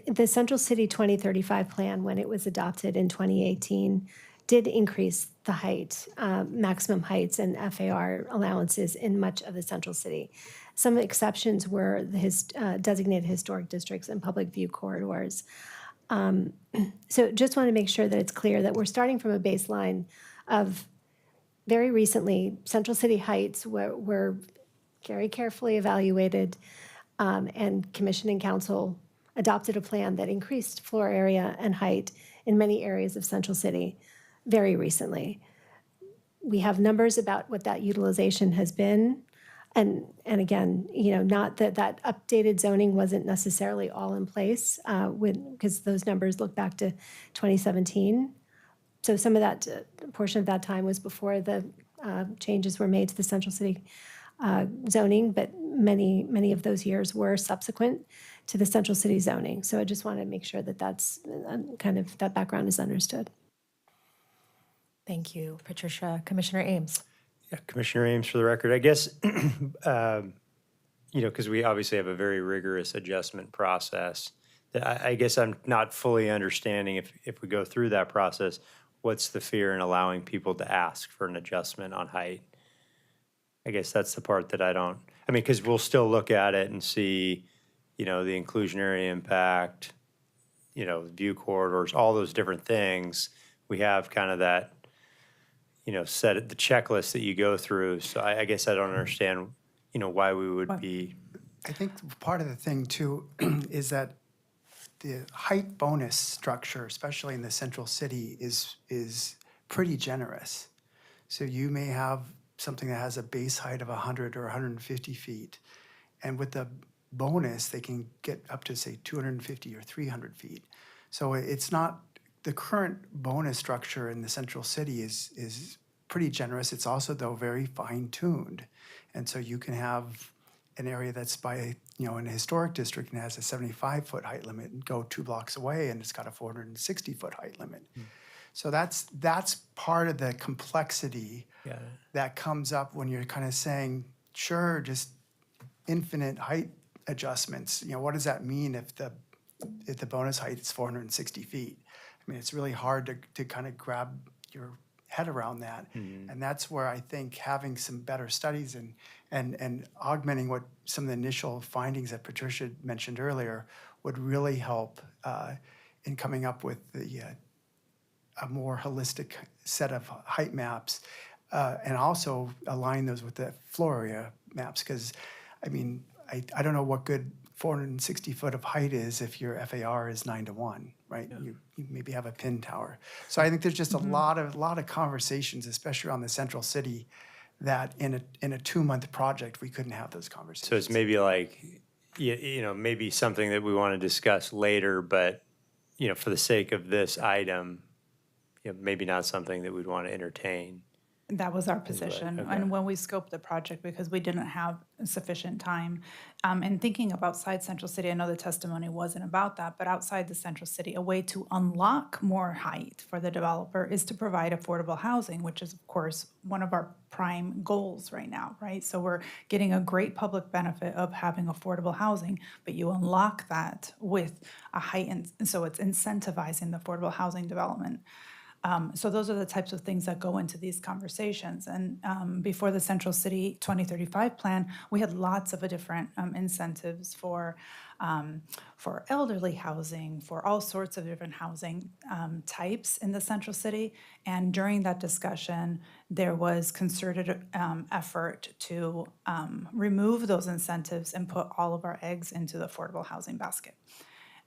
the Central City 2035 plan, when it was adopted in 2018, did increase the height, maximum heights and FAR allowances in much of the Central City. Some exceptions were the designated historic districts and public view corridors. So just want to make sure that it's clear that we're starting from a baseline of very recently, Central City heights were very carefully evaluated, and Commission and Council adopted a plan that increased floor area and height in many areas of Central City very recently. We have numbers about what that utilization has been. And again, not that updated zoning wasn't necessarily all in place because those numbers look back to 2017. So some of that portion of that time was before the changes were made to the Central City zoning, but many of those years were subsequent to the Central City zoning. So I just want to make sure that that's kind of that background is understood. Thank you, Patricia. Commissioner Ames. Yeah, Commissioner Ames, for the record, I guess, because we obviously have a very rigorous adjustment process. I guess I'm not fully understanding if we go through that process, what's the fear in allowing people to ask for an adjustment on height? I guess that's the part that I don't, because we'll still look at it and see, the inclusionary impact, view corridors, all those different things. We have kind of that, set the checklist that you go through. So I guess I don't understand, why we would be. I think part of the thing too is that the height bonus structure, especially in the central city, is pretty generous. So you may have something that has a base height of 100 or 150 feet, and with the bonus, they can get up to, say, 250 or 300 feet. So it's not, the current bonus structure in the central city is pretty generous. It's also, though, very fine-tuned. And so you can have an area that's by, in a historic district and has a 75-foot height limit and go 2 blocks away and it's got a 460-foot height limit. So that's part of the complexity that comes up when you're kind of saying, sure, just infinite height adjustments. What does that mean if the bonus height is 460 feet? It's really hard to kind of grab your head around that. And that's where I think having some better studies and augmenting what some of the initial findings that Patricia mentioned earlier would really help in coming up with a more holistic set of height maps and also align those with the floor area maps. Because, I don't know what good 460 foot of height is if your FAR is 9:1, right? Yeah. You maybe have a pin tower. So I think there's just a lot of conversations, especially on the central city, that in a 2-month project we couldn't have those conversations. So it's maybe like, maybe something that we want to discuss later, but for the sake of this item, maybe not something that we'd want to entertain. That was our position. Okay. And when we scoped the project, because we didn't have sufficient time, and thinking of outside Central City, I know the testimony wasn't about that, but outside the Central City, a way to unlock more height for the developer is to provide affordable housing, which is, of course, one of our prime goals right now, right? So we're getting a great public benefit of having affordable housing, but you unlock that with a height, and so it's incentivizing the affordable housing development. So those are the types of things that go into these conversations. And before the Central City 2035 plan, we had lots of different incentives for elderly housing, for all sorts of different housing types in the Central City. And during that discussion, there was concerted effort to remove those incentives and put all of our eggs into the affordable housing basket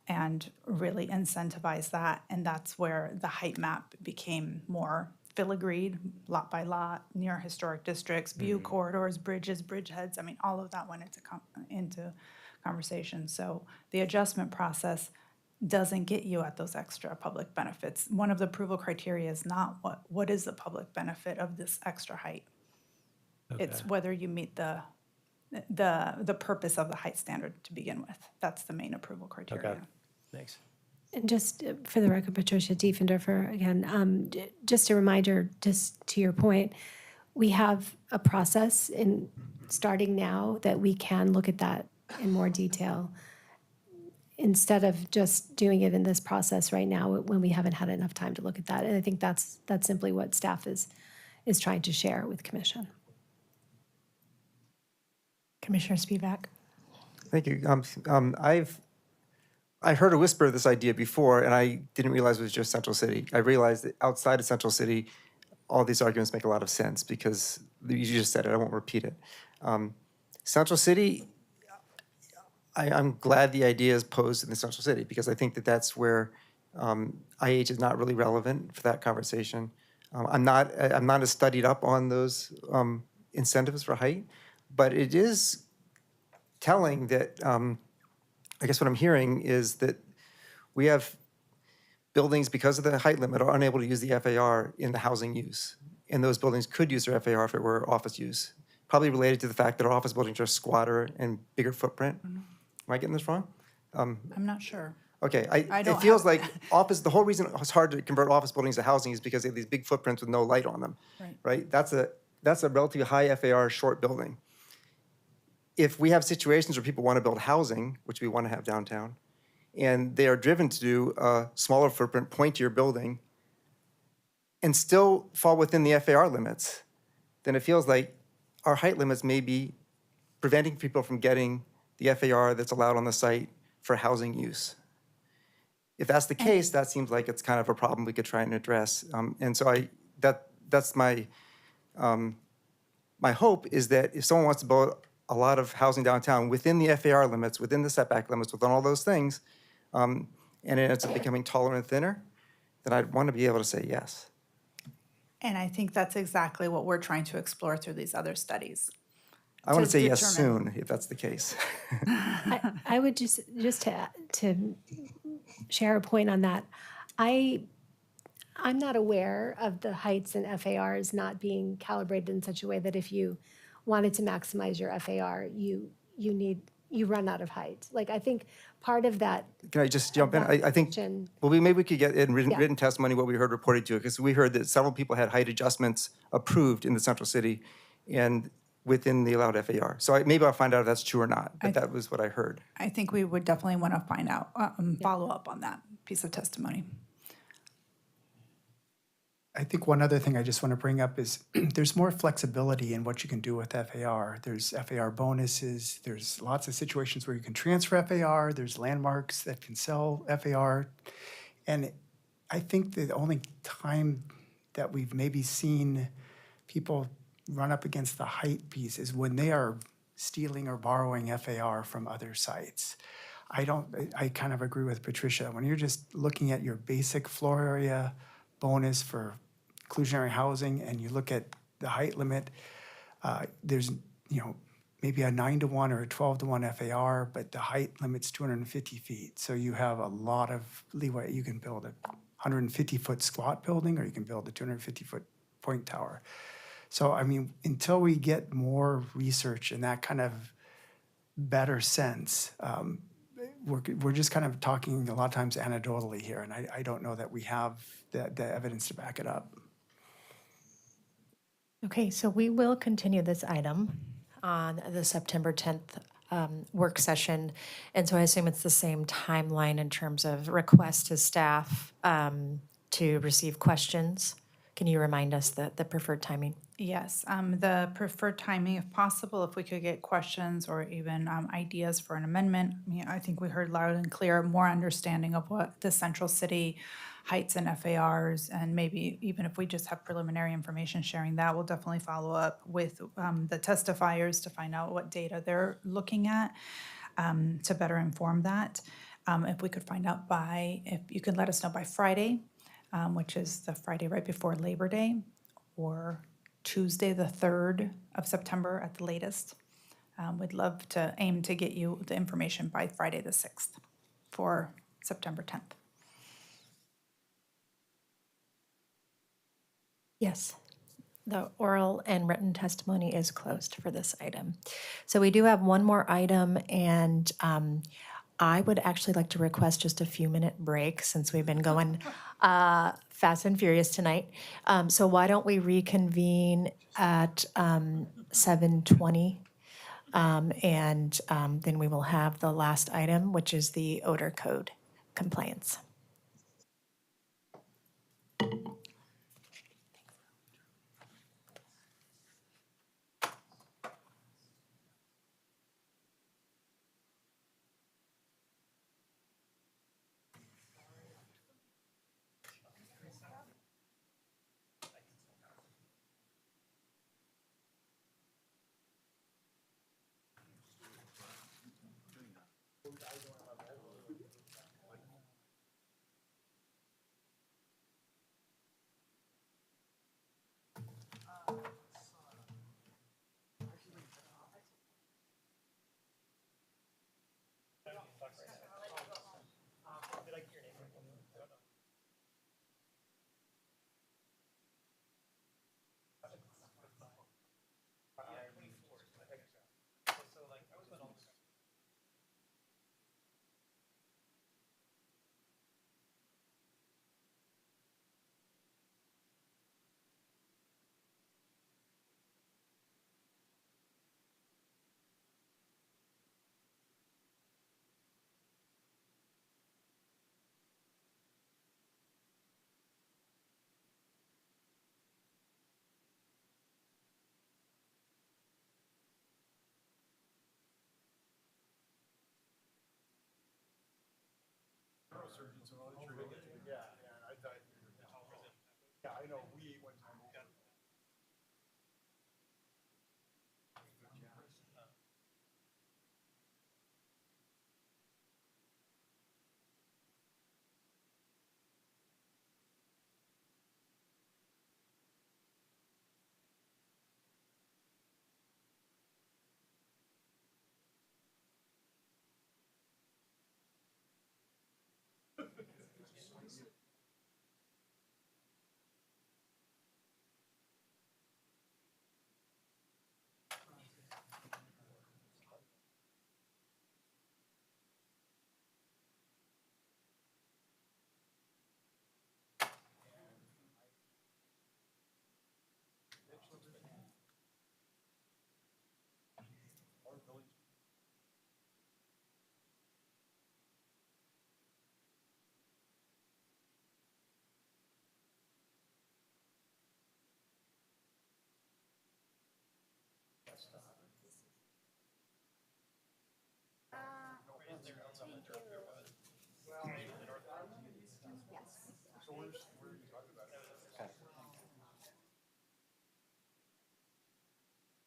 and really incentivize that. And that's where the height map became more filigreed, lot by lot, near historic districts, view corridors, bridges, bridgeheads. I mean, all of that went into conversation. So the adjustment process doesn't get you at those extra public benefits. One of the approval criteria is not what is the public benefit of this extra height. It's whether you meet the purpose of the height standard to begin with. That's the main approval criteria. Okay, thanks. And just for the record, Patricia Diefendorfer, again, just a reminder, just to your point, we have a process in starting now that we can look at that in more detail instead of just doing it in this process right now when we haven't had enough time to look at that. And I think that's simply what staff is trying to share with Commission. Commissioner Spivak. Thank you. I heard a whisper of this idea before, and I didn't realize it was just Central City. I realized that outside of Central City, all these arguments make a lot of sense because you just said it. I won't repeat it. Central City, I'm glad the idea is posed in the Central City because I think that that's where IH is not really relevant for that conversation. I'm not as studied up on those incentives for height, but it is telling that I guess what I'm hearing is that we have buildings, because of the height limit, are unable to use the FAR in the housing use. And those buildings could use their FAR if it were office use. Probably related to the fact that our office buildings are squatter and bigger footprint. Am I getting this wrong? I'm not sure. Okay, I don't it feels have- like the whole reason it's hard to convert office buildings to housing is because they have these big footprints with no light on them. Right? That's a relatively high FAR short building. If we have situations where people want to build housing, which we want to have downtown, and they are driven to do a smaller footprint, pointier building, and still fall within the FAR limits, then it feels like our height limits may be preventing people from getting the FAR that's allowed on the site for housing use. If that's the case, that seems like it's kind of a problem we could try and address. And so that's my hope is that if someone wants to build a lot of housing downtown within the FAR limits, within the setback limits, within all those things, and it ends up becoming taller and thinner, then I'd want to be able to say yes. And I think that's exactly what we're trying to explore through these other studies. I want to say yes determine- soon, if that's the case. I would just to share a point on that. I'm not aware of the heights and FARs not being calibrated in such a way that if you wanted to maximize your FAR, you run out of height. Like, I think part of that. Can I just jump in? I think, well, maybe we could get in written testimony what we heard reported to it, because we heard that several people had height adjustments approved in the Central City and within the allowed FAR. So maybe I'll find out if that's true or not, but that was what I heard. I think we would definitely want to find out, follow up on that piece of testimony. I think one other thing I just want to bring up is there's more flexibility in what you can do with FAR. There's FAR bonuses. There's lots of situations where you can transfer FAR. There's landmarks that can sell FAR. And I think the only time that we've maybe seen people run up against the height piece is when they are stealing or borrowing FAR from other sites. I kind of agree with Patricia. When you're just looking at your basic floor area bonus for inclusionary housing and you look at the height limit, there's maybe a 9-to-1 or a 12-to-1 FAR, but the height limit's 250 feet. So you have a lot of leeway. You can build a 150-foot squat building or you can build a 250-foot point tower. So, I mean, until we get more research in that kind of better sense, we're just kind of talking a lot of times anecdotally here, and I don't know that we have the evidence to back it up. Okay, so we will continue this item on the September 10th work session. And so I assume it's the same timeline in terms of request to staff to receive questions. Can you remind us the preferred timing? Yes, the preferred timing, if possible, if we could get questions or even ideas for an amendment. I mean, I think we heard loud and clear, more understanding of what the central city heights and FARs, and maybe even if we just have preliminary information sharing that, we'll definitely follow up with the testifiers to find out what data they're looking at to better inform that. If we could find out if you could let us know by Friday, which is the Friday right before Labor Day, or Tuesday, the 3rd of September at the latest. We'd love to aim to get you the information by Friday, the 6th for September 10th. Yes. The oral and written testimony is closed for this item. So we do have one more item, and I would actually like to request just a few-minute break since we've been going fast and furious tonight. So why don't we reconvene at 7:20? And then we will have the last item, which is the odor code compliance.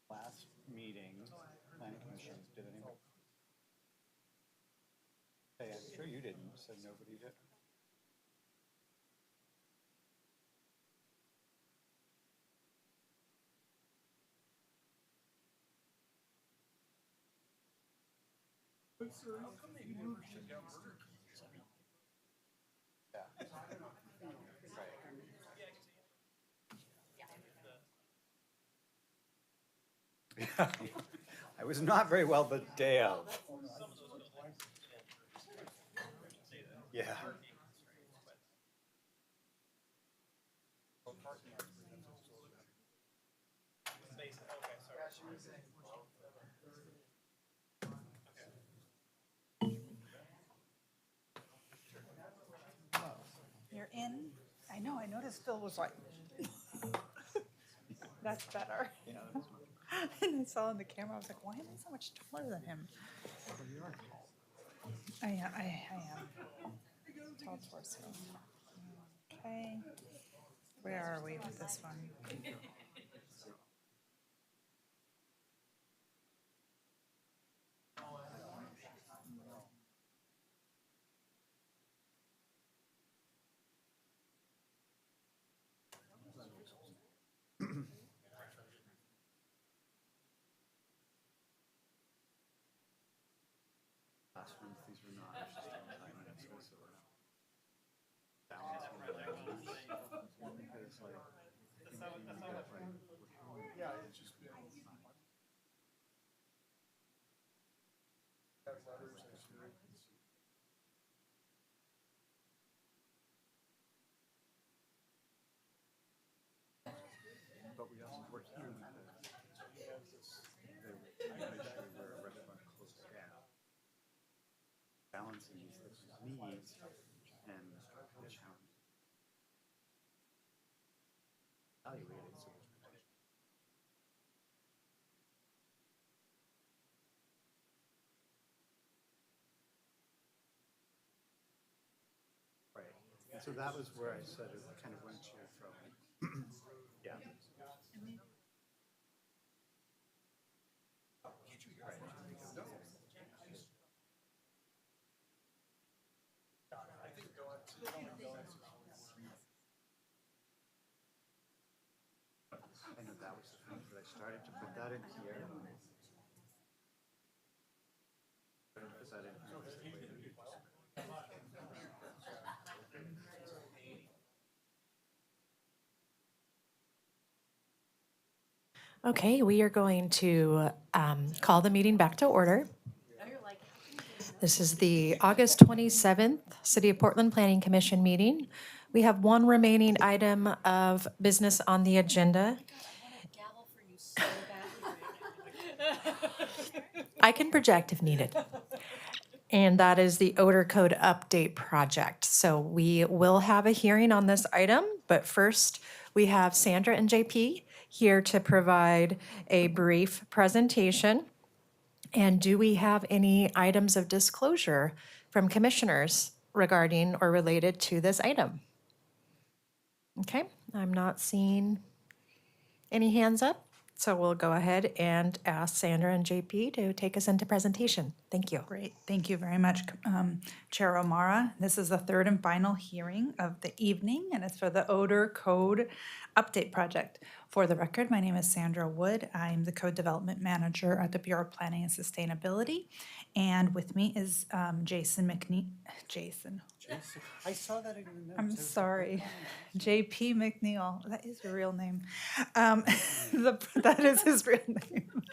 Last meeting, planning commission, did anyone? Hey, I'm sure you didn't, so nobody did. Yeah. I was not very well the day of. Yeah. You're in. I I know, I noticed Phil was like, that's better. And I saw in the camera, I was like, why am I so much taller than him? I am. Tall torso. Okay. Where are we with this one? But we also work here with where a restaurant closes down. Balancing these different needs and the challenge. Evaluating so there's potential. Right, and so that was where I said it kind of went to from, yeah. I know that was the thing, but I started to put that in here. Put that in here. Okay, we are going to call the meeting back to order. This is the August 27th City of Portland Planning Commission meeting. We have one remaining item of business on the agenda. I can project if needed. And that is the odor code update project. So we will have a hearing on this item, but first we have Sandra and JP here to provide a brief presentation. And do we have any items of disclosure from commissioners regarding or related to this item? Okay, I'm not seeing any hands up, so we'll go ahead and ask Sandra and JP to take us into presentation. Thank you. Great, thank you very much, Chair O'Mara. This is the third and final hearing of the evening, and it's for the odor code update project. For the record, my name is Sandra Wood. I'm the Code Development Manager at the Bureau of Planning and Sustainability. And with me is Jason McNeil. Jason. I saw that in your notes. I'm sorry. JP McNeil. That is your real name. That is his real name.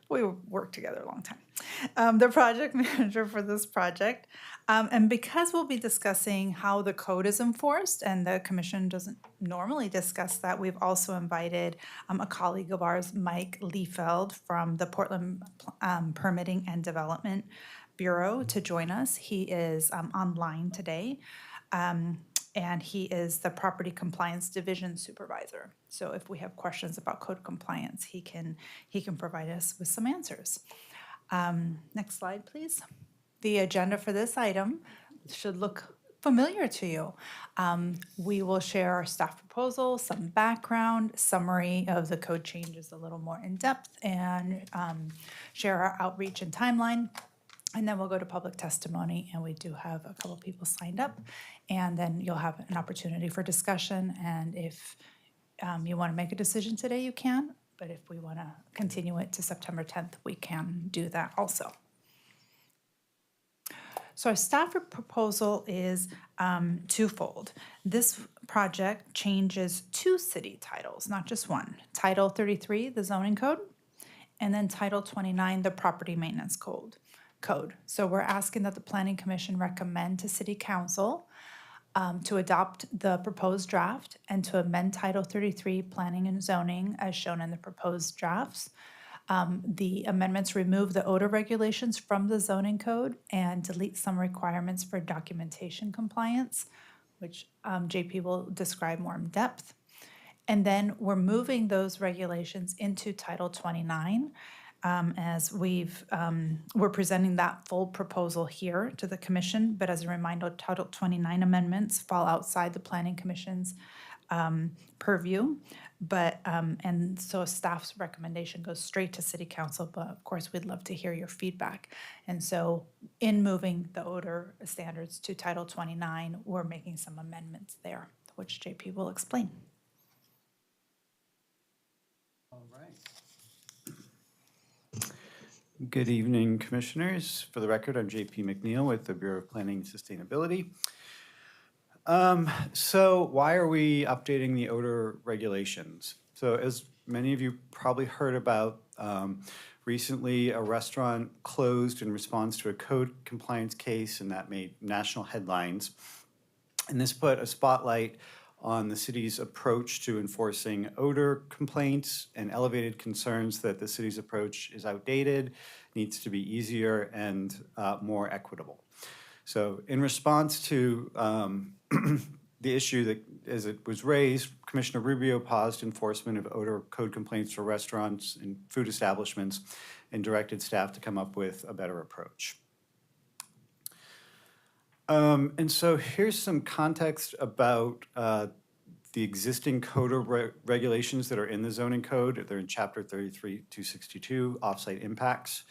We worked together a long time. The project manager for this project. And because we'll be discussing how the code is enforced, and the commission doesn't normally discuss that, we've also invited a colleague of ours, Mike Liefeld, from the Portland Permitting and Development Bureau to join us. He is online today. And he is the Property Compliance Division Supervisor. So if we have questions about code compliance, he can provide us with some answers. Next slide, please. The agenda for this item should look familiar to you. We will share our staff proposal, some background, summary of the code changes a little more in depth, and share our outreach and timeline. And then we'll go to public testimony, and we do have a couple people signed up. And then you'll have an opportunity for discussion, and if you want to make a decision today, you can. But if we want to continue it to September 10th, we can do that also. So our staff proposal is twofold. This project changes two city titles, not just one. Title 33, the zoning code, and then Title 29, the property maintenance code. So we're asking that the Planning Commission recommend to City Council to adopt the proposed draft and to amend Title 33 Planning and Zoning as shown in the proposed drafts. The amendments remove the odor regulations from the zoning code and delete some requirements for documentation compliance. which JP will describe more in depth. And then we're moving those regulations into Title 29 as we're presenting that full proposal here to the commission. But as a reminder, Title 29 amendments fall outside the Planning Commission's purview. But, and so staff's recommendation goes straight to City Council, but of course, we'd love to hear your feedback. And so in moving the odor standards to Title 29, we're making some amendments there, which JP will explain. All right. Good evening, Commissioners. For the record, I'm JP McNeil with the Bureau of Planning and Sustainability. So why are we updating the odor regulations? So as many of you probably heard about, recently a restaurant closed in response to a code compliance case, and that made national headlines. And this put a spotlight on the city's approach to enforcing odor complaints and elevated concerns that the city's approach is outdated, needs to be easier and more equitable. So in response to the issue that, as it was raised, Commissioner Rubio paused enforcement of odor code complaints for restaurants and food establishments and directed staff to come up with a better approach. And so here's some context about the existing code regulations that are in the zoning code. They're in Chapter 33-262, offsite impacts.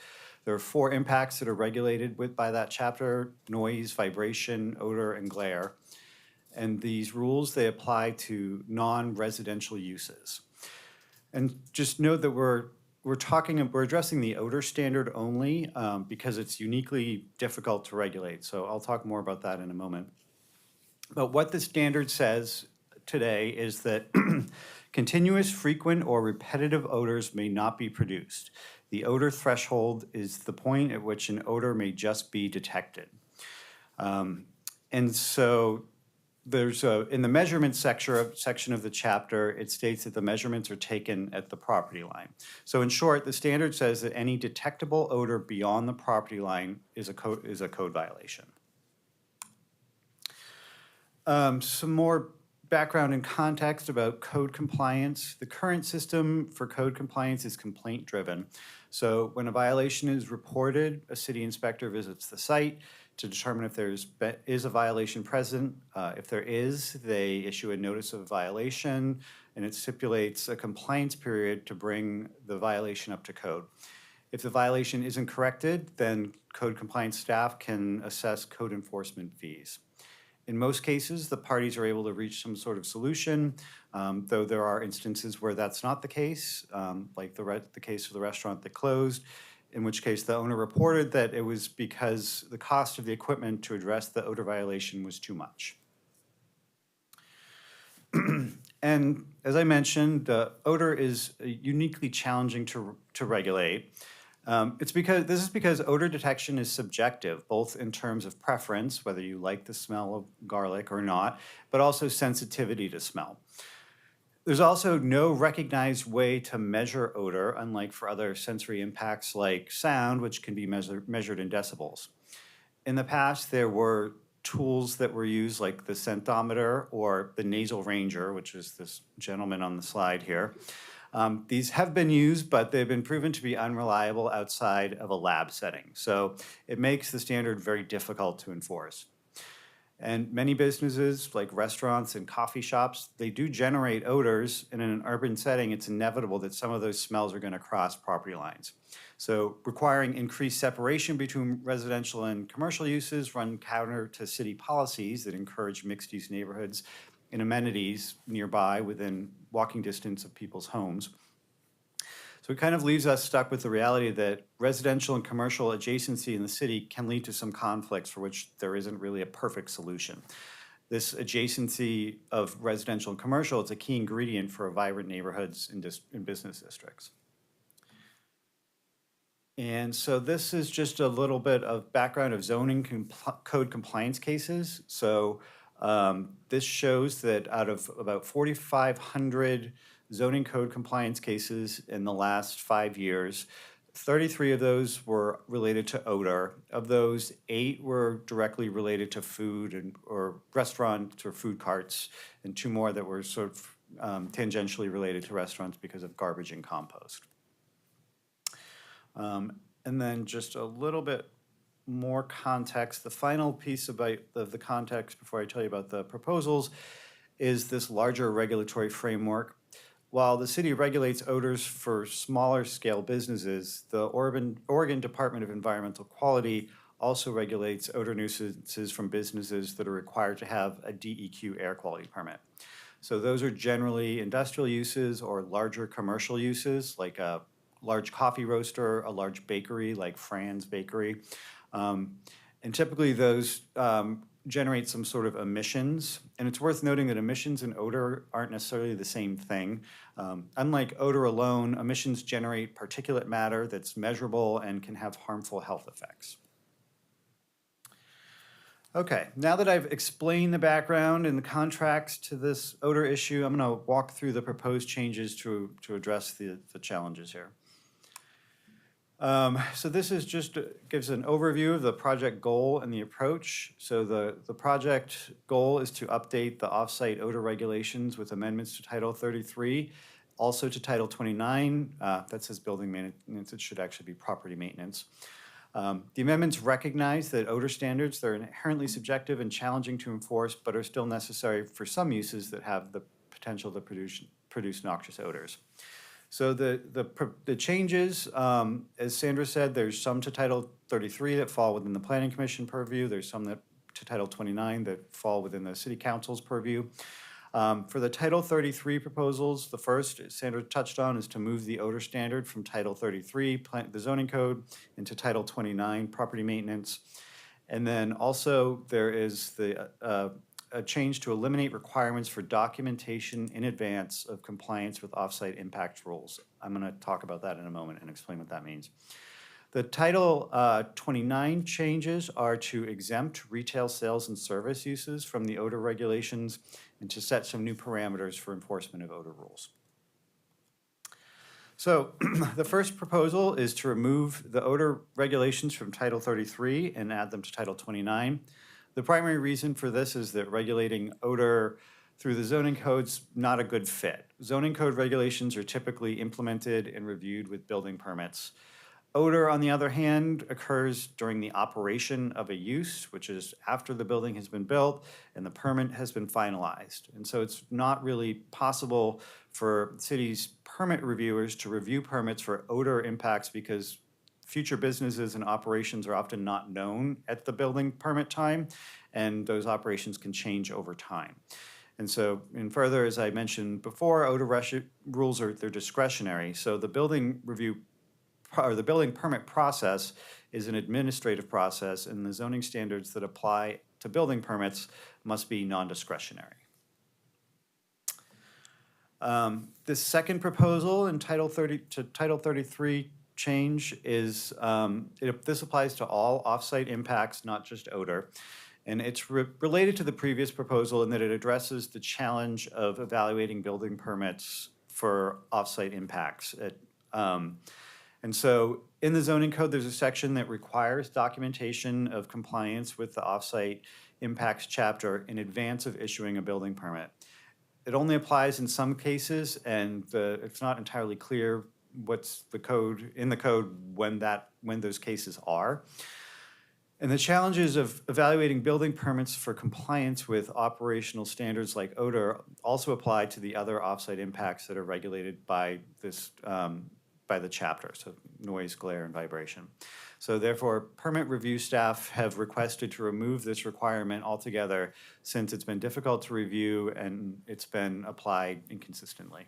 There are 4 impacts that are regulated by that chapter: noise, vibration, odor, and glare. And these rules, they apply to non-residential uses. And just note that we're addressing the odor standard only because it's uniquely difficult to regulate. So I'll talk more about that in a moment. But what the standard says today is that continuous, frequent, or repetitive odors may not be produced. The odor threshold is the point at which an odor may just be detected. And so there's in the measurement section of the chapter, it states that the measurements are taken at the property line. So in short, the standard says that any detectable odor beyond the property line is a code violation. Some more background and context about code compliance. The current system for code compliance is complaint driven. So when a violation is reported, a city inspector visits the site to determine if there is a violation present. If there is, they issue a notice of violation, and it stipulates a compliance period to bring the violation up to code. If the violation isn't corrected, then code compliance staff can assess code enforcement fees. In most cases, the parties are able to reach some sort of solution, though there are instances where that's not the case, like the case of the restaurant that closed, in which case the owner reported that it was because the cost of the equipment to address the odor violation was too much. And as I mentioned, odor is uniquely challenging to regulate. This is because odor detection is subjective, both in terms of preference, whether you like the smell of garlic or not, but also sensitivity to smell. There's also no recognized way to measure odor, unlike for other sensory impacts like sound, which can be measured in decibels. In the past, there were tools that were used like the scentometer or the nasal ranger, which is this gentleman on the slide here. These have been used, but they've been proven to be unreliable outside of a lab setting. So it makes the standard very difficult to enforce. And many businesses, like restaurants and coffee shops, they do generate odors, and in an urban setting, it's inevitable that some of those smells are going to cross property lines. So requiring increased separation between residential and commercial uses run counter to city policies that encourage mixed-use neighborhoods and amenities nearby within walking distance of people's homes. So it kind of leaves us stuck with the reality that residential and commercial adjacency in the city can lead to some conflicts for which there isn't really a perfect solution. This adjacency of residential and commercial is a key ingredient for vibrant neighborhoods and business districts. And so this is just a little bit of background of zoning code compliance cases. So this shows that out of about 4,500 zoning code compliance cases in the last 5 years, 33 of those were related to odor. Of those, 8 were directly related to food and or restaurants or food carts, and 2 more that were sort of tangentially related to restaurants because of garbage and compost. And then just a little bit more context. The final piece about the context before I tell you about the proposals is this larger regulatory framework. While the city regulates odors for smaller scale businesses, the Oregon Department of Environmental Quality also regulates odor nuisances from businesses that are required to have a DEQ air quality permit. So those are generally industrial uses or larger commercial uses, like a large coffee roaster, a large bakery like Fran's Bakery. And typically those generate some sort of emissions. And it's worth noting that emissions and odor aren't necessarily the same thing. Unlike odor alone, emissions generate particulate matter that's measurable and can have harmful health effects. Okay, now that I've explained the background and the contracts to this odor issue, I'm going to walk through the proposed changes to address the challenges here. So this is just gives an overview of the project goal and the approach. So the project goal is to update the offsite odor regulations with amendments to Title 33, also to Title 29. That says building maintenance. It should actually be property maintenance. The amendments recognize that odor standards, they're inherently subjective and challenging to enforce, but are still necessary for some uses that have the potential to produce noxious odors. So the changes, as Sandra said, there's some to Title 33 that fall within the Planning Commission purview. There's some that to Title 29 that fall within the City Council's purview. For the Title 33 proposals, the first Sandra touched on is to move the odor standard from Title 33, the zoning code, into Title 29, property maintenance. And then also there is a change to eliminate requirements for documentation in advance of compliance with offsite impact rules. I'm going to talk about that in a moment and explain what that means. The Title 29 changes are to exempt retail sales and service uses from the odor regulations and to set some new parameters for enforcement of odor rules. So the first proposal is to remove the odor regulations from Title 33 and add them to Title 29. The primary reason for this is that regulating odor through the zoning code's not a good fit. Zoning code regulations are typically implemented and reviewed with building permits. Odor, on the other hand, occurs during the operation of a use, which is after the building has been built and the permit has been finalized. And so it's not really possible for cities' permit reviewers to review permits for odor impacts because future businesses and operations are often not known at the building permit time, and those operations can change over time. And so, and further, as I mentioned before, odor rules they're discretionary. So the building review or the building permit process is an administrative process, and the zoning standards that apply to building permits must be non-discretionary. The second proposal in Title 33 change is, this applies to all offsite impacts, not just odor. And it's related to the previous proposal in that it addresses the challenge of evaluating building permits for offsite impacts. And so in the zoning code, there's a section that requires documentation of compliance with the offsite impacts chapter in advance of issuing a building permit. It only applies in some cases, and it's not entirely clear what's in the code when those cases are. And the challenges of evaluating building permits for compliance with operational standards like odor also apply to the other offsite impacts that are regulated by this by the chapter, so noise, glare, and vibration. So therefore, permit review staff have requested to remove this requirement altogether since it's been difficult to review and it's been applied inconsistently.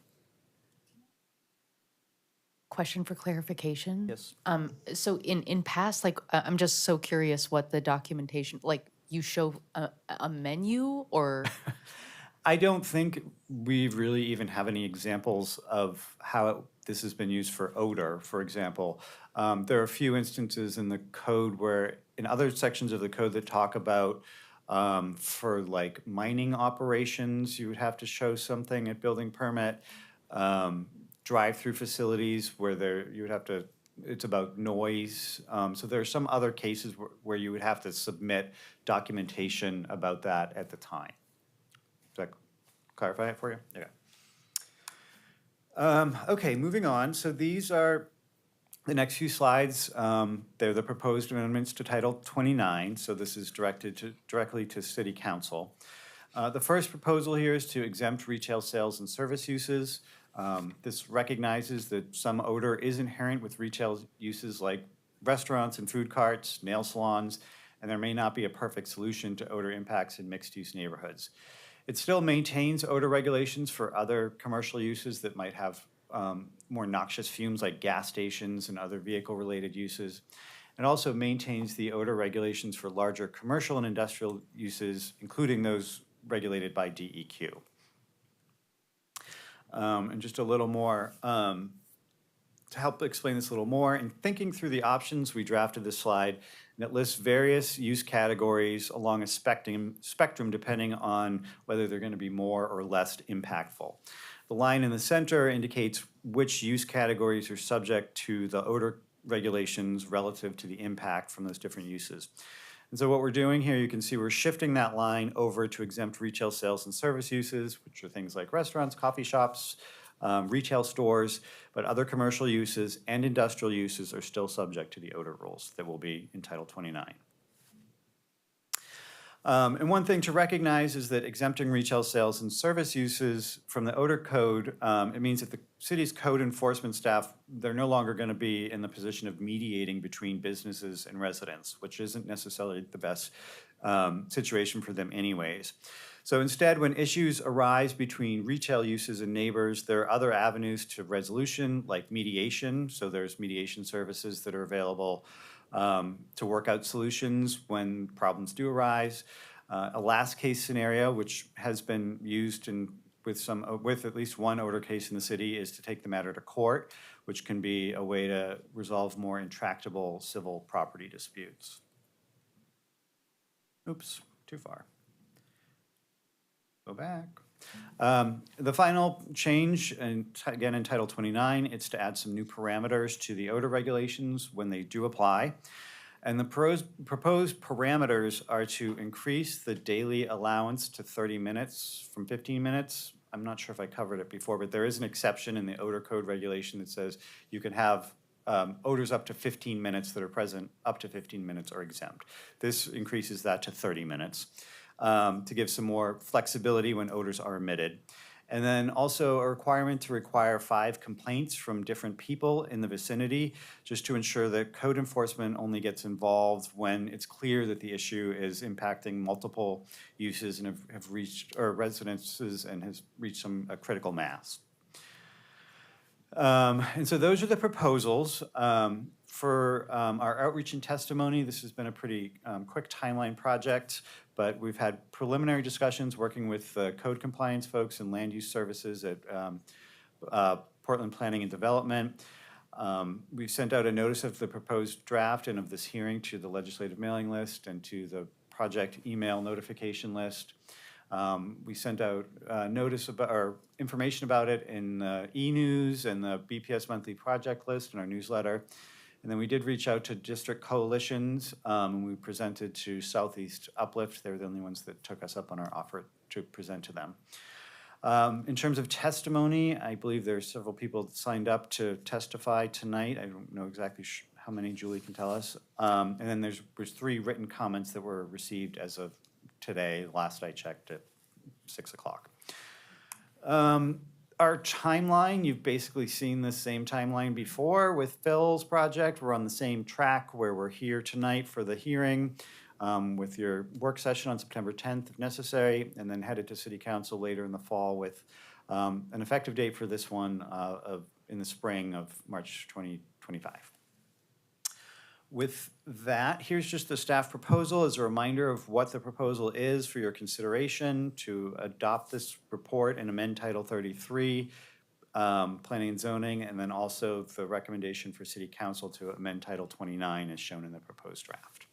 Question for clarification? Yes. So in past, like, I'm just so curious what the documentation, like, you show a menu or? I don't think we really even have any examples of how this has been used for odor, for example. There are a few instances in the code where, in other sections of the code that talk about for like mining operations, you would have to show something at building permit. Drive-through facilities where you would have to it's about noise. So there are some other cases where you would have to submit documentation about that at the time. Does that clarify it for you? Okay. Okay, moving on. So these are the next few slides. They're the proposed amendments to Title 29. So this is directly to City Council. The first proposal here is to exempt retail sales and service uses. This recognizes that some odor is inherent with retail uses like restaurants and food carts, nail salons, and there may not be a perfect solution to odor impacts in mixed-use neighborhoods. It still maintains odor regulations for other commercial uses that might have more noxious fumes like gas stations and other vehicle-related uses. It also maintains the odor regulations for larger commercial and industrial uses, including those regulated by DEQ. And just a little more, to help explain this a little more, in thinking through the options, we drafted this slide that lists various use categories along a spectrum depending on whether they're going to be more or less impactful. The line in the center indicates which use categories are subject to the odor regulations relative to the impact from those different uses. And so what we're doing here, you can see we're shifting that line over to exempt retail sales and service uses, which are things like restaurants, coffee shops, retail stores, but other commercial uses and industrial uses are still subject to the odor rules that will be in Title 29. And one thing to recognize is that exempting retail sales and service uses from the odor code, it means that the city's code enforcement staff, they're no longer going to be in the position of mediating between businesses and residents, which isn't necessarily the best situation for them anyways. So instead, when issues arise between retail uses and neighbors, there are other avenues to resolution, like mediation. So there's mediation services that are available to work out solutions when problems do arise. A last case scenario, which has been used with at least one odor case in the city, is to take the matter to court, which can be a way to resolve more intractable civil property disputes. Oops, too far. Go back. The final change, and again in Title 29, it's to add some new parameters to the odor regulations when they do apply. And the proposed parameters are to increase the daily allowance to 30 minutes from 15 minutes. I'm not sure if I covered it before, but there is an exception in the odor code regulation that says you can have odors up to 15 minutes that are present up to 15 minutes are exempt. This increases that to 30 minutes. To give some more flexibility when odors are emitted. And then also a requirement to require 5 complaints from different people in the vicinity, just to ensure that code enforcement only gets involved when it's clear that the issue is impacting multiple uses and have reached, or residences, and has reached a critical mass. And so those are the proposals. For our outreach and testimony, this has been a pretty quick timeline project, but we've had preliminary discussions working with code compliance folks and land use services at Portland Planning and Development. We've sent out a notice of the proposed draft and of this hearing to the legislative mailing list and to the project email notification list. We sent out notice about, or information about it in e-news and the BPS monthly project list in our newsletter. And then we did reach out to district coalitions, and we presented to Southeast Uplift. They were the only ones that took us up on our offer to present to them. In terms of testimony, I believe there are several people that signed up to testify tonight. I don't know exactly how many Julie can tell us. And then there's 3 written comments that were received as of today, last I checked at 6 o'clock. Our timeline, you've basically seen the same timeline before with Phil's project. We're on the same track where we're here tonight for the hearing with your work session on September 10th if necessary, and then headed to City Council later in the fall with an effective date for this one in the spring of March 2025. With that, here's just the staff proposal as a reminder of what the proposal is for your consideration to adopt this report and amend Title 33, Planning and Zoning, and then also the recommendation for City Council to amend Title 29 as shown in the proposed draft.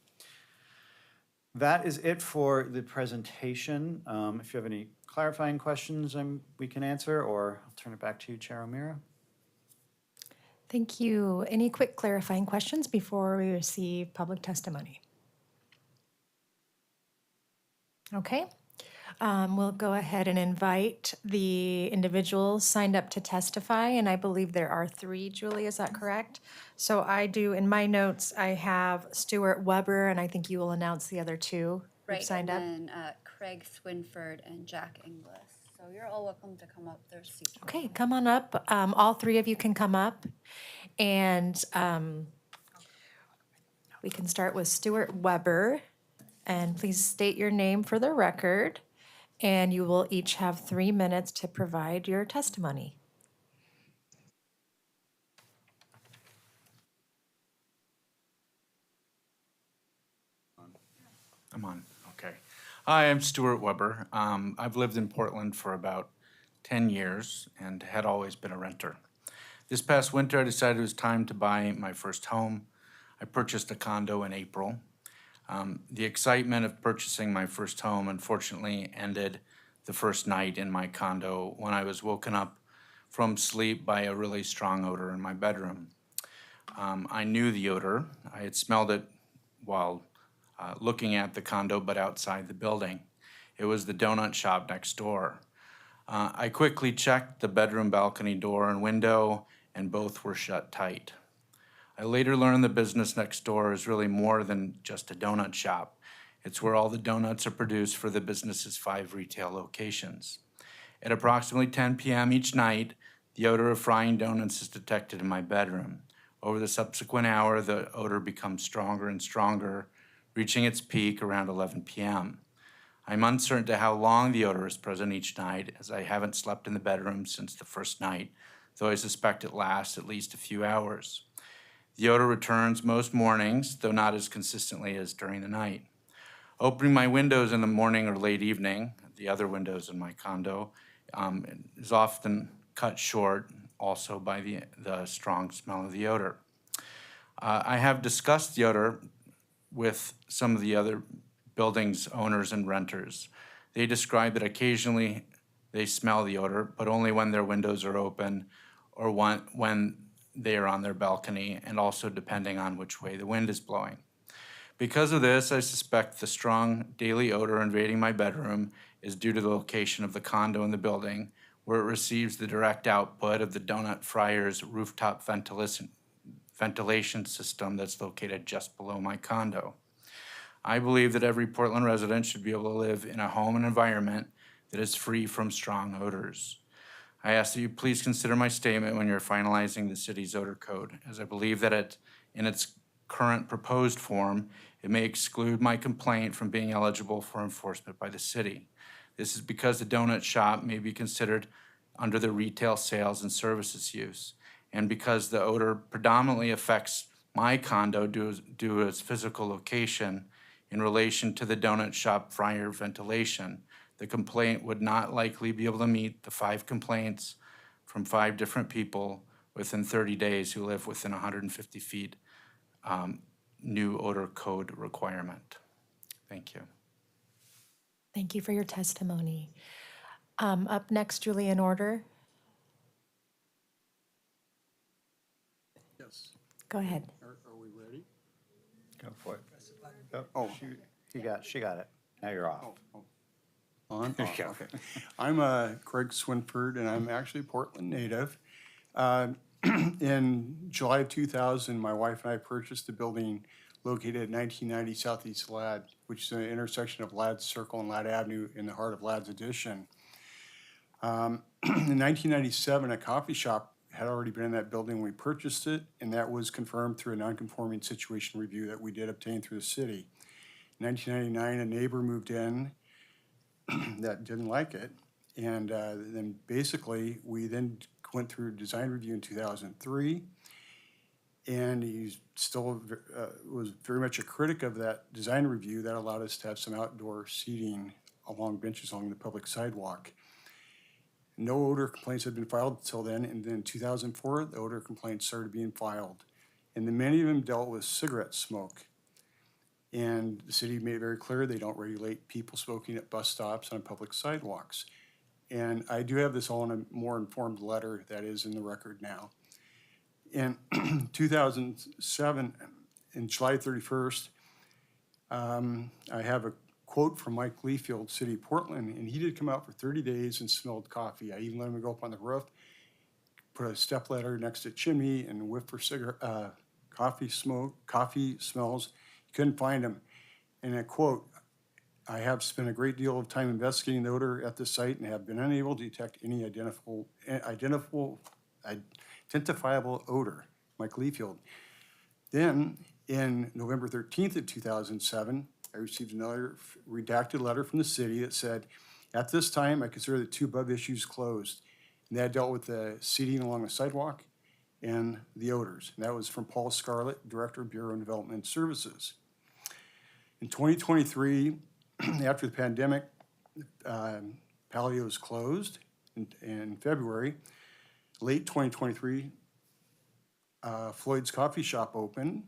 That is it for the presentation. If you have any clarifying questions we can answer, or I'll turn it back to you, Chair O'Meara. Thank you. Any quick clarifying questions before we receive public testimony? Okay. We'll go ahead and invite the individuals signed up to testify, and I believe there are 3, Julie, is that correct? So I do, in my notes, I have Stuart Weber, and I think you will announce the other 2 who've Right, signed up. and then Craig Swinford and Jack Inglis. So you're all welcome to come up. There's seats. Okay, come on up. All 3 of you can come up, and we can start with Stuart Weber, and please state your name for the record. And you will each have 3 minutes to provide your testimony. I'm on, okay. Hi, I'm Stuart Weber. I've lived in Portland for about 10 years and had always been a renter. This past winter, I decided it was time to buy my first home. I purchased a condo in April. The excitement of purchasing my first home unfortunately ended the first night in my condo when I was woken up from sleep by a really strong odor in my bedroom. I knew the odor. I had smelled it while looking at the condo, but outside the building. It was the donut shop next door. I quickly checked the bedroom balcony door and window, and both were shut tight. I later learned the business next door is really more than just a donut shop. It's where all the donuts are produced for the business's 5 retail locations. At approximately 10 p.m. each night, the odor of frying donuts is detected in my bedroom. Over the subsequent hour, the odor becomes stronger and stronger, reaching its peak around 11 p.m. I'm uncertain to how long the odor is present each night, as I haven't slept in the bedroom since the first night, though I suspect it lasts at least a few hours. The odor returns most mornings, though not as consistently as during the night. Opening my windows in the morning or late evening, the other windows in my condo, is often cut short also by the strong smell of the odor. I have discussed the odor with some of the other buildings' owners and renters. They describe that occasionally they smell the odor, but only when their windows are open or when they are on their balcony, and also depending on which way the wind is blowing. Because of this, I suspect the strong daily odor invading my bedroom is due to the location of the condo in the building, where it receives the direct output of the donut fryer's rooftop ventilation system that's located just below my condo. I believe that every Portland resident should be able to live in a home and environment that is free from strong odors. I ask that you please consider my statement when you're finalizing the city's odor code, as I believe that in its current proposed form, it may exclude my complaint from being eligible for enforcement by the city. This is because the donut shop may be considered under the retail sales and services use, and because the odor predominantly affects my condo due to its physical location in relation to the donut shop fryer ventilation. The complaint would not likely be able to meet the 5 complaints from 5 different people within 30 days who live within 150 feet new odor code requirement. Thank you. Thank you for your testimony. Up next, Julie, in order. Yes. Go ahead. Are we ready? Go for it. Oh, She got it. Now you're off. On? Off, okay. I'm Craig Swinford, and I'm actually a Portland native. In July of 2000, my wife and I purchased a building located at 1990 Southeast Ladd, which is an intersection of Ladd Circle and Ladd Avenue in the heart of Ladd's Addition. In 1997, a coffee shop had already been in that building when we purchased it, and that was confirmed through a non-conforming situation review that we did obtain through the city. In 1999, a neighbor moved in that didn't like it, and then basically we then went through design review in 2003, and he still was very much a critic of that design review. That allowed us to have some outdoor seating along benches along the public sidewalk. No odor complaints had been filed until then, and then in 2004, the odor complaints started being filed. And then many of them dealt with cigarette smoke. And the city made it very clear they don't regulate people smoking at bus stops on public sidewalks. And I do have this all in a more informed letter that is in the record now. in 2007, in July 31st, I have a quote from Mike Leafield, City of Portland, and he did come out for 30 days and smelled coffee. I even let him go up on the roof, put a step ladder next to the chimney and whiff for coffee smells. He couldn't find him. And a quote, I have spent a great deal of time investigating the odor at the site and have been unable to detect any identifiable odor, Mike Leafield. Then, in November 13th of 2007, I received another redacted letter from the city that said, at this time, I consider the two above issues closed. And that dealt with the seating along the sidewalk and the odors. And that was from Paul Scarlett, Director of Bureau of Development Services. In 2023, after the pandemic, Palio was closed in February. Late 2023, Floyd's Coffee Shop opened.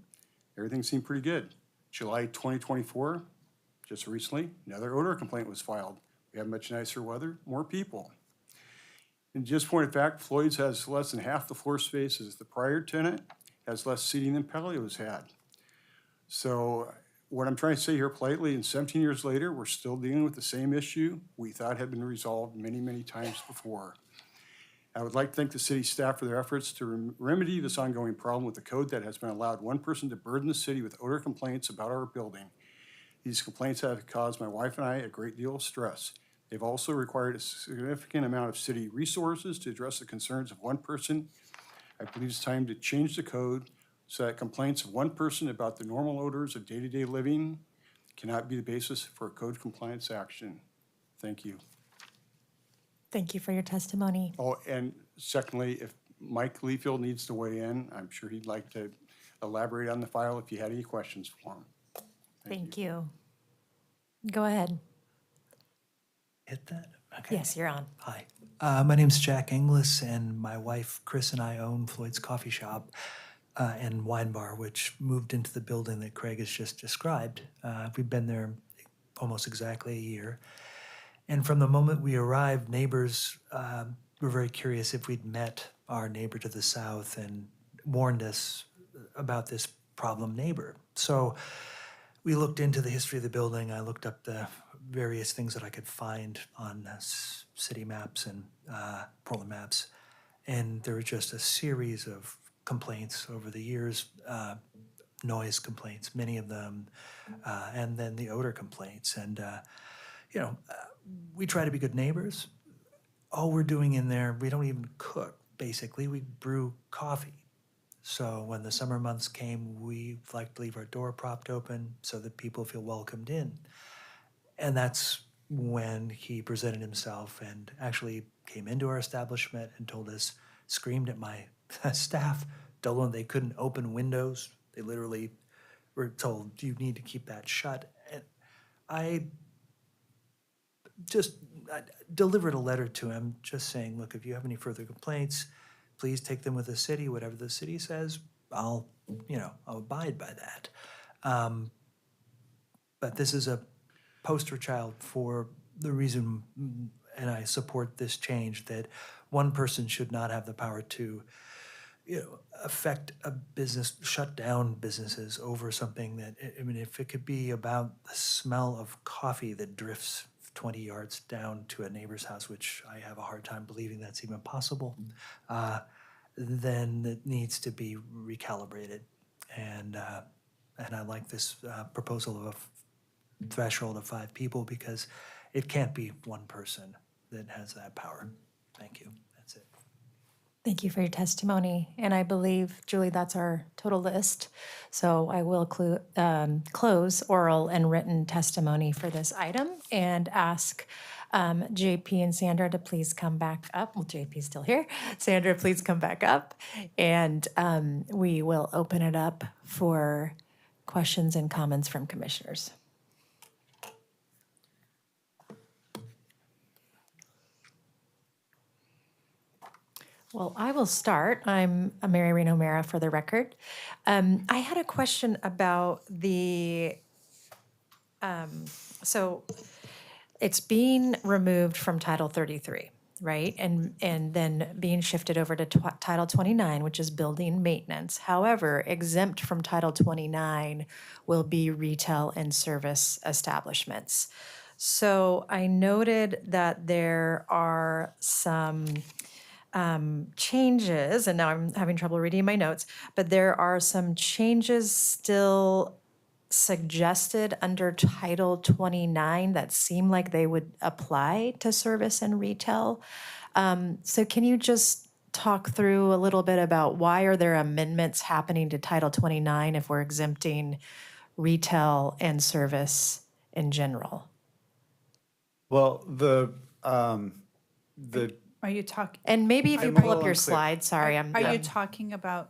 Everything seemed pretty good. July 2024, just recently, another odor complaint was filed. We have much nicer weather, more people. And just point of fact, Floyd's has less than half the floor space as the prior tenant, has less seating than Palio's had. So what I'm trying to say here politely, and 17 years later, we're still dealing with the same issue we thought had been resolved many, many times before. I would like to thank the city staff for their efforts to remedy this ongoing problem with the code that has been allowed one person to burden the city with odor complaints about our building. These complaints have caused my wife and I a great deal of stress. They've also required a significant amount of city resources to address the concerns of one person. I believe it's time to change the code so that complaints of one person about the normal odors of day-to-day living cannot be the basis for a code compliance action. Thank you. Thank you for your testimony. Oh, and secondly, if Mike Leafield needs to weigh in, I'm sure he'd like to elaborate on the file if you had any questions for him. Thank you. Go ahead. Hit that? Okay. Yes, you're on. Hi. My name's Jack Inglis, and my wife Chris and I own Floyd's Coffee Shop and Wine Bar, which moved into the building that Craig has just described. We've been there almost exactly a year. And from the moment we arrived, neighbors were very curious if we'd met our neighbor to the south and warned us about this problem neighbor. So we looked into the history of the building. I looked up the various things that I could find on city maps and Portland maps. And there were just a series of complaints over the years, noise complaints, many of them, and then the odor complaints. And, we try to be good neighbors. All we're doing in there, we don't even cook, basically. We brew coffee. So when the summer months came, we like to leave our door propped open so that people feel welcomed in. And that's when he presented himself and actually came into our establishment and told us, screamed at my staff, told them they couldn't open windows. They literally were told, you need to keep that shut. And I delivered a letter to him just saying, look, if you have any further complaints, please take them with the city. Whatever the city says, I'll abide by that. But this is a poster child for the reason, and I support this change, that one person should not have the power to affect a business, shut down businesses over something that, if it could be about the smell of coffee that drifts 20 yards down to a neighbor's house, which I have a hard time believing that's even possible, then it needs to be recalibrated. And I like this proposal of a threshold of 5 people because it can't be one person that has that power. Thank you. That's it. Thank you for your testimony. And I believe, Julie, that's our total list. So I will close oral and written testimony for this item and ask JP and Sandra to please come back up. Well, JP's still here. Sandra, please come back up. And we will open it up for questions and comments from commissioners. Well, I will start. I'm Mary Rain O'Mara for the record. I had a question about the, so it's being removed from Title 33. right? And then being shifted over to Title 29, which is building maintenance. However, exempt from Title 29 will be retail and service establishments. So I noted that there are some changes, and now I'm having trouble reading my notes, but there are some changes still suggested under Title 29 that seem like they would apply to service and retail. So can you just talk through a little bit about why are there amendments happening to Title 29 if we're exempting retail and service in general? Well, the Are you talking? And maybe if you pull up your slide, sorry, Are you talking about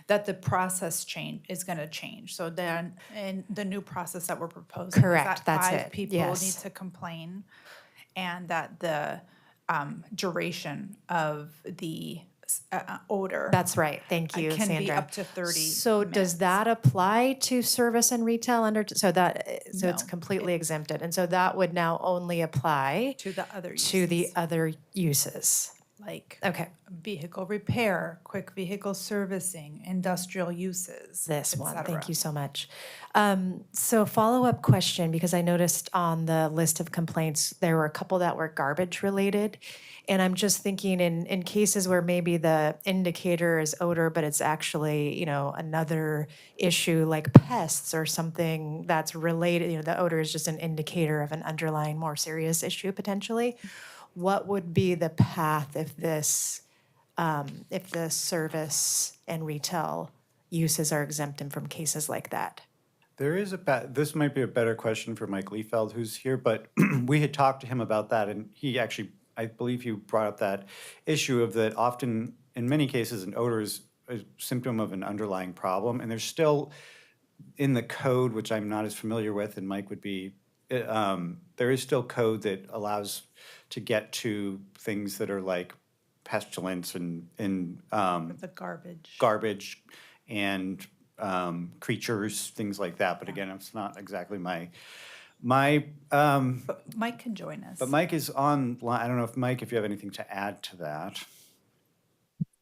that the process is going to change? So then, in the new process that we're proposing, Correct, is that that's 5 it, people yes. need to complain, and that the duration of the odor. That's right. Thank you, can Sandra. be up to 30. So does that apply to service and retail under, so it's No. completely exempted. And so that would now only apply To the other to the other uses. like Okay. vehicle repair, quick vehicle servicing, industrial uses. This et one, cetera. thank you so much. So follow-up question, because I noticed on the list of complaints, there were a couple that were garbage related. And I'm just thinking in cases where maybe the indicator is odor, but it's actually, another issue like pests or something that's related, the odor is just an indicator of an underlying more serious issue potentially. What would be the path if the service and retail uses are exempted from cases like that? There is this might be a better question for Mike Liefeld, who's here, but we had talked to him about that, and he actually, I believe you brought up that issue of that often, in many cases, an odor is a symptom of an underlying problem, and there's still, in the code, which I'm not as familiar with, and Mike would be, there is still code that allows to get to things that are like pestilence and The garbage and creatures, things like that. But again, it's not exactly my. But Mike can join us. But Mike is online. I don't know if Mike, if you have anything to add to that.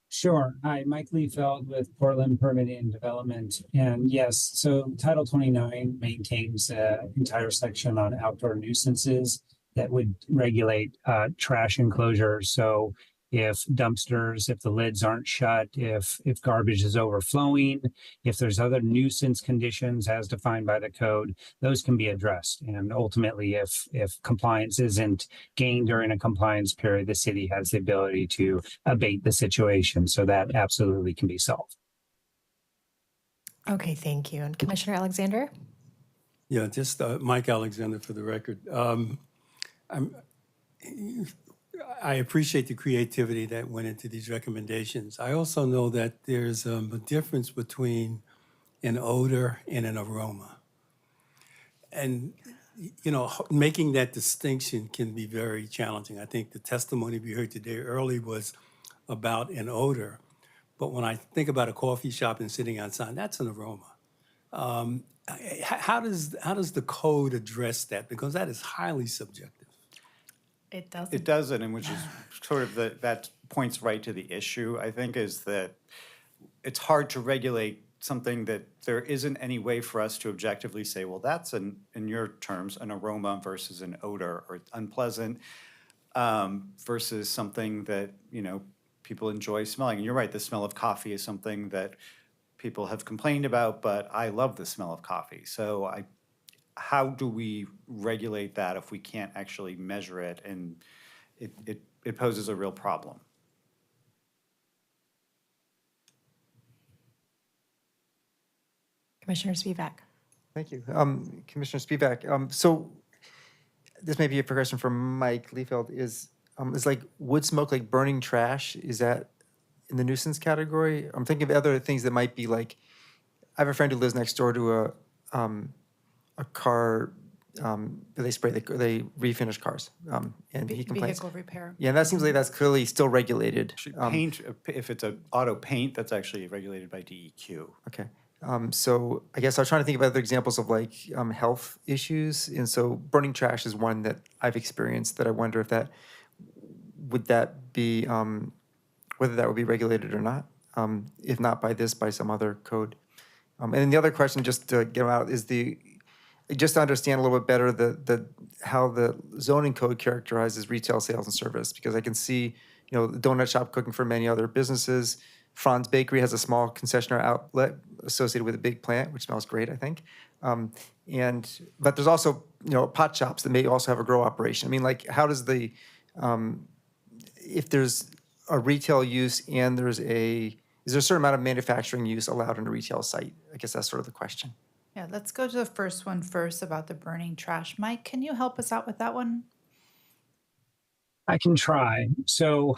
Sure. Hi, Mike Liefeld with Portland Permitting and Development. And yes, so Title 29 maintains an entire section on outdoor nuisances that would regulate trash enclosures. So if dumpsters, if the lids aren't shut, if garbage is overflowing, if there's other nuisance conditions as defined by the code, those can be addressed. And ultimately, if compliance isn't gained during a compliance period, the city has the ability to abate the situation. So that absolutely can be solved. Okay, thank you. And Commissioner Alexander? Yeah, just Mike Alexander for the record. I appreciate the creativity that went into these recommendations. I also know that there's a difference between an odor and an aroma. And, making that distinction can be very challenging. I think the testimony we heard today early was about an odor. But when I think about a coffee shop and sitting outside, that's an aroma. How does the code address that? Because that is highly subjective. It doesn't. It doesn't, and which is sort of that points right to the issue, I think, is that it's hard to regulate something that there isn't any way for us to objectively say, well, that's in your terms, an aroma versus an odor, or unpleasant versus something that, people enjoy smelling. And you're right, the smell of coffee is something that people have complained about, but I love the smell of coffee. So how do we regulate that if we can't actually measure it? And it poses a real problem. Commissioner Spivak. Thank you. Commissioner Spivak, so this may be a question for Mike Liefeld. Is like wood smoke, like burning trash, is that in the nuisance category? I'm thinking of other things that might be like, I have a friend who lives next door to a car, they refinish cars, and he complains. Vehicle repair. Yeah, that seems like that's clearly still regulated. Paint, if it's an auto paint, that's actually regulated by DEQ. Okay. So I guess I was trying to think of other examples of like health issues. And so burning trash is one that I've experienced that I wonder if that would that be, whether that would be regulated or not? If not by this, by some other code? And then the other question, just to get out, is just to understand a little bit better how the zoning code characterizes retail sales and service, because I can see, the donut shop cooking for many other businesses. Franz Bakery has a small concessionary outlet associated with a big plant, which smells great, I think. But there's also, pot shops that may also have a grow operation. I mean, like, how does if there's a retail use and is there a certain amount of manufacturing use allowed in a retail site? I guess that's sort of the question. Yeah, let's go to the first one first about the burning trash. Mike, can you help us out with that one? I can try. So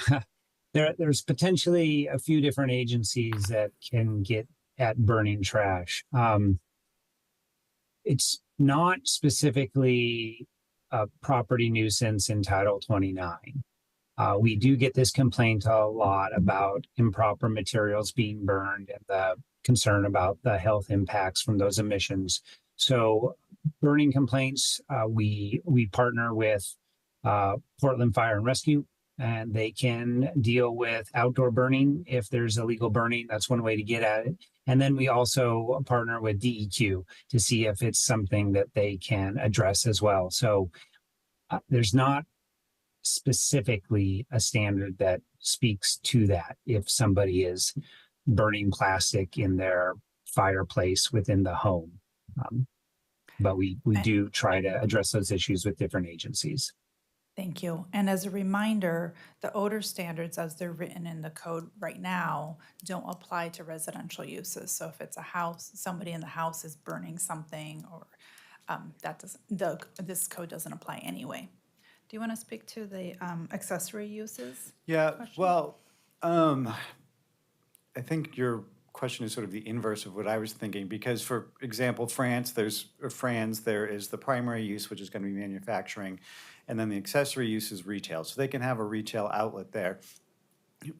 there's potentially a few different agencies that can get at burning trash. It's not specifically a property nuisance in Title 29. We do get this complaint a lot about improper materials being burned and the concern about the health impacts from those emissions. So burning complaints, we partner with Portland Fire and Rescue, and they can deal with outdoor burning. If there's illegal burning, that's one way to get at it. And then we also partner with DEQ to see if it's something that they can address as well. So there's not specifically a standard that speaks to that if somebody is burning plastic in their fireplace within the home. But we do try to address those issues with different agencies. Thank you. And as a reminder, the odor standards as they're written in the code right now don't apply to residential uses. So if it's a house, somebody in the house is burning something, or this code doesn't apply anyway. Do you want to speak to the accessory uses? Yeah, question? well, I think your question is sort of the inverse of what I was thinking, because for example, there is the primary use, which is going to be manufacturing, and then the accessory use is retail. So they can have a retail outlet there.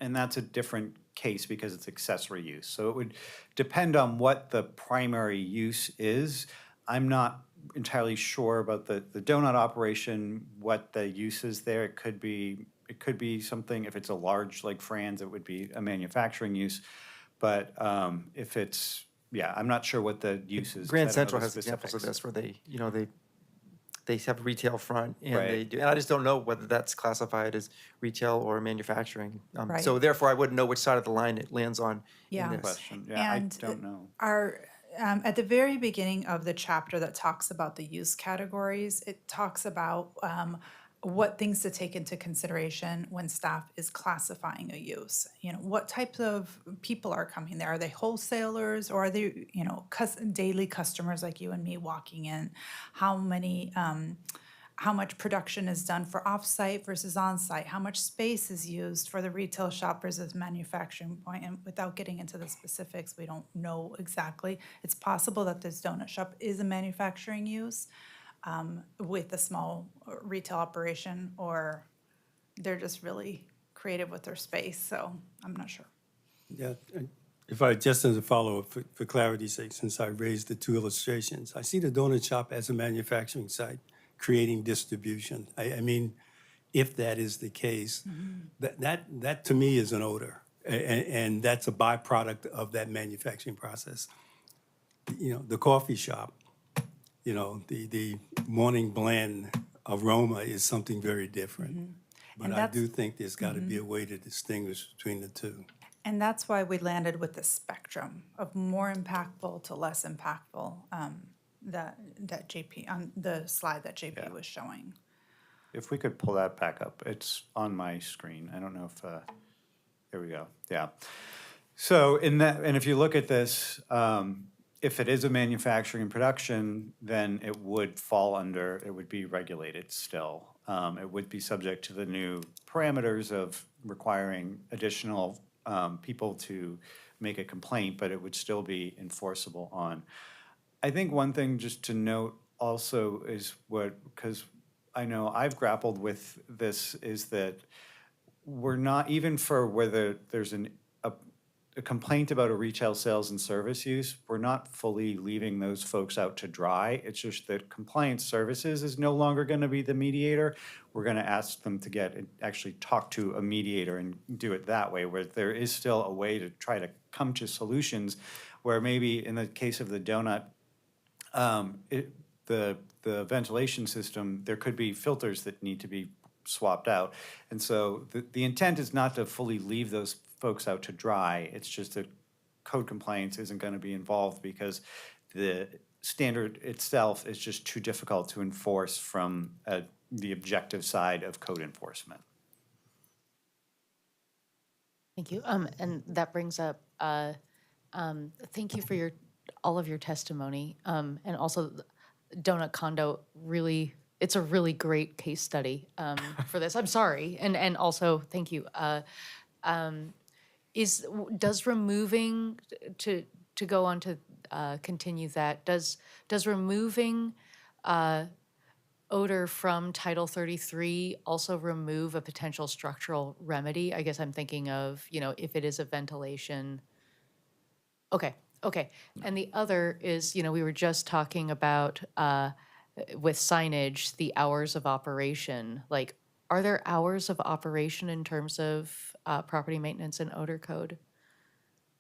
And that's a different case because it's accessory use. So it would depend on what the primary use is. I'm not entirely sure about the donut operation, what the use is there. It could be something, if it's a large like Franz, it would be a manufacturing use. But if it's, I'm not sure what the use is. Grand Central has examples of this where they have a retail front and they do, and I just don't know whether that's classified as retail or manufacturing. So therefore, I wouldn't know which side of the line it lands on. Yeah. In this. Question. Yeah, And I don't know. At the very beginning of the chapter that talks about the use categories, it talks about what things to take into consideration when staff is classifying a use. What types of people are coming there? Are they wholesalers, or are they, daily customers like you and me walking in? How much production is done for off-site versus on-site? How much space is used for the retail shop versus manufacturing point? And without getting into the specifics, we don't know exactly. It's possible that this donut shop is a manufacturing use with a small retail operation, or they're just really creative with their space. So I'm not sure. Yeah, just as a follow-up, for clarity's sake, since I raised the two illustrations, I see the donut shop as a manufacturing site, creating distribution. I mean, if that is the case, that to me is an odor, and that's a byproduct of that manufacturing process. The coffee shop, the morning blend aroma is something very different. But I do think there's got to be a way to distinguish between the two. And that's why we landed with the spectrum of more impactful to less impactful, that JP, on the slide that JP was showing. If we could pull that back up, it's on my screen. I don't know if, there we go, yeah. So and if you look at this, if it is a manufacturing production, then it would be regulated still. It would be subject to the new parameters of requiring additional people to make a complaint, but it would still be enforceable on. I think one thing just to note also is because I know I've grappled with this, is that we're not, even for whether there's a complaint about a retail sales and service use, we're not fully leaving those folks out to dry. It's just that compliance services is no longer going to be the mediator. We're going to ask them to actually talk to a mediator and do it that way, where there is still a way to try to come to solutions where maybe in the case of the donut, the ventilation system, there could be filters that need to be swapped out. And so the intent is not to fully leave those folks out to dry. It's just that code compliance isn't going to be involved because the standard itself is just too difficult to enforce from the objective side of code enforcement. Thank you. And that brings up, thank you for all of your testimony. And also Donut Condo, really, it's a really great case study for this. I'm sorry. And also, thank you. Does removing, to go on to continue that, does removing odor from Title 33 also remove a potential structural remedy? I guess I'm thinking of, if it is a ventilation. Okay. And the other is, we were just talking about with signage, the hours of operation. Like, are there hours of operation in terms of property maintenance and odor code?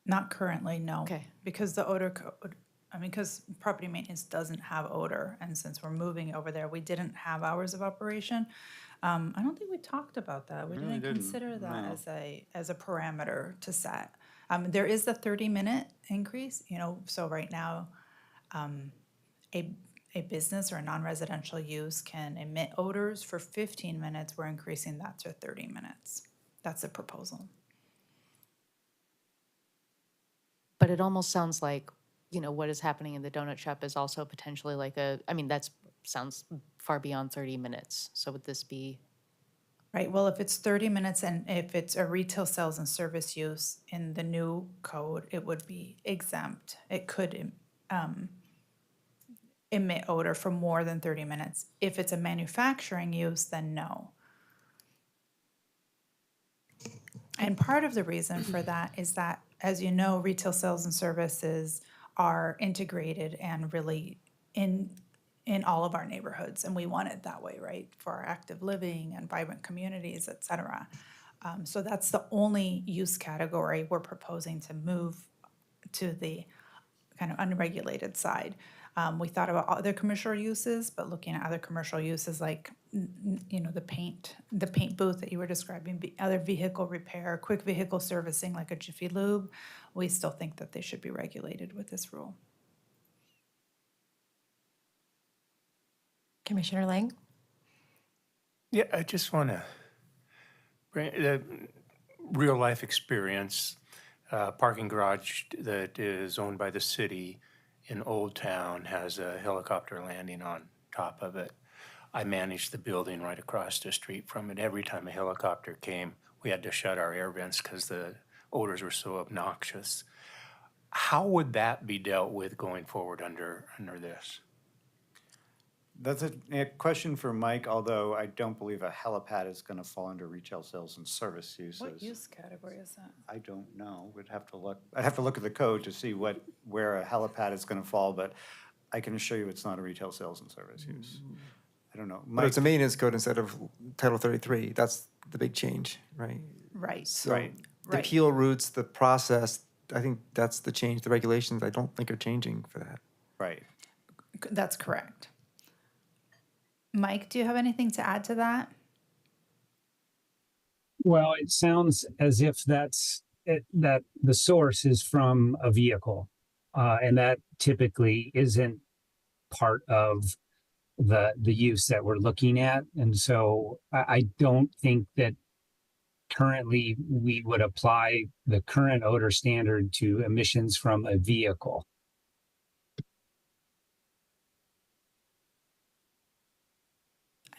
Not currently, no. Okay. Because the odor code, because property maintenance doesn't have odor, and since we're moving over there, we didn't have hours of operation. I don't think we talked about that. We Really didn't didn't, consider that no. as a parameter to set. There is the 30-minute increase, so right now, a business or a non-residential use can emit odors for 15 minutes. We're increasing that to 30 minutes. That's a proposal. But it almost sounds like, what is happening in the donut shop is also potentially like that sounds far beyond 30 minutes. So would this be? Right, well, if it's 30 minutes and if it's a retail sales and service use in the new code, it would be exempt. It could emit odor for more than 30 minutes. If it's a manufacturing use, then no. And part of the reason for that is that, as you know, retail sales and services are integrated and really in all of our neighborhoods, and we want it that way, right? For our active living and vibrant communities, et cetera. So that's the only use category we're proposing to move to the kind of unregulated side. We thought about other commercial uses, but looking at other commercial uses like, the paint booth that you were describing, other vehicle repair, quick vehicle servicing like a Jiffy Lube, we still think that they should be regulated with this rule. Commissioner Lang? Yeah, I just want to bring the real life experience. Parking garage that is owned by the city in Old Town has a helicopter landing on top of it. I managed the building right across the street from it. Every time a helicopter came, we had to shut our air vents because the odors were so obnoxious. How would that be dealt with going forward under this? That's a question for Mike, although I don't believe a helipad is going to fall under retail sales and service uses. What use category is that? I don't know. We'd have to look. I'd have to look at the code to see where a helipad is going to fall, but I can assure you it's not a retail sales and service use. I don't know. But it's a maintenance code instead of Title 33. That's the big change, right? Right. So Right. the appeal routes, the process, I think that's the change. The regulations, I don't think are changing for that. Right. That's correct. Mike, do you have anything to add to that? Well, it sounds as if that the source is from a vehicle, and that typically isn't part of the use that we're looking at. And so I don't think that currently we would apply the current odor standard to emissions from a vehicle.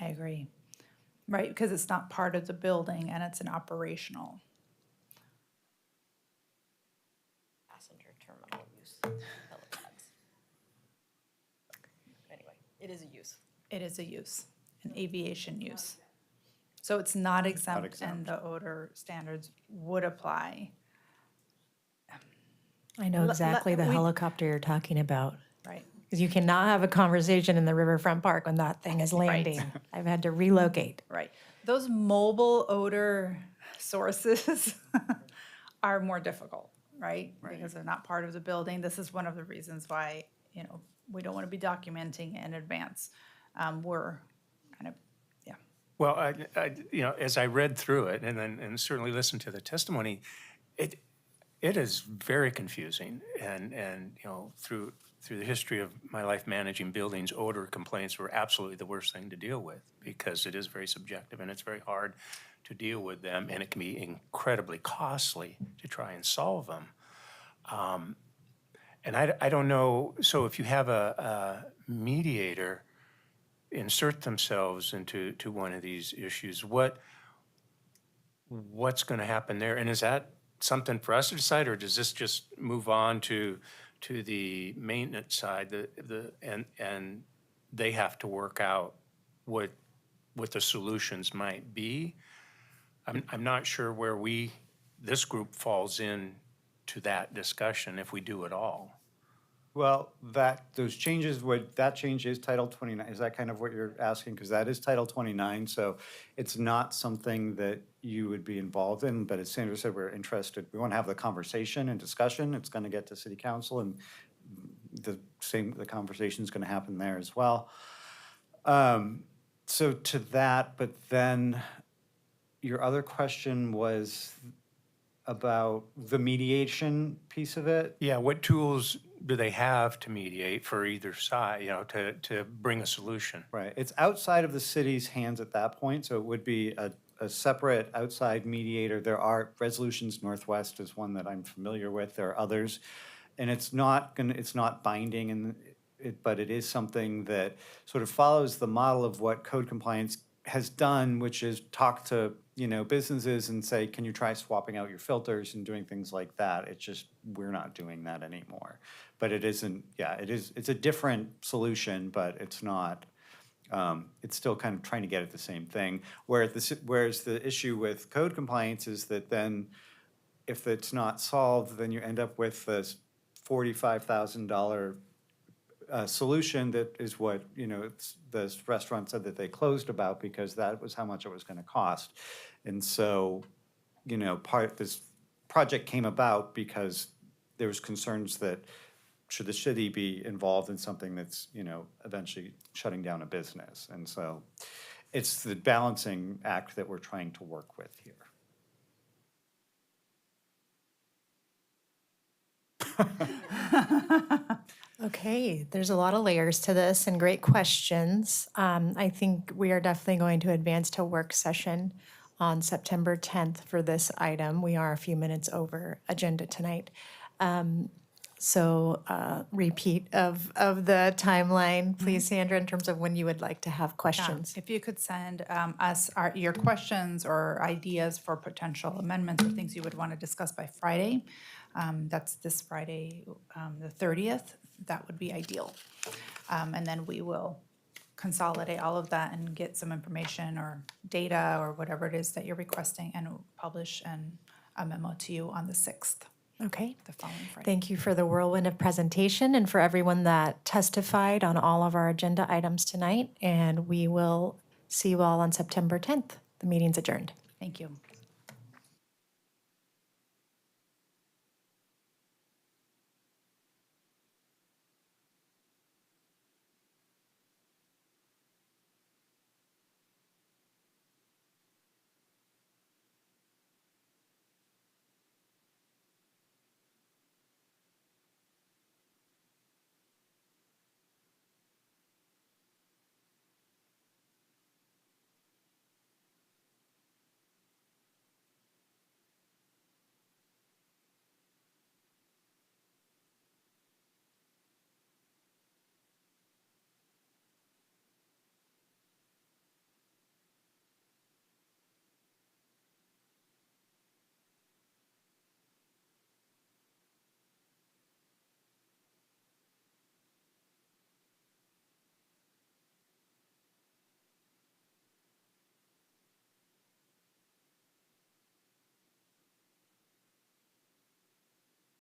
I agree. Right, because it's not part of the building and it's an operational. Passenger terminal use helipads. Anyway, it is a use. It is a use, an aviation use. So it's not exempt and exempt. the odor standards would apply. I know exactly the we- helicopter you're talking about. Right. Because you cannot have a conversation in the riverfront park when that thing is landing. I've had to relocate. Right. Those mobile odor sources are more difficult, right? Because they're not part of the building. This is one of the reasons why, we don't want to be documenting in advance. We're kind of, yeah. Well, as I read through it and certainly listened to the testimony, it is very confusing. And through the history of my life managing buildings, odor complaints were absolutely the worst thing to deal with because it is very subjective and it's very hard to deal with them, and it can be incredibly costly to try and solve them. And I don't know, so if you have a mediator insert themselves into one of these issues, what's going to happen there? And is that something for us to decide, or does this just move on to the maintenance side, and they have to work out what the solutions might be? I'm not sure where this group falls in to that discussion if we do at all. Well, that change is Title 29. Is that kind of what you're asking? Because that is Title 29, so it's not something that you would be involved in. But as Sandra said, we're interested. We want to have the conversation and discussion. It's going to get to City Council, and the conversation is going to happen there as well. So to that, but then your other question was about the mediation piece of it? Yeah, what tools do they have to mediate for either side, to bring a solution? Right. It's outside of the city's hands at that point, so it would be a separate outside mediator. There are Resolutions Northwest is one that I'm familiar with. There are others, and it's not binding, but it is something that sort of follows the model of what code compliance has done, which is talk to businesses and say, can you try swapping out your filters and doing things like that? It's just, we're not doing that anymore. But it isn't, it's a different solution, but it's not, it's still kind of trying to get at the same thing. Whereas the issue with code compliance is that then if it's not solved, then you end up with this $45,000 solution that is what, the restaurant said that they closed about because that was how much it was going to cost. And so, this project came about because there was concerns that should the city be involved in something that's, eventually shutting down a business. And so it's the balancing act that we're trying to work with here. Okay, there's a lot of layers to this and great questions. I think we are definitely going to advance to work session on September 10th for this item. We are a few minutes over agenda tonight. So repeat of the timeline, please, Sandra, in terms of when you would like to have questions. If you could send us your questions or ideas for potential amendments or things you would want to discuss by Friday. That's this Friday, the 30th. That would be ideal. And then we will consolidate all of that and get some information or data or whatever it is that you're requesting and publish a memo to you on the 6th. Okay. The following Friday. Thank you for the whirlwind of presentation and for everyone that testified on all of our agenda items tonight. And we will see you all on September 10th. The meeting's adjourned. Thank you.